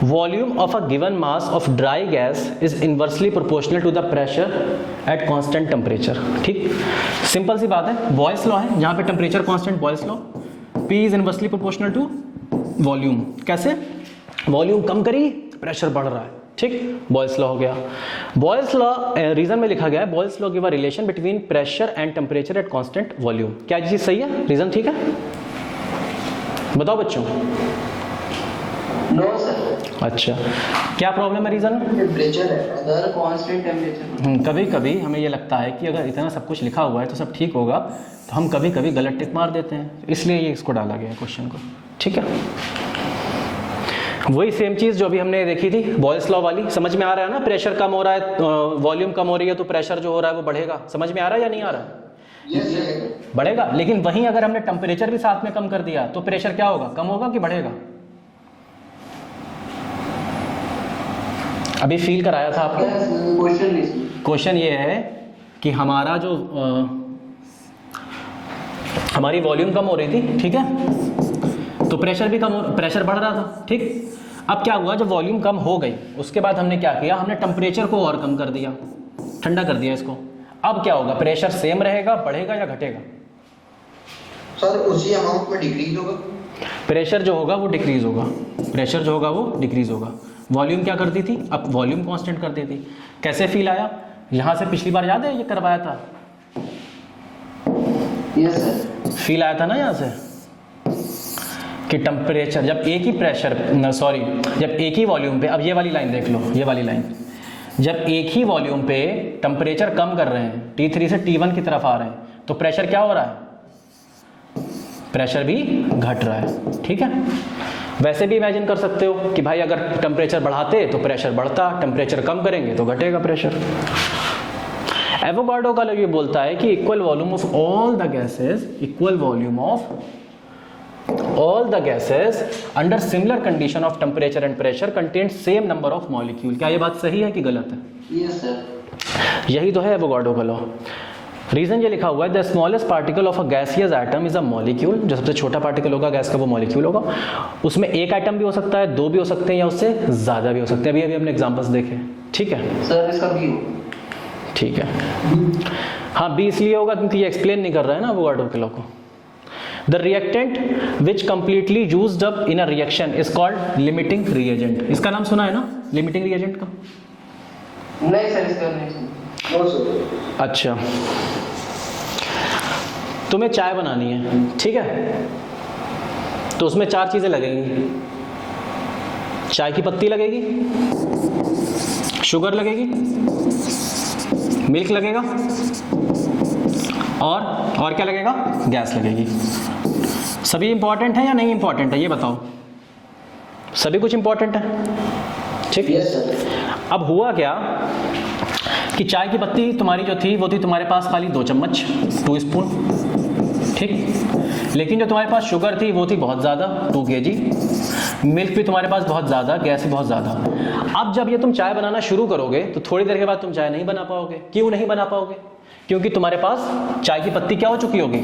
volume of a given mass of dry gas is inversely proportional to the pressure at constant temperature. ठीक, सिंपल सी बात है, बॉयल्स लॉ है, जहां पे temperature constant, Boyle's law, P is inversely proportional to volume. कैसे? वॉल्यूम कम करी, प्रेशर बढ़ रहा है। ठीक, बॉयल्स लॉ हो गया। बॉयल्स लॉ रीजन में लिखा गया है, Boyle's law give a relation between pressure and temperature at constant volume. क्या चीज सही है? रीजन ठीक है? बताओ बच्चों। No sir. अच्छा, क्या प्रॉब्लम है? रीजन टेम्परेचर है, अदर कांस्टेंट टेम्परेचर। कभी कभी हमें ये लगता है कि अगर इतना सब कुछ लिखा हुआ है तो सब ठीक होगा, तो हम कभी कभी गलत टिक मार देते हैं, इसलिए ये इसको डाला गया है क्वेश्चन को। ठीक है, वही सेम चीज जो अभी हमने देखी थी बॉयल्स लॉ वाली। समझ में आ रहा है ना? प्रेशर कम हो रहा है, वॉल्यूम कम हो रही है, तो प्रेशर जो हो रहा है वो बढ़ेगा। समझ में आ रहा है या नहीं आ रहा है? यस, बढ़ेगा। लेकिन वहीं अगर हमने टेम्परेचर भी साथ में कम कर दिया तो प्रेशर क्या होगा? कम होगा कि बढ़ेगा? अभी फील कराया था आपको। क्वेश्चन ये है कि हमारा जो हमारी वॉल्यूम कम हो रही थी, ठीक है, तो प्रेशर भी प्रेशर बढ़ रहा था। ठीक, अब क्या हुआ, जब वॉल्यूम कम हो गई उसके बाद हमने क्या किया, हमने टेम्परेचर को और कम कर दिया, ठंडा कर दिया इसको। अब क्या होगा? प्रेशर सेम रहेगा, बढ़ेगा या घटेगा? सर उसी अमाउंट में डिक्रीज होगा। प्रेशर जो होगा वो डिक्रीज होगा, प्रेशर जो होगा वो डिक्रीज होगा। वॉल्यूम क्या कर दी थी? अब वॉल्यूम कांस्टेंट कर दी थी। कैसे फील आया? यहाँ से पिछली बार याद है ये करवाया था? Yes sir. फील आया था ना यहाँ से कि टेम्परेचर जब एक ही प्रेशर, जब एक ही वॉल्यूम पे, अब ये वाली लाइन देख लो, ये वाली लाइन, जब एक ही वॉल्यूम पे टेम्परेचर कम कर रहे हैं, T3 से T1 की तरफ आ रहे हैं, तो प्रेशर क्या हो रहा है? प्रेशर भी घट रहा है। ठीक है, वैसे भी इमेजिन कर सकते हो कि भाई अगर टेम्परेचर बढ़ाते तो प्रेशर बढ़ता, टेम्परेचर कम करेंगे तो घटेगा प्रेशर। एवोगाड्रो का ये बोलता है कि equal volume of all the gases, equal volume of all the gases under similar condition of temperature and pressure contain same number of molecule। क्या ये बात सही है कि गलत है? Yes sir. यही तो है एवोगाड्रो का लॉ। रीजन ये लिखा हुआ है, the smallest particle of a gaseous atom is a molecule. जो सबसे छोटा पार्टिकल होगा गैस का वो मॉलिक्यूल होगा। उसमें एक एटम भी हो सकता है, 2 भी हो सकते हैं, या उससे ज्यादा भी हो सकते हैं। अभी हमने एग्जांपल्स देखे। ठीक है सर, इसका भी ठीक है। हाँ, बी इसलिए होगा क्योंकि ये एक्सप्लेन नहीं कर रहा है ना एवोगाड्रो के लॉ को। The reactant which completely used up in a reaction is called limiting reagent. इसका नाम सुना है ना, लिमिटिंग रिएजेंट का? नहीं सर, इसका नहीं सुना। अच्छा, तुम्हें चाय बनानी है, ठीक है, तो उसमें 4 चीजें लगेंगी। चाय की पत्ती लगेगी, शुगर लगेगी, मिल्क लगेगा, और क्या लगेगा? गैस लगेगी। सभी इंपॉर्टेंट है या नहीं इंपॉर्टेंट है ये बताओ? सभी कुछ इंपॉर्टेंट है, ठीक। Yes sir. अब हुआ क्या कि चाय की पत्ती तुम्हारी जो थी वो थी तुम्हारे पास खाली 2 चम्मच, 2 स्पून, ठीक। लेकिन जो तुम्हारे पास शुगर थी वो थी बहुत ज़्यादा, 2 kg। मिल्क भी तुम्हारे पास बहुत ज़्यादा, गैस भी बहुत ज़्यादा। अब जब ये तुम चाय बनाना शुरू करोगे तो थोड़ी देर के बाद तुम चाय नहीं बना पाओगे। क्यों नहीं बना पाओगे? क्योंकि तुम्हारे पास चाय की पत्ती क्या हो चुकी होगी?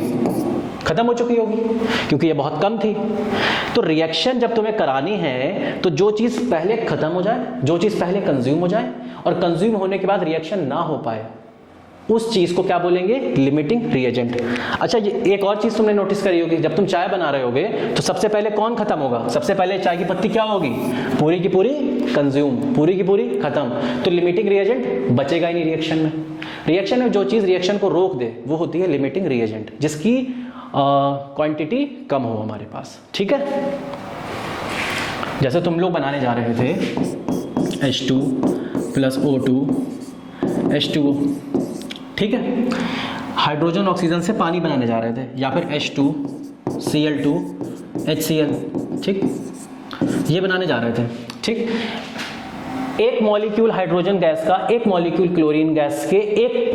खत्म हो चुकी होगी, क्योंकि ये बहुत कम थी। तो रिएक्शन जब तुम्हें करानी है तो जो चीज़ पहले खत्म हो जाए, जो चीज़ पहले कंज्यूम हो जाए और कंज्यूम होने के बाद रिएक्शन ना हो पाए, उस चीज़ को क्या बोलेंगे? Limiting reagent. अच्छा, ये एक और चीज़ तुमने नोटिस करी होगी, जब तुम चाय बना रहे होगे तो सबसे पहले कौन खत्म होगा? सबसे पहले चाय की पत्ती क्या होगी? पूरी की पूरी कंज्यूम, पूरी की पूरी खत्म। तो लिमिटिंग रिएजेंट बचेगा ही नहीं रिएक्शन में। रिएक्शन में जो चीज़ रिएक्शन को रोक दे वो होती है लिमिटिंग रिएजेंट, जिसकी क्वांटिटी कम हो हमारे पास, ठीक है। जैसे तुम लोग बनाने जा रहे थे H2 + O2 H2O, ठीक है। हाइड्रोजन ऑक्सीजन से पानी बनाने जा रहे थे, या फिर H2 Cl2 HCl, ठीक, ये बनाने जा रहे थे, ठीक। एक मॉलिक्यूल हाइड्रोजन गैस का एक मॉलिक्यूल क्लोरीन गैस के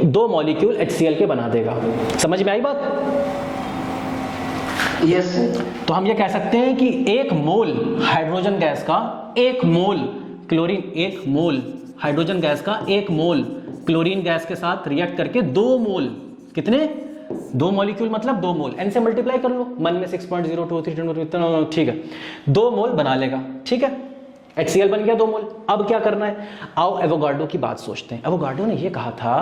2 मॉलिक्यूल HCl के बना देगा। समझ में आई बात? Yes sir. तो हम ये कह सकते हैं कि 1 मोल हाइड्रोजन गैस का 1 मोल क्लोरीन, 1 मोल हाइड्रोजन गैस का 1 मोल क्लोरीन गैस के साथ रिएक्ट करके 2 मोल, कितने? 2 मॉलिक्यूल मतलब 2 मोल, n से मल्टीप्लाई कर लो, मन में 6.023 ठीक है, 2 मोल बना लेगा, ठीक है। HCl बन गया 2 मोल। अब क्या करना है? आओ एवोगाड्रो की बात सोचते हैं। एवोगाड्रो ने यह कहा था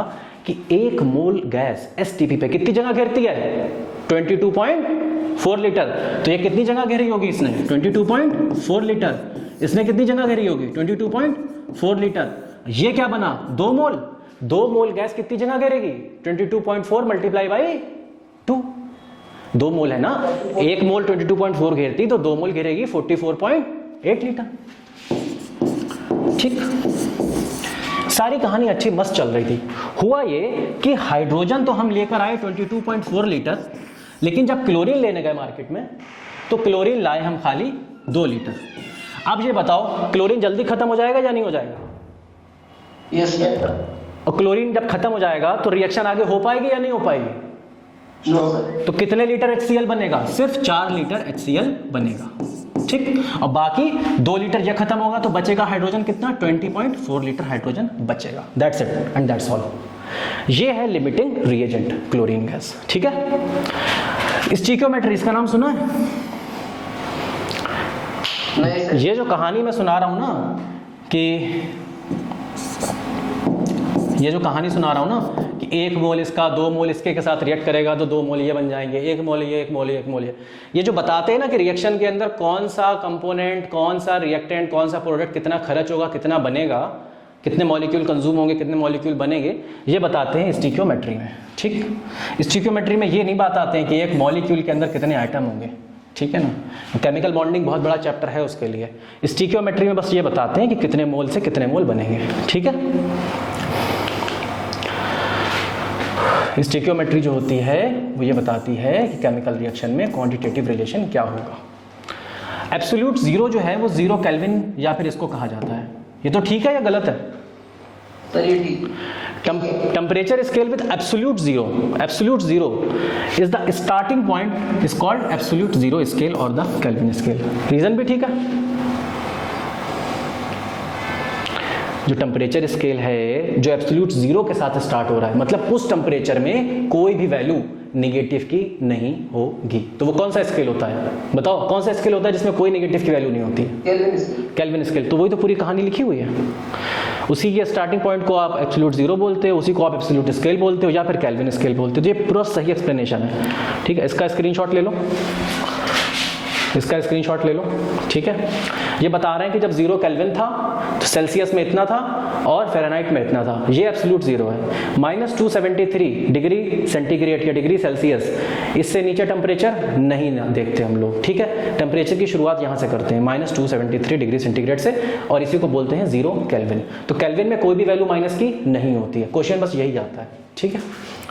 कि 1 मोल गैस STP पे कितनी जगह घेरती है? 22.4 लीटर। तो ये कितनी जगह घेरी होगी इसने? 22.4 लीटर। इसने कितनी जगह घेरी होगी? 22.4 लीटर। ये क्या बना? 2 मोल। 2 मोल गैस कितनी जगह घेरेगी? 22.4 मल्टीप्लाई बाई 2। 2 मोल है ना, 1 मोल 22.4 घेरती तो 2 मोल घेरेगी 44.8 लीटर, ठीक। सारी कहानी अच्छी मस्त चल रही थी। हुआ ये कि हाइड्रोजन तो हम लेकर आए 22.4 लीटर, लेकिन जब क्लोरीन लेने गए मार्केट में तो क्लोरीन लाए हम खाली 2 लीटर। अब ये बताओ, क्लोरीन जल्दी खत्म हो जाएगा या नहीं हो जाएगा? Yes sir. और क्लोरीन जब खत्म हो जाएगा तो रिएक्शन आगे हो पाएगी या नहीं हो पाएगी? No sir. तो कितने लीटर HCl बनेगा? सिर्फ 4 लीटर HCl बनेगा, ठीक। और बाकी 2 लीटर यह खत्म होगा तो बचेगा हाइड्रोजन कितना? 20.4 लीटर हाइड्रोजन बचेगा। That's it and that's all. ये है लिमिटिंग रिएजेंट क्लोरीन गैस, ठीक है। स्टिकियोमेट्री, इसका नाम सुना है? नहीं सर। ये जो कहानी मैं सुना रहा हूं ना, कि ये जो कहानी सुना रहा हूं ना कि 1 मोल इसका 2 मोल इसके के साथ रिएक्ट करेगा तो 2 मोल ये बन जाएंगे, 1 मोल ये 1 मोल ये 1 मोल ये जो बताते हैं ना कि रिएक्शन के अंदर कौन सा कंपोनेंट, कौन सा रिएक्टेंट, कौन सा प्रोडक्ट कितना खर्च होगा, कितना बनेगा, कितने मॉलिक्यूल कंज्यूम होंगे, कितने मॉलिक्यूल बनेंगे, ये बताते हैं स्टिकियोमेट्री में, ठीक। स्टिकियोमेट्री में ये नहीं बताते हैं कि एक मॉलिक्यूल के अंदर कितने आइटम होंगे, ठीक है ना। केमिकल बॉन्डिंग बहुत बड़ा चैप्टर है उसके लिए। स्टिकियोमेट्री में बस ये बताते हैं कि कितने मोल से कितने मोल बनेंगे, ठीक है। स्टिकियोमेट्री जो होती है वो ये बताती है कि केमिकल रिएक्शन में क्वांटिटेटिव रिलेशन क्या होगा। एब्सोल्यूट जीरो जो है वो 0 केल्विन या फिर इसको कहा जाता है। ये तो ठीक है या गलत है? सर ये ठीक। Temperature scale with absolute zero, absolute zero is the starting point, is called absolute zero scale और द केल्विन स्केल। रीजन भी ठीक है। जो टेम्परेचर स्केल है जो एब्सोल्यूट जीरो के साथ स्टार्ट हो रहा है, मतलब उस टेम्परेचर में कोई भी वैल्यू नेगेटिव की नहीं होगी, तो वो कौन सा स्केल होता है? बताओ कौन सा स्केल होता है जिसमें कोई नेगेटिव की वैल्यू नहीं होती है? Kelvin scale. Kelvin scale. तो वही तो पूरी कहानी लिखी हुई है। उसी के स्टार्टिंग पॉइंट को आप एब्सोल्यूट जीरो बोलते हो, उसी को आप एब्सोल्यूट स्केल बोलते हो या फिर केल्विन स्केल बोलते हो। तो ये पूरा सही एक्सप्लेनेशन है, ठीक है। इसका स्क्रीनशॉट ले लो, इसका स्क्रीनशॉट ले लो, ठीक है। ये बता रहे हैं कि जब 0 केल्विन था तो सेल्सियस में इतना था और फ़ारेनहाइट में इतना था। ये एब्सोल्यूट जीरो है। -273 डिग्री सेंटीग्रेड या डिग्री सेल्सियस, इससे नीचे टेम्परेचर नहीं देखते हम लोग, ठीक है। टेम्परेचर की शुरुआत यहाँ से करते हैं -273 डिग्री सेंटीग्रेड से, और इसी को बोलते हैं 0 केल्विन। तो केल्विन में कोई भी वैल्यू माइनस की नहीं होती है। क्वेश्चन बस यही आता है, ठीक है।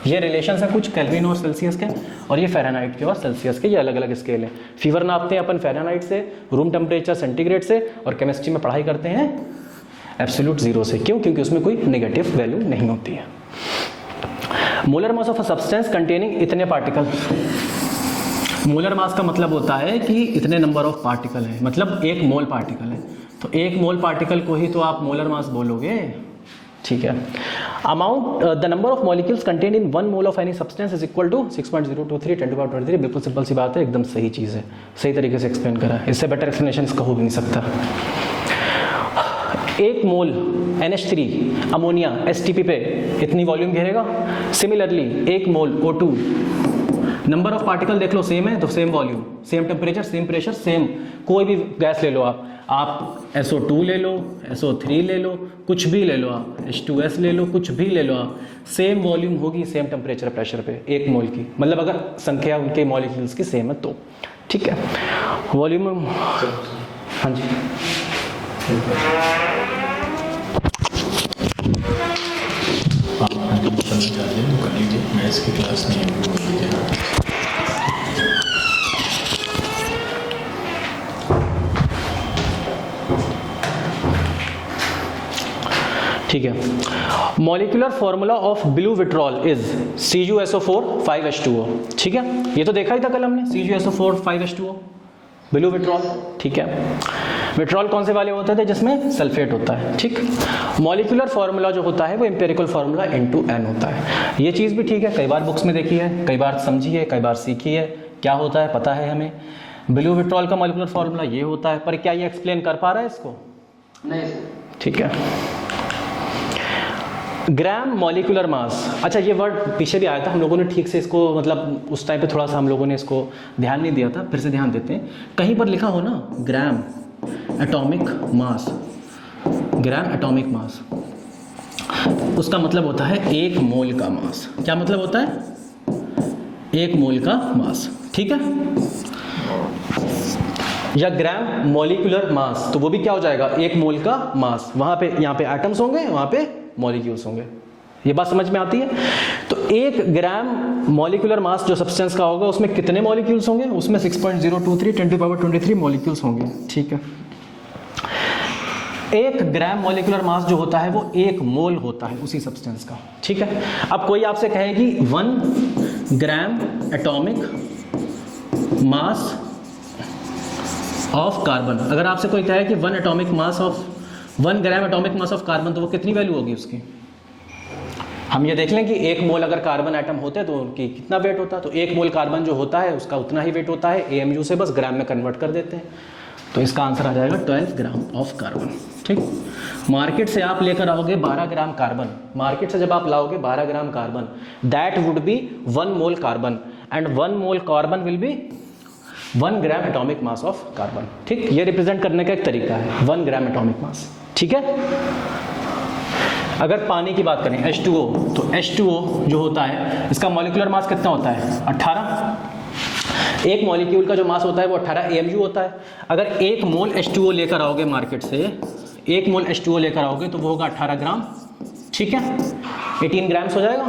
ये रिलेशन है कुछ केल्विन और सेल्सियस के, और ये फ़ारेनहाइट के और सेल्सियस के, ये अलग अलग स्केल है। फीवर नापते हैं अपन फ़ारेनहाइट से, रूम टेम्परेचर सेंटीग्रेड से, और केमिस्ट्री में पढ़ाई करते हैं एब्सोल्यूट जीरो से। क्यों? क्योंकि उसमें कोई नेगेटिव वैल्यू नहीं होती है। Molar mass of a substance containing इतने पार्टिकल। मोलर मास का मतलब होता है कि इतने नंबर ऑफ पार्टिकल है, मतलब एक मोल पार्टिकल है, तो एक मोल पार्टिकल को ही तो आप मोलर मास बोलोगे, ठीक है। Amount the number of molecules contain in 1 mole of any substance is equal to 6.023 10 to the power 23। बिल्कुल सिंपल सी बात है, एकदम सही चीज़ है, सही तरीके से एक्सप्लेन करा है, इससे बेटर एक्सप्लेनेशन इसका हो भी नहीं सकता। एक मोल NH3 अमोनिया STP पे इतनी वॉल्यूम घेरेगा। सिमिलरली एक मोल O2, नंबर ऑफ पार्टिकल देख लो सेम है तो same volume, same temperature, same pressure, same कोई भी गैस ले लो आप SO2 ले लो, SO3 ले लो, कुछ भी ले लो आप, H2S ले लो, कुछ भी ले लो आप, सेम वॉल्यूम होगी सेम टेम्परेचर प्रेशर पे एक मोल की, मतलब अगर संख्या उनके मॉलिक्यूल्स की सेम है तो, ठीक है। वॉल्यूम, हाँ जी मैं इसकी क्लास नहीं ठीक है। Molecular formula of blue vitriol is CuSO4 5H2O, ठीक है, ये तो देखा ही था कल हमने, CuSO4 5H2O ब्लू विट्रॉल, ठीक है। विट्रॉल कौन से वाले होते थे? जिसमें सल्फेट होता है, ठीक। मॉलिक्यूलर फार्मूला जो होता है वो एम्पिरिकल फार्मूला N2N होता है। ये चीज़ भी ठीक है, कई बार बुक्स में देखी है, कई बार समझी है, कई बार सीखी है, क्या होता है पता है हमें। ब्लू विट्रॉल का मॉलिक्यूलर फार्मूला ये होता है, पर क्या ये एक्सप्लेन कर पा रहा है इसको? नहीं सर। ठीक है। ग्राम मॉलिक्यूलर मास, अच्छा ये वर्ड पीछे भी आया था, हम लोगों ने ठीक से इसको, मतलब उस टाइम पे थोड़ा सा हम लोगों ने इसको ध्यान नहीं दिया था, फिर से ध्यान देते हैं। कहीं पर लिखा हो ना gram atomic mass, gram atomic mass, उसका मतलब होता है एक मोल का मास। क्या मतलब होता है? एक मोल का मास, ठीक है। या ग्राम मॉलिक्यूलर मास, तो वो भी क्या हो जाएगा? एक मोल का मास। वहां पे, यहाँ पे एटम्स होंगे, वहां पे मॉलिक्यूल्स होंगे। ये बात समझ में आती है? तो एक ग्राम मॉलिक्यूलर मास जो सब्सटेंस का होगा उसमें कितने मॉलिक्यूल्स होंगे? उसमें 6.023 10 to the power 23 मॉलिक्यूल्स होंगे, ठीक है। एक ग्राम मॉलिक्यूलर मास जो होता है वो एक मोल होता है उसी सब्सटेंस का, ठीक है। अब कोई आपसे कहेगी 1 gram atomic mass of carbon, अगर आपसे कोई कहे कि 1 gram atomic mass of carbon, तो वो कितनी वैल्यू होगी उसकी? हम ये देख लें कि एक मोल अगर कार्बन एटम होते तो उनकी कितना वेट होता, तो एक मोल कार्बन जो होता है उसका उतना ही वेट होता है, AMU से बस ग्राम में कन्वर्ट कर देते हैं, तो इसका आंसर आ जाएगा 12 ग्राम ऑफ कार्बन, ठीक। मार्केट से आप लेकर आओगे 12 ग्राम कार्बन, मार्केट से जब आप लाओगे 12 gram carbon, that would be 1 mole carbon, and 1 mole carbon will be 1 gram atomic mass of carbon, ठीक। ये रिप्रेजेंट करने का एक तरीका है, 1 ग्राम एटॉमिक मास, ठीक है। अगर पानी की बात करें H2O, तो H2O जो होता है इसका मॉलिक्यूलर मास कितना होता है? 18। एक मॉलिक्यूल का जो मास होता है वो 18 AMU होता है। अगर 1 मोल H2O लेकर आओगे मार्केट से, 1 मोल H2O लेकर आओगे तो वो होगा 18 ग्राम, ठीक है, 18 ग्राम्स हो जाएगा।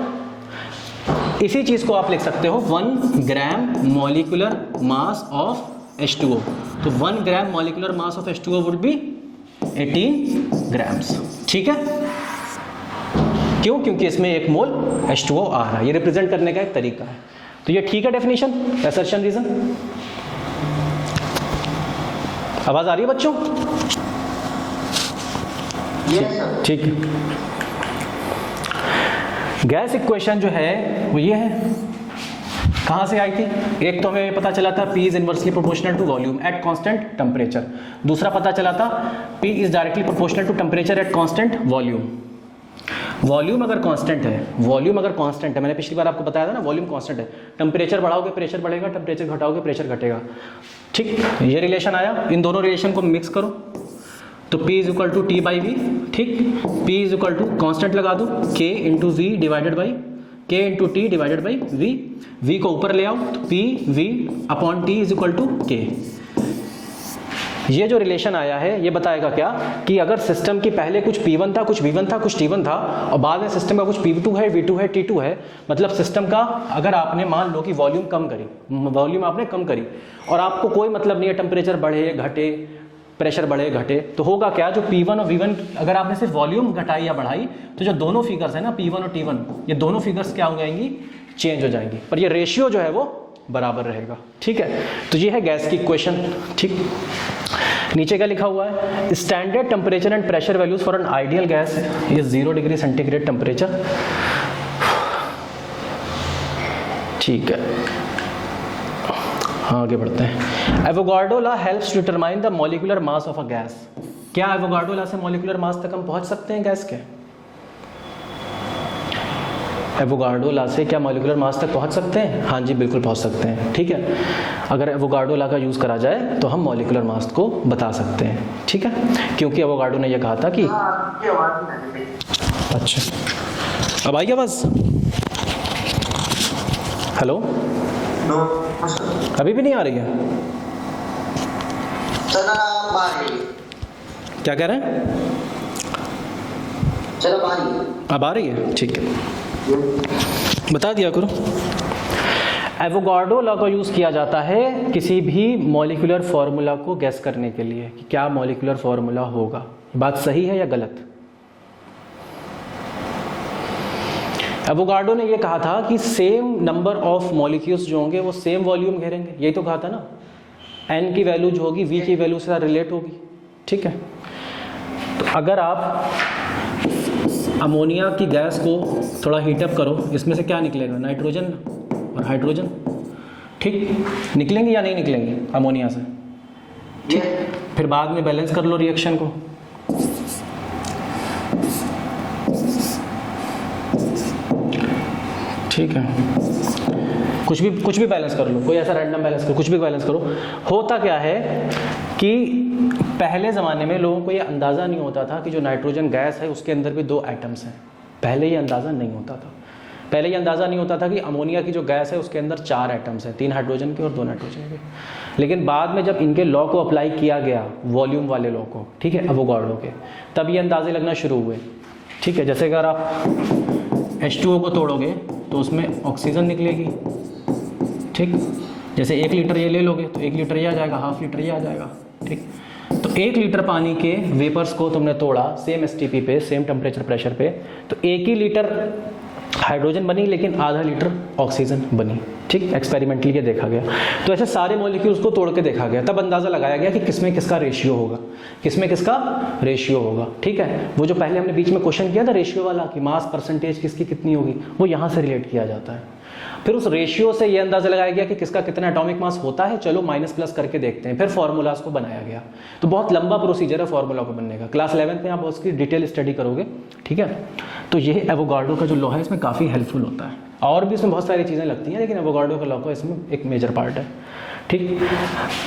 इसी चीज़ को आप लिख सकते हो 1 gram molecular mass of H2O, तो 1 gram molecular mass of H2O would be 18 grams, ठीक है। क्यों? क्योंकि इसमें 1 मोल H2O आ रहा है, ये रिप्रेजेंट करने का एक तरीका है। तो ये ठीक है डेफिनेशन, असर्शन, रीजन। आवाज आ रही है बच्चों? ठीक है। गैस इक्वेशन जो है वो ये है, कहाँ से आई थी? एक तो हमें पता चला था P is inversely proportional to volume at constant temperature, दूसरा पता चला था P is directly proportional to temperature at constant volume. Volume अगर कांस्टेंट है, मैंने पिछली बार आपको बताया था ना, वॉल्यूम कांस्टेंट है, टेम्परेचर बढ़ाओगे प्रेशर बढ़ेगा, टेम्परेचर घटाओगे प्रेशर घटेगा, ठीक। ये रिलेशन आया, इन दोनों रिलेशन को मिक्स करो तो P is equal to T/V, ठीक। P is equal to constant लगा दो K into V divided by K into T divided by V, V को ऊपर ले आओ तो P V upon T is equal to K। ये जो रिलेशन आया है ये बताएगा क्या कि अगर सिस्टम की पहले कुछ P1 था, कुछ V1 था, कुछ T1 था और बाद में सिस्टम का कुछ P2 है, V2 है, T2 है, मतलब सिस्टम का अगर आपने मान लो कि वॉल्यूम कम करी, वॉल्यूम आपने कम करी और आपको कोई मतलब नहीं है टेम्परेचर बढ़े घटे, प्रेशर बढ़े घटे, तो होगा क्या, जो P1 और V1 अगर आपने सिर्फ वॉल्यूम घटाई या बढ़ाई तो जो दोनों फिगर्स है ना P1 और T1, ये दोनों फिगर्स क्या हो जाएंगी, चेंज हो जाएंगी, पर ये रेशियो जो है वो बराबर रहेगा। ठीक है, तो ये है गैस की इक्वेशन। ठीक, नीचे क्या लिखा हुआ है, standard temperature and pressure values for an ideal gas is 0 degree centigrade temperature. ठीक है, हाँ आगे बढ़ते हैं। Avogadro law helps to determine the molecular mass of a gas. क्या एवोगाड्रो लॉ से मॉलिक्यूलर मास तक हम पहुंच सकते हैं गैस के? एवोगाड्रो लॉ से क्या मॉलिक्यूलर मास तक पहुंच सकते हैं? हाँ जी बिल्कुल पहुंच सकते हैं। ठीक है, अगर एवोगाड्रो लॉ का यूज़ करा जाए तो हम मॉलिक्यूलर मास को बता सकते हैं। ठीक है, क्योंकि एवोगाड्रो ने यह कहा था कि अच्छा, अब आई आवाज़? हेलो, अभी भी नहीं आ रही है? क्या कह रहे हैं? अब आ रही है, ठीक है, बता दिया करो। एवोगाड्रो लॉ का यूज़ किया जाता है किसी भी मॉलिक्यूलर फॉर्मूला को गैस करने के लिए कि क्या मॉलिक्यूलर फॉर्मूला होगा। बात सही है या गलत? एवोगाड्रो ने यह कहा था कि सेम नंबर ऑफ मॉलिक्यूल्स जो होंगे वो सेम वॉल्यूम घेरेंगे, यही तो कहा था ना। एन की वैल्यू जो होगी वी की वैल्यू से रिलेट होगी। ठीक है, तो अगर आप अमोनिया की गैस को थोड़ा हीटअप करो, इसमें से क्या निकलेगा, नाइट्रोजन और हाइड्रोजन। ठीक, निकलेंगे या नहीं निकलेंगे अमोनिया से? ठीक, फिर बाद में बैलेंस कर लो रिएक्शन को। ठीक है, कुछ भी बैलेंस कर लो, कोई ऐसा रैंडम बैलेंस करो, कुछ भी बैलेंस करो। होता क्या है कि पहले ज़माने में लोगों को ये अंदाज़ा नहीं होता था कि जो नाइट्रोजन गैस है उसके अंदर भी 2 एटम्स हैं। पहले ये अंदाज़ा नहीं होता था। पहले ये अंदाज़ा नहीं होता था कि अमोनिया की जो गैस है उसके अंदर 4 एटम्स हैं, 3 हाइड्रोजन के और 2 नाइट्रोजन के। लेकिन बाद में जब इनके लॉ को अप्लाई किया गया, वॉल्यूम वाले लॉ को, ठीक है, एवोगाड्रो के, तब ये अंदाजे लगना शुरू हुए। ठीक है, जैसे अगर आप H2O को तोड़ोगे तो उसमें ऑक्सीजन निकलेगी। ठीक, जैसे 1 लीटर ये ले लोगे तो 1 लीटर ये आ जाएगा, हाफ लीटर ये आ जाएगा। ठीक, तो 1 लीटर पानी के वेपर्स को तुमने तोड़ा सेम STP पे, सेम टेम्परेचर प्रेशर पे, तो 1 ही लीटर हाइड्रोजन बनी लेकिन आधा लीटर ऑक्सीजन बनी। ठीक, एक्सपेरिमेंटली ये देखा गया। तो ऐसे सारे मॉलिक्यूल्स को तोड़ के देखा गया, तब अंदाज़ा लगाया गया कि किसमें किसका रेशियो होगा, किसमें किसका रेशियो होगा। ठीक है, वो जो पहले हमने बीच में क्वेश्चन किया था रेशियो वाला कि मास परसेंटेज किसकी कितनी होगी, वो यहाँ से रिलेट किया जाता है। फिर उस रेशियो से ये अंदाज़ा लगाया गया कि किसका कितना एटॉमिक मास होता है, चलो माइनस प्लस करके देखते हैं। फिर फार्मूलाज को बनाया गया। तो बहुत लंबा प्रोसीजर है फार्मूला को बनने का। क्लास 11 में आप उसकी डिटेल स्टडी करोगे। ठीक है, तो ये एवोगाड्रो का जो लॉ है इसमें काफ़ी हेल्पफुल होता है। और भी इसमें बहुत सारी चीज़ें लगती हैं, लेकिन एवोगाड्रो का लॉ का इसमें एक मेजर पार्ट है। ठीक,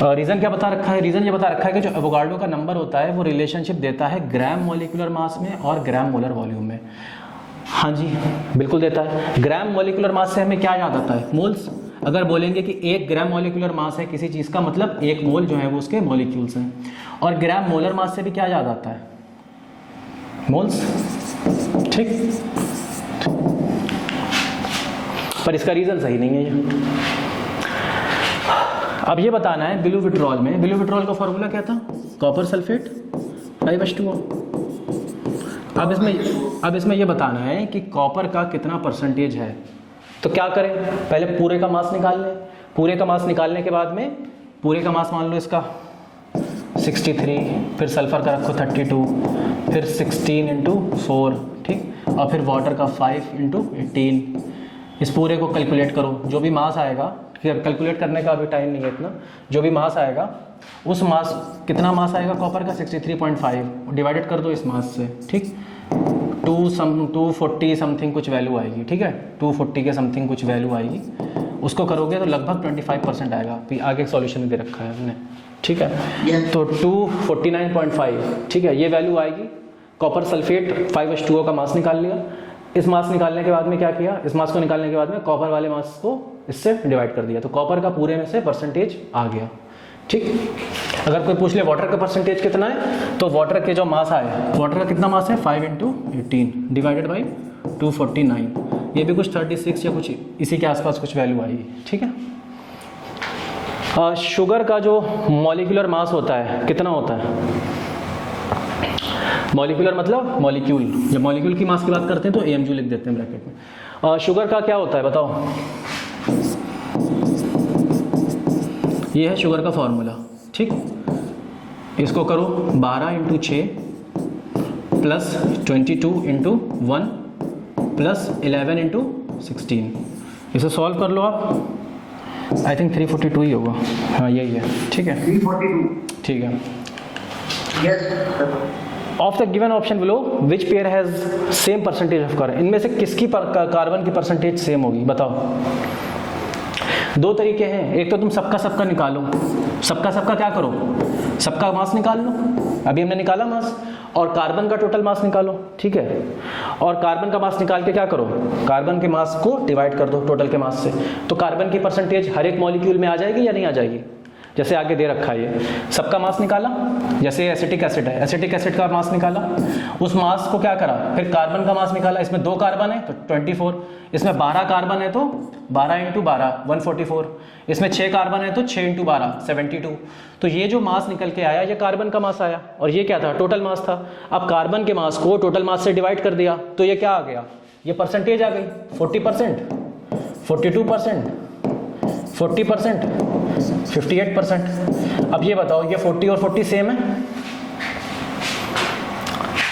रीज़न क्या बता रखा है? रीज़न ये बता रखा है कि जो एवोगाड्रो का नंबर होता है वो रिलेशनशिप देता है ग्राम मॉलिक्यूलर मास में और ग्राम मोलर वॉल्यूम में। हाँ जी बिल्कुल देता है। ग्राम मॉलिक्यूलर मास से हमें क्या याद आता है? मोल्स। अगर बोलेंगे कि 1 ग्राम मॉलिक्यूलर मास है किसी चीज़ का, मतलब 1 मोल जो है वो उसके मॉलिक्यूल्स हैं। और ग्राम मोलर मास से भी क्या याद आता है? मोल्स। ठीक, पर इसका रीज़न सही नहीं है ये। अब ये बताना है ब्लू विट्रॉल में, ब्लू विट्रॉल का फॉर्मूला क्या था? Copper sulphate 5H2O। अब इसमें ये बताना है कि कॉपर का कितना परसेंटेज है। तो क्या करें, पहले पूरे का मास निकाल लें। पूरे का मास निकालने के बाद में पूरे का मास मान लो इसका 63, फिर सल्फर का रखो 32, फिर 16 × 4, ठीक, और फिर वाटर का 5 × 18। इस पूरे को कैलकुलेट करो, जो भी मास आएगा, फिर कैलकुलेट करने का अभी टाइम नहीं है इतना, जो भी मास आएगा उस मास, कितना मास आएगा कॉपर का 63.5, डिवाइडेड कर दो इस मास से। ठीक, 240 समथिंग कुछ वैल्यू आएगी। ठीक है, 240 के समथिंग कुछ वैल्यू आएगी, उसको करोगे तो लगभग 25% आएगा। फिर आगे एक सॉल्यूशन दे रखा है हमने। ठीक है, तो 249.5, ठीक है, ये वैल्यू आएगी। कॉपर सल्फेट 5H2O का मास निकाल लिया। इस मास निकालने के बाद में क्या किया? इस मास को निकालने के बाद में कॉपर वाले मास को इससे डिवाइड कर दिया, तो कॉपर का पूरे में से परसेंटेज आ गया। ठीक, अगर कोई पूछ ले वाटर का परसेंटेज कितना है, तो वाटर के जो मास आए, वाटर का कितना मास है 5 × 18 डिवाइडेड बाई 249, ये भी कुछ 36 या कुछ इसी के आसपास कुछ वैल्यू आई, ठीक है। शुगर का जो मॉलिक्यूलर मास होता है कितना होता है, मॉलिक्यूलर मतलब मॉलिक्यूल, जब मॉलिक्यूल की मास की बात करते हैं तो AMU लिख देते हैं ब्रैकेट में। शुगर का क्या होता है बताओ, ये है शुगर का फॉर्मूला, ठीक। इसको करो 12 × 6 प्लस 22 × 1 प्लस 11 × 16, इसे सॉल्व कर लो आप, आई थिंक 342 ही होगा, हाँ यही है, ठीक है 342, ठीक है। Yes. Of the given option below which pair has same percentage of carbon, इनमें से किसकी कार्बन की परसेंटेज सेम होगी बताओ। दो तरीके हैं, एक तो तुम सबका निकालो, सबका क्या करो, सबका मास निकाल लो, अभी हमने निकाला मास, और कार्बन का टोटल मास निकालो, ठीक है। और कार्बन का मास निकाल के क्या करो, कार्बन के मास को डिवाइड कर दो टोटल के मास से, तो कार्बन की परसेंटेज हर एक मॉलिक्यूल में आ जाएगी या नहीं आ जाएगी। जैसे आगे दे रखा है ये, सबका मास निकाला, जैसे एसिटिक एसिड है, एसिटिक एसिड का मास निकाला, उस मास को क्या करा, फिर कार्बन का मास निकाला, इसमें 2 कार्बन है तो 24, इसमें 12 कार्बन है तो 12 × 12 144, इसमें 6 कार्बन है तो 6 × 12 72, तो ये जो मास निकल के आया ये कार्बन का मास आया, और ये क्या था, टोटल मास था। अब कार्बन के मास को टोटल मास से डिवाइड कर दिया तो ये क्या आ गया, ये परसेंटेज आ गई, 40%, 42%, 40%, 58%। अब ये बताओ ये 40 और 40 सेम है,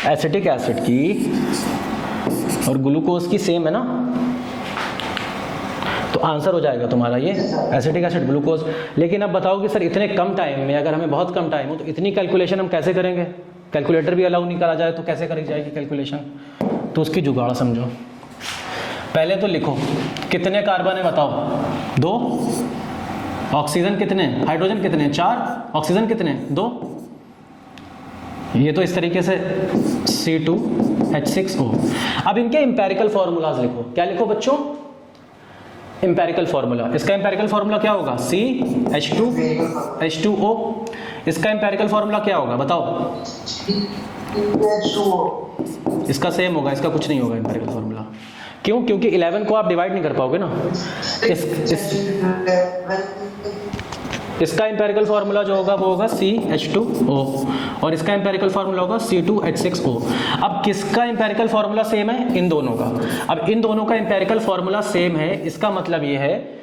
एसिटिक एसिड की और ग्लूकोज की सेम है ना, तो आंसर हो जाएगा तुम्हारा ये एसिटिक एसिड ग्लूकोज। लेकिन अब बताओ कि सर इतने कम टाइम में, अगर हमें बहुत कम टाइम हो तो इतनी कैलकुलेशन हम कैसे करेंगे, कैलकुलेटर भी अलाउ नहीं करा जाए तो कैसे करी जाएगी कैलकुलेशन, तो उसकी जुगाड़ समझो। पहले तो लिखो कितने कार्बन है बताओ, 2, ऑक्सीजन कितने, हाइड्रोजन कितने 4, ऑक्सीजन कितने 2, ये तो इस तरीके से C2H6O। अब इनके इंपेरिकल फॉर्मूलाज लिखो, क्या लिखो बच्चों, इंपेरिकल फॉर्मूला। इसका इंपेरिकल फॉर्मूला क्या होगा, CH2H2O। इसका इंपेरिकल फॉर्मूला क्या होगा बताओ, इसका सेम होगा, इसका कुछ नहीं होगा इंपेरिकल फॉर्मूला। क्यों, क्योंकि 11 को आप डिवाइड नहीं कर पाओगे ना। इसका इंपेरिकल फार्मूला जो होगा वो होगा CH2O और इसका इंपेरिकल फार्मूला होगा C2H6O। अब किसका इंपेरिकल फार्मूला सेम है, इन दोनों का। अब इन दोनों का इंपेरिकल फार्मूला सेम है, इसका मतलब ये है,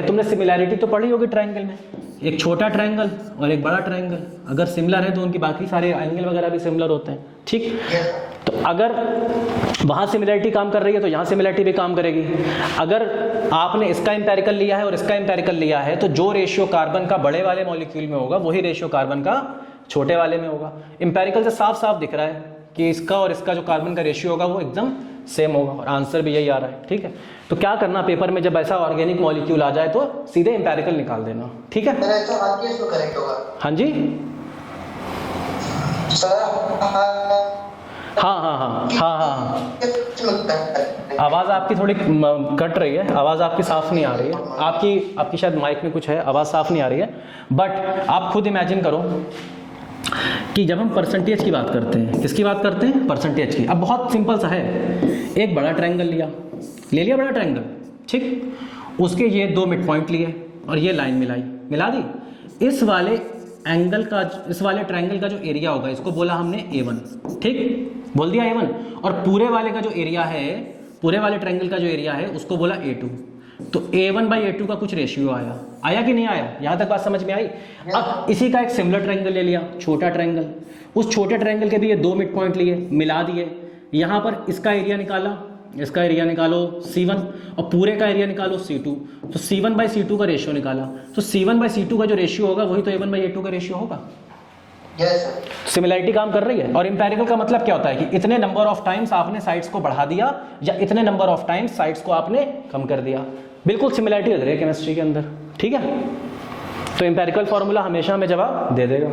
तुमने सिमिलैरिटी तो पढ़ी होगी ट्रायंगल में, एक छोटा ट्रायंगल और एक बड़ा ट्रायंगल, अगर सिमिलर है तो उनकी बाकी सारे एंगल वगैरह भी सिमिलर होते हैं, ठीक। तो अगर वहाँ सिमिलैरिटी काम कर रही है तो यहाँ सिमिलैरिटी भी काम करेगी। अगर आपने इसका इंपेरिकल लिया है और इसका इंपेरिकल लिया है तो जो रेशियो कार्बन का बड़े वाले मॉलिक्यूल में होगा वही रेशियो कार्बन का छोटे वाले में होगा। इंपेरिकल से साफ साफ दिख रहा है कि इसका और इसका जो कार्बन का रेशियो होगा वो एकदम सेम होगा और आंसर भी यही आ रहा है, ठीक है। तो क्या करना, पेपर में जब ऐसा ऑर्गेनिक मॉलिक्यूल आ जाए तो सीधे इंपेरिकल निकाल देना, ठीक है। हाँ जी हाँ, आवाज़ आपकी थोड़ी कट रही है, आवाज़ आपकी साफ नहीं आ रही है, आपकी शायद माइक में कुछ है, आवाज़ साफ नहीं आ रही है। बट आप खुद इमेजिन करो कि जब हम परसेंटेज की बात करते हैं, किसकी बात करते हैं, परसेंटेज की। अब बहुत सिंपल सा है, एक बड़ा ट्रायंगल ले लिया बड़ा ट्रायंगल, ठीक, उसके ये 2 मिड पॉइंट लिए और ये लाइन मिला दी। इस वाले एंगल का, इस वाले ट्रायंगल का जो एरिया होगा इसको बोला हमने A1, ठीक, बोल दिया A1। और पूरे वाले का जो एरिया है, पूरे वाले ट्रायंगल का जो एरिया है उसको बोला A2। तो A1/A2 का कुछ रेशियो आया कि नहीं आया, यहाँ तक बात समझ में आई। अब इसी का एक सिमिलर ट्रायंगल ले लिया, छोटा ट्रायंगल, उस छोटे ट्रायंगल के भी ये 2 मिड पॉइंट लिए, मिला दिए। यहाँ पर इसका एरिया निकाला, इसका एरिया निकालो C1 और पूरे का एरिया निकालो C2। तो C1/C2 का रेशियो निकाला, तो C1/C2 का जो रेशियो होगा वही तो A1/A2 का रेशियो होगा। सिमिलैरिटी काम कर रही है। और इंपेरिकल का मतलब क्या होता है कि इतने नंबर ऑफ टाइम्स आपने साइड्स को बढ़ा दिया या इतने नंबर ऑफ टाइम्स साइड्स को आपने कम कर दिया। बिल्कुल सिमिलैरिटी लग रही है केमिस्ट्री के अंदर, ठीक है। तो इंपेरिकल फॉर्मूला हमेशा हमें जवाब दे देगा।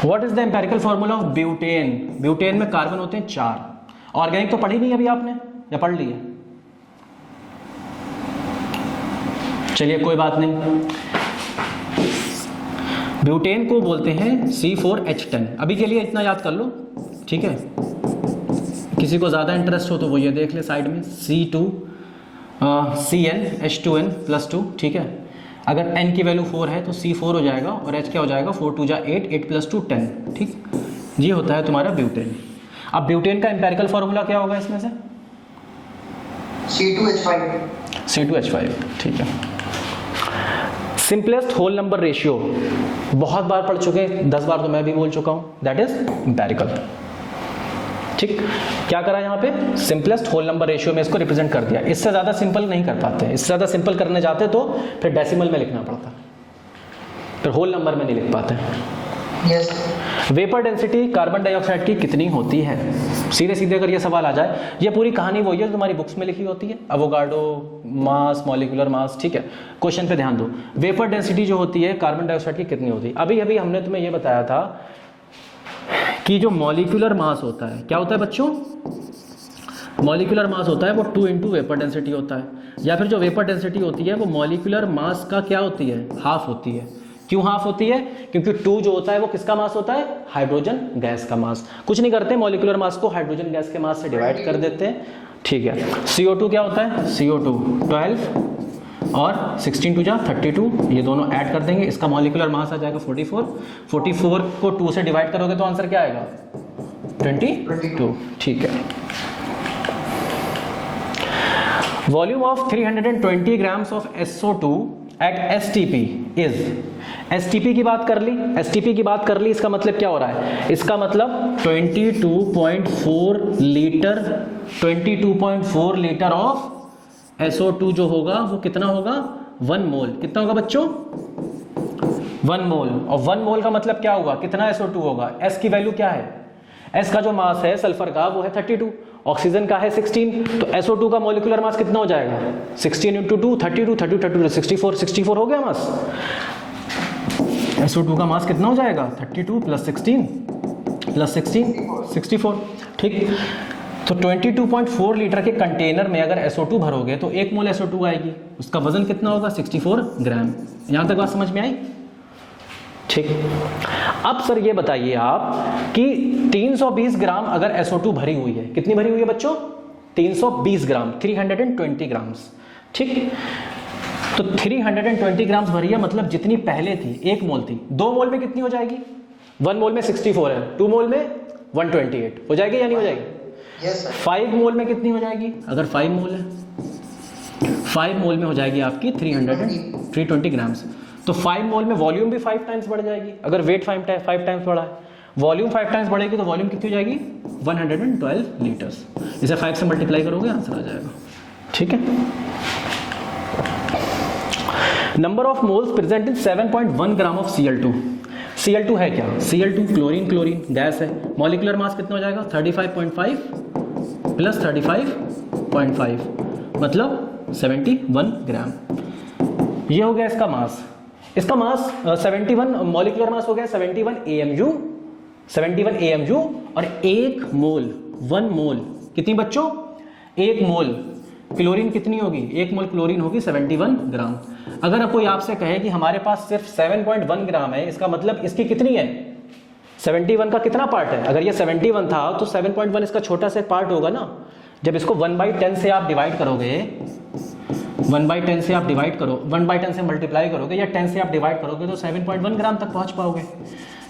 What is the empirical formula of butane. Butane में कार्बन होते हैं 4। ऑर्गेनिक तो पढ़ी नहीं अभी आपने या पढ़ ली है, चलिए कोई बात नहीं। ब्यूटेन को बोलते हैं C4H10। अभी के लिए इतना याद कर लो, ठीक है। किसी को ज़्यादा इंटरेस्ट हो तो वो ये देख ले साइड में, CnH2n+2, ठीक है। अगर n की वैल्यू 4 है तो C4 हो जाएगा और H क्या हो जाएगा, 4 2 जा 8, 8 + 2 10, ठीक। ये होता है तुम्हारा ब्यूटेन। अब ब्यूटेन का एम्पेरिकल फार्मूला क्या होगा इसमें से? C2H5, ठीक है। सिंपलेस्ट होल नंबर रेशियो बहुत बार पढ़ चुके हैं, 10 बार तो मैं भी बोल चुका हूं, दैट इज एम्पेरिकल, ठीक। क्या करा यहाँ पे, सिंपलेस्ट होल नंबर रेशियो में इसको रिप्रेजेंट कर दिया। इससे ज़्यादा सिंपल नहीं कर पाते, इससे ज़्यादा सिंपल करने जाते तो फिर डेसिमल में लिखना पड़ता, फिर होल नंबर में नहीं लिख पाते। Yes. Vapour density carbon dioxide की कितनी होती है? सीधे सीधे अगर ये सवाल आ जाए, ये पूरी कहानी वही है जो तुम्हारी बुक्स में लिखी होती है, एवोगाड्रो मास, मॉलिक्यूलर मास, ठीक है। क्वेश्चन पे ध्यान दो, वेपर डेंसिटी जो होती है कार्बन डाइऑक्साइड की कितनी होती है? अभी अभी हमने तुम्हें ये बताया था कि जो मॉलिक्यूलर मास होता है, क्या होता है बच्चों? मॉलिक्यूलर मास होता है वो 2 × वेपर डेंसिटी होता है, या फिर जो वेपर डेंसिटी होती है वो मॉलिक्यूलर मास का क्या होती है, हाफ होती है। क्यों हाफ होती है? क्योंकि 2 जो होता है वो किसका मास होता है, हाइड्रोजन गैस का मास। कुछ नहीं करते, मॉलिक्यूलर मास को हाइड्रोजन गैस के मास से डिवाइड कर देते हैं, ठीक है। CO2 क्या होता है, CO2 12 और 16 2 जा 32, ये दोनों ऐड कर देंगे, इसका मॉलिक्यूलर मास आ जाएगा 44। 44 को 2 से डिवाइड करोगे तो आंसर क्या आएगा, 22, ठीक है। Volume of 320 grams of SO2 at STP is, STP की बात कर ली, STP की बात कर ली, इसका मतलब क्या हो रहा है, इसका मतलब 22.4 लीटर ऑफ SO2 जो होगा वो कितना होगा, 1 मोल। कितना होगा बच्चों, 1 मोल। और 1 मोल का मतलब क्या होगा, कितना SO2 होगा? S की वैल्यू क्या है, S का जो मास है सल्फर का वो है 32, ऑक्सीजन का है 16, तो SO2 का मॉलिक्यूलर मास कितना हो जाएगा, 16 × 2 32, 32 64, 64 हो गया मास। SO2 का मास कितना हो जाएगा, 32 + 16 + 16 64, ठीक। तो 22.4 लीटर के कंटेनर में अगर SO2 भरोगे तो 1 मोल SO2 आएगी, उसका वजन कितना होगा, 64 ग्राम। यहां तक बात समझ में आई, ठीक। अब सर ये बताइए आप कि 320 ग्राम अगर SO2 भरी हुई है, कितनी भरी हुई है बच्चों, 320 ग्राम, 320 ग्राम्स, ठीक। तो 320 ग्राम्स भरी है, मतलब जितनी पहले थी 1 मोल थी, 2 मोल में कितनी हो जाएगी, 1 मोल में 64 है, 2 मोल में 128 हो जाएगी या नहीं हो जाएगी? Yes sir. 5 मोल में कितनी हो जाएगी, अगर 5 मोल है, 5 मोल में हो जाएगी आपकी 320 ग्राम्स। तो 5 मोल में वॉल्यूम भी 5 टाइम्स बढ़ जाएगी, अगर वेट 5 टाइम्स बढ़ा है, वॉल्यूम 5 टाइम्स बढ़ेगी तो वॉल्यूम कितनी हो जाएगी, 112 लीटर्स। इसे 5 से मल्टीप्लाई करोगे आंसर आ जाएगा, ठीक है। Number of moles present in 7.1 gram of Cl2। Cl2 है क्या, Cl2 क्लोरीन गैस है, मॉलिक्यूलर मास कितना हो जाएगा, 35.5 + 35.5 मतलब 71 ग्राम। ये हो गया इसका मास। इसका मास 71, मॉलिक्यूलर मास हो गया 71 AMU, और 1 मोल 1 मोल कितनी बच्चों, 1 मोल क्लोरीन कितनी होगी, 1 मोल क्लोरीन होगी 71 ग्राम। अगर कोई आपसे कहे कि हमारे पास सिर्फ 7.1 ग्राम है, इसका मतलब इसकी कितनी है, 71 का कितना पार्ट है? अगर ये 71 था तो 7.1 इसका छोटा सा पार्ट होगा ना। जब इसको 1/10 से आप डिवाइड करोगे, 1/10 से आप डिवाइड करो, 1/10 से मल्टीप्लाई करोगे या 10 से आप डिवाइड करोगे तो 7.1 ग्राम तक पहुंच पाओगे।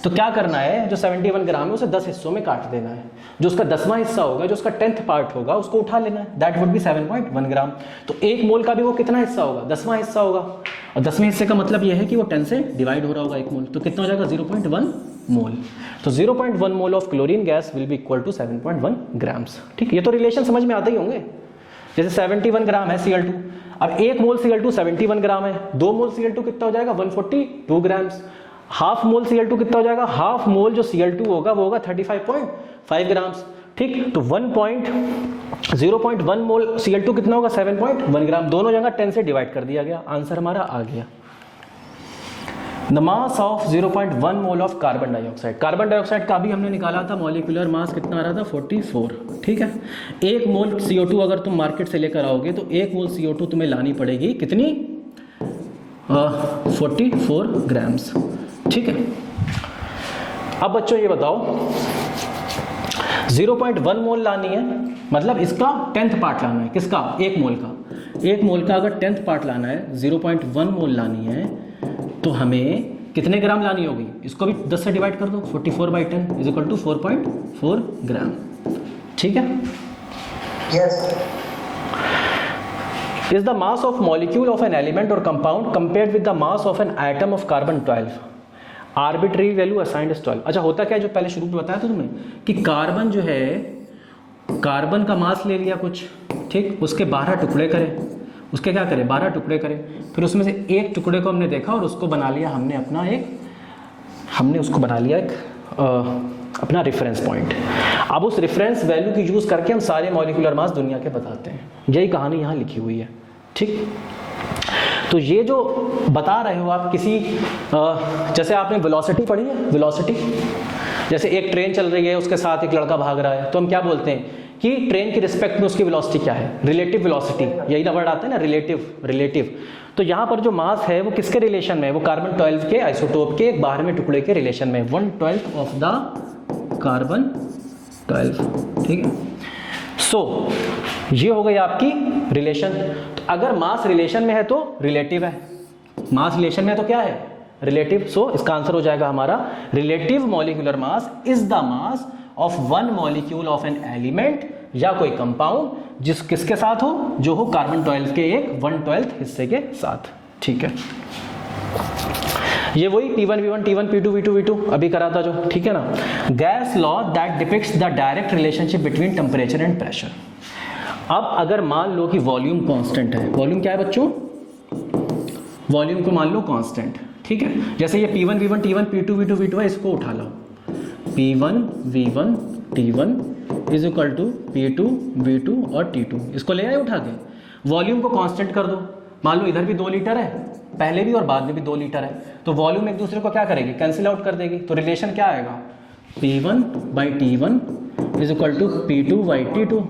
तो क्या करना है, जो 71 ग्राम है उसे 10 हिस्सों में काट देना है, जो उसका 10वां हिस्सा होगा, जो उसका 10th पार्ट होगा उसको उठा लेना है, दैट वुड बी 7.1 ग्राम। तो 1 मोल का भी वो कितना हिस्सा होगा, 10वां हिस्सा होगा, और 10वें हिस्से का मतलब यह है कि वो 10 से डिवाइड हो रहा होगा 1 मोल, तो कितना हो जाएगा 0.1 मोल। तो 0.1 mole of chlorine gas will be equal to 7.1 grams, ठीक। ये तो रिलेशन समझ में आते ही होंगे। जैसे 71 ग्राम है Cl2, अब 1 मोल Cl2 71 ग्राम है, 2 मोल Cl2 कितना हो जाएगा 142 ग्राम्स, हाफ मोल Cl2 कितना हो जाएगा, हाफ मोल जो Cl2 होगा वो होगा 35.5 ग्राम्स, ठीक। तो 0.1 मोल Cl2 कितना होगा 7.1 ग्राम, दोनों जगह 10 से डिवाइड कर दिया गया, आंसर हमारा आ गया। The mass of 0.1 mole of carbon dioxide, carbon dioxide का भी हमने निकाला था, मॉलिक्यूलर मास कितना आ रहा था 44, ठीक है। 1 मोल CO2 अगर तुम मार्केट से लेकर आओगे तो 1 मोल CO2 तुम्हें लानी पड़ेगी कितनी, 44 ग्राम्स। ठीक है, अब बच्चों ये बताओ 0.1 मोल लानी है, मतलब इसका 10th पार्ट लाना है। किसका? 1 मोल का। 1 मोल का अगर 10th पार्ट लाना है, 0.1 मोल लानी है, तो हमें कितने ग्राम लानी होगी? इसको भी 10 से डिवाइड कर दो, 44/10 इज इक्वल टू 4.4 ग्राम। ठीक है, yes. Is the mass of molecule of an element और compound compared with the mass of an atom of carbon 12, arbitrary value assigned is 12। अच्छा, होता क्या है, जो पहले शुरू में बताया था तुम्हें कि कार्बन जो है, कार्बन का मास ले लिया कुछ, ठीक, उसके 12 टुकड़े करें, उसके क्या करें, 12 टुकड़े करें, फिर उसमें से एक टुकड़े को हमने देखा और उसको बना लिया हमने अपना हमने उसको बना लिया अपना रेफरेंस पॉइंट। अब उस रेफरेंस वैल्यू की यूज़ करके हम सारे मॉलिक्यूलर मास दुनिया के बताते हैं। यही कहानी यहाँ लिखी हुई है। ठीक, तो ये जो बता रहे हो आप किसी जैसे आपने वेलोसिटी पढ़ी है, वेलोसिटी, जैसे एक ट्रेन चल रही है, उसके साथ एक लड़का भाग रहा है, तो हम क्या बोलते हैं कि ट्रेन की रिस्पेक्ट में उसकी वेलोसिटी क्या है? रिलेटिव वेलोसिटी, यही ना वर्ड आता है ना, रिलेटिव। तो यहाँ पर जो मास है वो किसके रिलेशन में है? वो कार्बन 12 के आइसोटोप के एक 12वें टुकड़े के रिलेशन में, 1/12 ऑफ द कार्बन 12। ठीक है, सो ये हो गई आपकी रिलेशन। तो अगर मास रिलेशन में है तो रिलेटिव है, मास रिलेशन में है तो क्या है? रिलेटिव। सो इसका आंसर हो जाएगा हमारा relative molecular mass is the mass of one molecule of an element या कोई कंपाउंड जिस किसके साथ हो, जो हो कार्बन 12 के एक 1/12 हिस्से के साथ। ठीक है, ये वही T1 V1 T1 P2 V2 V2 अभी करा था जो, ठीक है ना। Gas law that depicts the direct relationship between temperature and pressure. अब अगर मान लो कि वॉल्यूम कांस्टेंट है, वॉल्यूम क्या है बच्चों? वॉल्यूम को मान लो कांस्टेंट। ठीक है, जैसे ये P1 V1 T1 P2 V2 V2 है, इसको उठा लो, P1 V1 T1 is equal to P2 V2 और T2, इसको ले आए उठा के, वॉल्यूम को कांस्टेंट कर दो। मान लो इधर भी 2 लीटर है, पहले भी और बाद में भी 2 लीटर है, तो वॉल्यूम एक दूसरे को क्या करेगी? कैंसिल आउट कर देगी। तो रिलेशन क्या आएगा? P1/T1 is equal to P2/T2।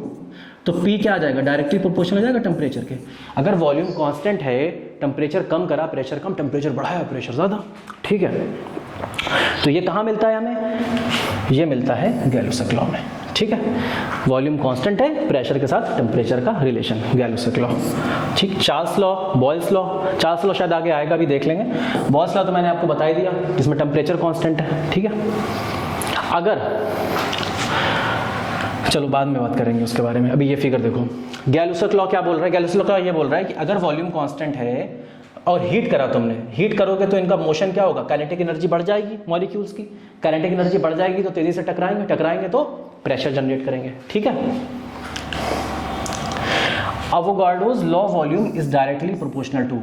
तो P क्या आ जाएगा? डायरेक्टली प्रोपोर्शनल हो जाएगा टेम्परेचर के। अगर वॉल्यूम कांस्टेंट है, टेम्परेचर कम करा, प्रेशर कम, टेम्परेचर बढ़ाया, प्रेशर ज़्यादा। ठीक है, तो ये कहाँ मिलता है हमें? ये मिलता है गैलोसिक लॉ में। ठीक है, वॉल्यूम कांस्टेंट है, प्रेशर के साथ टेम्परेचर का रिलेशन, गैलोसिक लॉ। ठीक, Charles law, Boyle's law, Charles law शायद आगे आएगा, भी देख लेंगे। बॉयल्स लॉ तो मैंने आपको बता ही दिया, जिसमें टेम्परेचर कांस्टेंट है। ठीक है, अगर चलो बाद में बात करेंगे उसके बारे में, अभी ये फिगर देखो। गैलोसिक लॉ क्या बोल रहा है? गैलोसिक लॉ ये बोल रहा है कि अगर वॉल्यूम कांस्टेंट है और हीट करा तुमने, हीट करोगे तो इनका मोशन क्या होगा? काइनेटिक एनर्जी बढ़ जाएगी मॉलिक्यूल्स की, काइनेटिक एनर्जी बढ़ जाएगी तो तेजी से टकराएंगे तो प्रेशर जनरेट करेंगे। ठीक है, Avogadro's law volume is directly proportional to.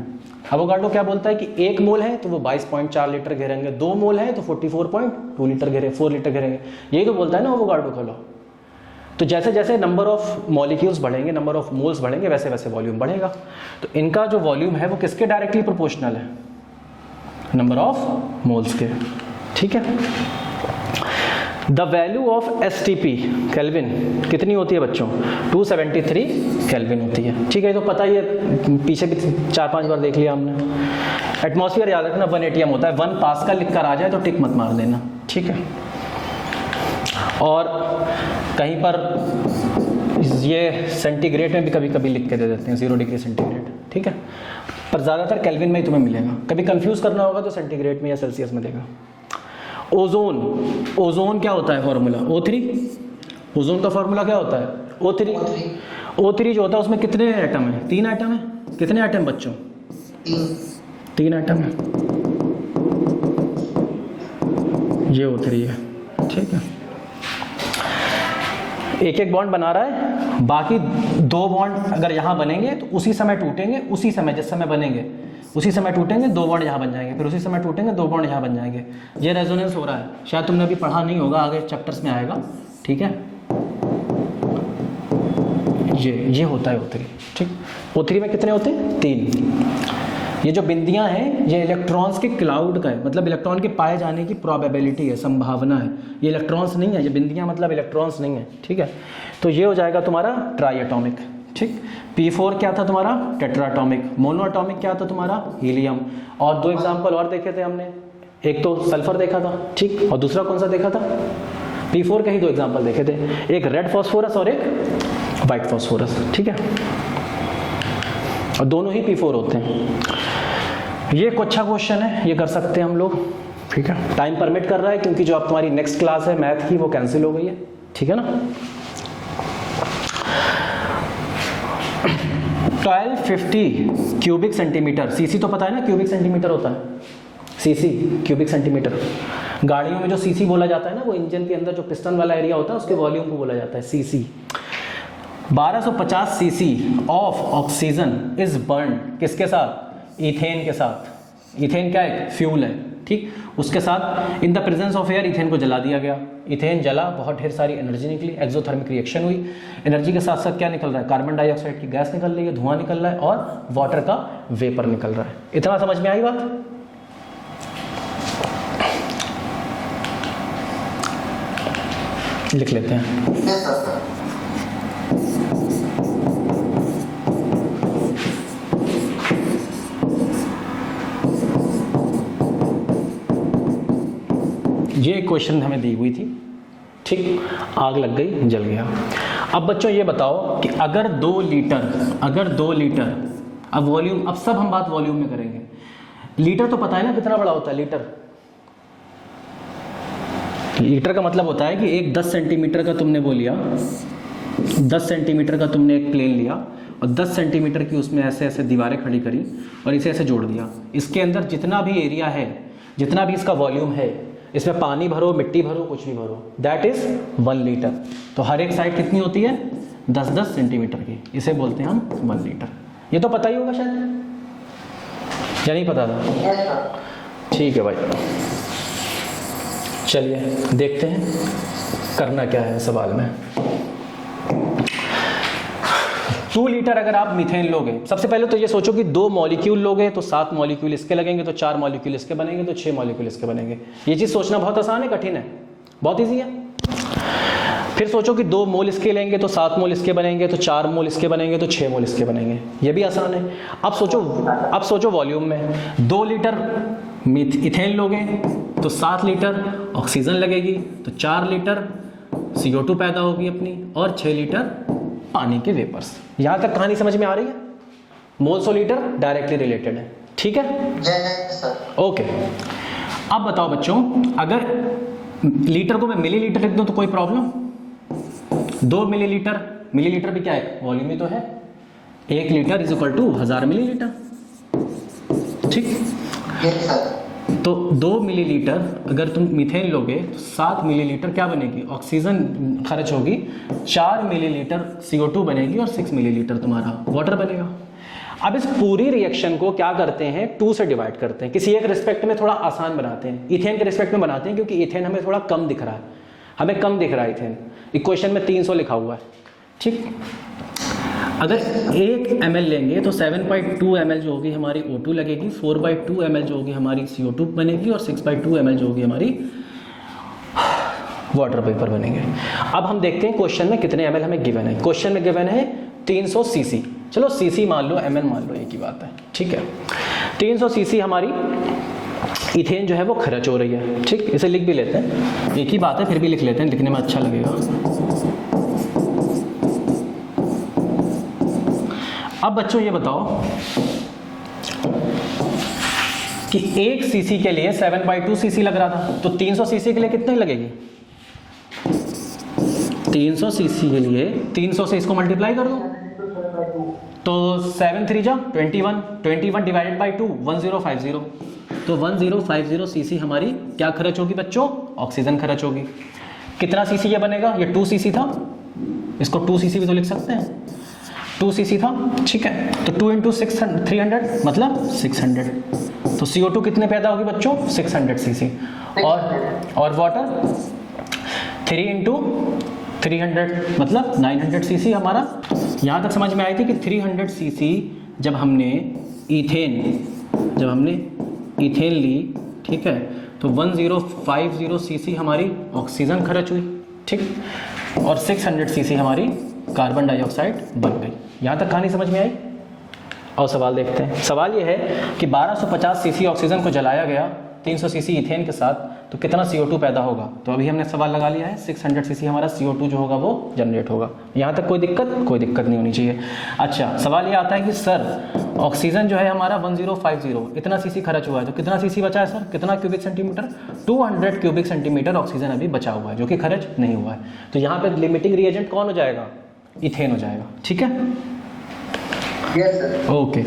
Avogadro क्या बोलता है कि 1 मोल है तो वो 22.4 लीटर घेरेंगे, 2 मोल है तो 44.2 लीटर घेरे, 4 लीटर घेरेंगे। यही तो बोलता है ना अवोगाड्रो का लॉ। तो जैसे जैसे नंबर ऑफ मॉलिक्यूल्स बढ़ेंगे, नंबर ऑफ मोल्स बढ़ेंगे, वैसे वैसे वॉल्यूम बढ़ेगा। तो इनका जो वॉल्यूम है वो किसके डायरेक्टली प्रोपोर्शनल है? नंबर ऑफ मोल्स के। ठीक है, the value of STP kelvin कितनी होती है बच्चों? 273 केल्विन होती है। ठीक है, तो पता ही है, पीछे भी 4-5 बार देख लिया हमने। एटमॉस्फेयर याद रखना 1 ATM होता है, 1 पास्कल लिख कर आ जाए तो टिक मत मार देना। ठीक है, और कहीं पर ये सेंटीग्रेड में भी कभी कभी लिख के दे देते हैं, 0 डिग्री सेंटीग्रेड। ठीक है, पर ज़्यादातर केल्विन में ही तुम्हें मिलेगा। कभी कंफ्यूज करना होगा तो सेंटीग्रेड में या सेल्सियस में देगा। ओजोन, ओजोन क्या होता है फॉर्मूला? O3। ओजोन का फॉर्मूला क्या होता है? O3। O3 जो होता है उसमें कितने एटम है? 3 एटम है। कितने एटम बच्चों? 3 एटम है। ये O3 है। ठीक है, एक बॉन्ड बना रहा है, बाकी 2 बॉन्ड अगर यहाँ बनेंगे तो उसी समय टूटेंगे, उसी समय जिस समय बनेंगे उसी समय टूटेंगे, 2 बॉन्ड यहाँ बन जाएंगे, फिर उसी समय टूटेंगे, 2 बॉन्ड यहाँ बन जाएंगे। ये रेजोनेंस हो रहा है, शायद तुमने अभी पढ़ा नहीं होगा, आगे चैप्टर्स में आएगा। ठीक है, ये होता है O3। ठीक, O3 में कितने होते हैं? 3। ये जो बिंदियां हैं ये इलेक्ट्रॉन्स के क्लाउड का है, मतलब इलेक्ट्रॉन के पाए जाने की प्रोबेबिलिटी है, संभावना है। ये इलेक्ट्रॉन्स नहीं है, ये बिंदियां मतलब इलेक्ट्रॉन्स नहीं है। ठीक है, तो ये हो जाएगा तुम्हारा ट्राई एटॉमिक। ठीक। P4 क्या था तुम्हारा? टेट्राटॉमिक। मोनोएटॉमिक क्या था तुम्हारा? हीलियम। और दो एग्जांपल और देखे थे हमने, एक तो सल्फर देखा था, ठीक, और दूसरा कौन सा देखा था? P4 के ही दो एग्जांपल देखे थे, एक रेड फॉस्फोरस और एक वाइट फॉस्फोरस, ठीक है, और दोनों ही P4 होते हैं। ये एक अच्छा क्वेश्चन है, ये कर सकते हैं हम लोग, ठीक है। टाइम परमिट कर रहा है क्योंकि जो अब तुम्हारी नेक्स्ट क्लास है मैथ की वो कैंसिल हो गई है, ठीक है ना। 1250 क्यूबिक सेंटीमीटर, सीसी तो पता है ना क्यूबिक सेंटीमीटर होता है, सीसी क्यूबिक सेंटीमीटर। गाड़ियों में जो सीसी बोला जाता है ना, वो इंजन के अंदर जो पिस्टन वाला एरिया होता है उसके वॉल्यूम को बोला जाता है CC. 1250 CC of oxygen is burn किसके साथ? इथेन के साथ। इथेन क्या है? फ्यूल है, ठीक। उसके साथ in the presence of air ethane को जला दिया गया। इथेन जला, बहुत ढेर सारी एनर्जी निकली, एक्सोथर्मिक रिएक्शन हुई। एनर्जी के साथ साथ क्या निकल रहा है? कार्बन डाइऑक्साइड की गैस निकल रही है, धुआं निकल रहा है और वाटर का वेपर निकल रहा है। इतना समझ में आई बात? लिख लेते हैं। ये क्वेश्चन हमें दी हुई थी, ठीक, आग लग गई, जल गया। अब बच्चों ये बताओ कि अगर 2 लीटर, अब वॉल्यूम, अब सब हम बात वॉल्यूम में करेंगे। लीटर तो पता है ना कितना बड़ा होता है? लीटर का मतलब होता है कि एक 10 सेंटीमीटर का तुमने वो लिया, 10 सेंटीमीटर का तुमने एक प्लेन लिया और 10 सेंटीमीटर की उसमें ऐसे ऐसे दीवारें खड़ी करी और इसे ऐसे जोड़ दिया। इसके अंदर जितना भी एरिया है, जितना भी इसका वॉल्यूम है, इसमें पानी भरो, मिट्टी भरो, कुछ भी भरो, दैट इज 1 लीटर। तो हर एक साइड कितनी होती है? 10-10 सेंटीमीटर की, इसे बोलते हैं हम 1 लीटर। ये तो पता ही होगा शायद, या नहीं पता था? ठीक है भाई, चलिए देखते हैं करना क्या है सवाल में। 2 लीटर अगर आप मीथेन लोगे, सबसे पहले तो ये सोचो कि 2 मॉलिक्यूल लोगे तो 7 मॉलिक्यूल इसके लगेंगे, तो 4 मॉलिक्यूल इसके बनेंगे, तो 6 मॉलिक्यूल इसके बनेंगे। ये चीज़ सोचना बहुत आसान है, कठिन है? बहुत ईजी है। फिर सोचो कि 2 मोल इसके लेंगे तो 7 मोल इसके बनेंगे, तो 4 मोल इसके बनेंगे, तो 6 मोल इसके बनेंगे। ये भी आसान है। अब सोचो वॉल्यूम में 2 लीटर इथेन लोगे तो 7 लीटर ऑक्सीजन लगेगी, तो 4 लीटर CO2 पैदा होगी अपनी, और 6 लीटर पानी के वेपर्स। यहां तक कहानी समझ में आ रही है? मोल्स और लीटर डायरेक्टली रिलेटेड है, ठीक है, ओके। अब बताओ बच्चों, अगर लीटर को मैं मिलीलीटर लिख दूं तो कोई प्रॉब्लम? 2 मिलीलीटर, मिलीलीटर भी क्या है? वॉल्यूम ही तो है। 1 litre is equal to 1000 millilitre, ठीक। तो 2 मिलीलीटर अगर तुम मीथेन लोगे तो 7 मिलीलीटर क्या बनेगी? ऑक्सीजन खर्च होगी, 4 मिलीलीटर CO2 बनेगी और 6 मिलीलीटर तुम्हारा वाटर बनेगा। अब इस पूरी रिएक्शन को क्या करते हैं? 2 से डिवाइड करते हैं, किसी एक रिस्पेक्ट में थोड़ा आसान बनाते हैं। इथेन के रिस्पेक्ट में बनाते हैं क्योंकि इथेन हमें थोड़ा कम दिख रहा है, हमें कम दिख रहा है इथेन। इक्वेशन में 300 लिखा हुआ है, ठीक। अगर 1 ml लेंगे तो 7.2 ml जो होगी हमारी O2 लगेगी, 4/2 ml जो होगी हमारी CO2 बनेगी, और 6/2 ml जो होगी हमारी वाटर वेपर बनेंगे। अब हम देखते हैं क्वेश्चन में कितने ml हमें गिवन है। क्वेश्चन में गिवन है 300 cc, चलो cc मान लो, ml मान लो, एक ही बात है, ठीक है। 300 cc हमारी इथेन जो है वो खर्च हो रही है, ठीक। इसे लिख भी लेते हैं, एक ही बात है, फिर भी लिख लेते हैं, लिखने में अच्छा लगेगा। अब बच्चों ये बताओ कि 1 सीसी के लिए 7/2 सीसी लग रहा था, तो 300 सीसी के लिए कितनी लगेगी? 300 सीसी के लिए 300 से इसको मल्टीप्लाई कर दो, तो 7 3 जा 21 डिवाइडेड बाई 2 1050, तो 1050 सीसी हमारी क्या खर्च होगी बच्चों? ऑक्सीजन खर्च होगी। कितना सीसी ये बनेगा? ये 2 सीसी था, इसको 2 सीसी भी तो लिख सकते हैं, 2 सीसी था, ठीक है। तो 2 × 300 मतलब 600, तो CO2 कितने पैदा होगी बच्चों? 600 सीसी, और वाटर 3 × 300 मतलब 900 सीसी हमारा। यहाँ तक समझ में आई थी कि 300 सीसी जब हमने इथेन ली, ठीक है, तो 1050 सीसी हमारी ऑक्सीजन खर्च हुई, ठीक, और 600 सीसी हमारी कार्बन डाइऑक्साइड बन गई। यहाँ तक कहानी समझ में आई? और सवाल देखते हैं। सवाल ये है कि 1250 सीसी ऑक्सीजन को जलाया गया 300 सीसी इथेन के साथ, तो कितना CO2 पैदा होगा? तो अभी हमने सवाल लगा लिया है, 600 सीसी हमारा CO2 जो होगा वो जनरेट होगा। यहाँ तक कोई दिक्कत नहीं होनी चाहिए। अच्छा, सवाल ये आता है कि सर ऑक्सीजन जो है हमारा 1050 इतना सीसी खर्च हुआ है, तो कितना सीसी बचा है सर? कितना cubic centimetre? 200 cubic centimetre oxygen अभी बचा हुआ है जो कि खर्च नहीं हुआ है। तो यहाँ पे लिमिटिंग रिएजेंट कौन हो जाएगा? इथेन हो जाएगा। ठीक है, यस सर। ओके।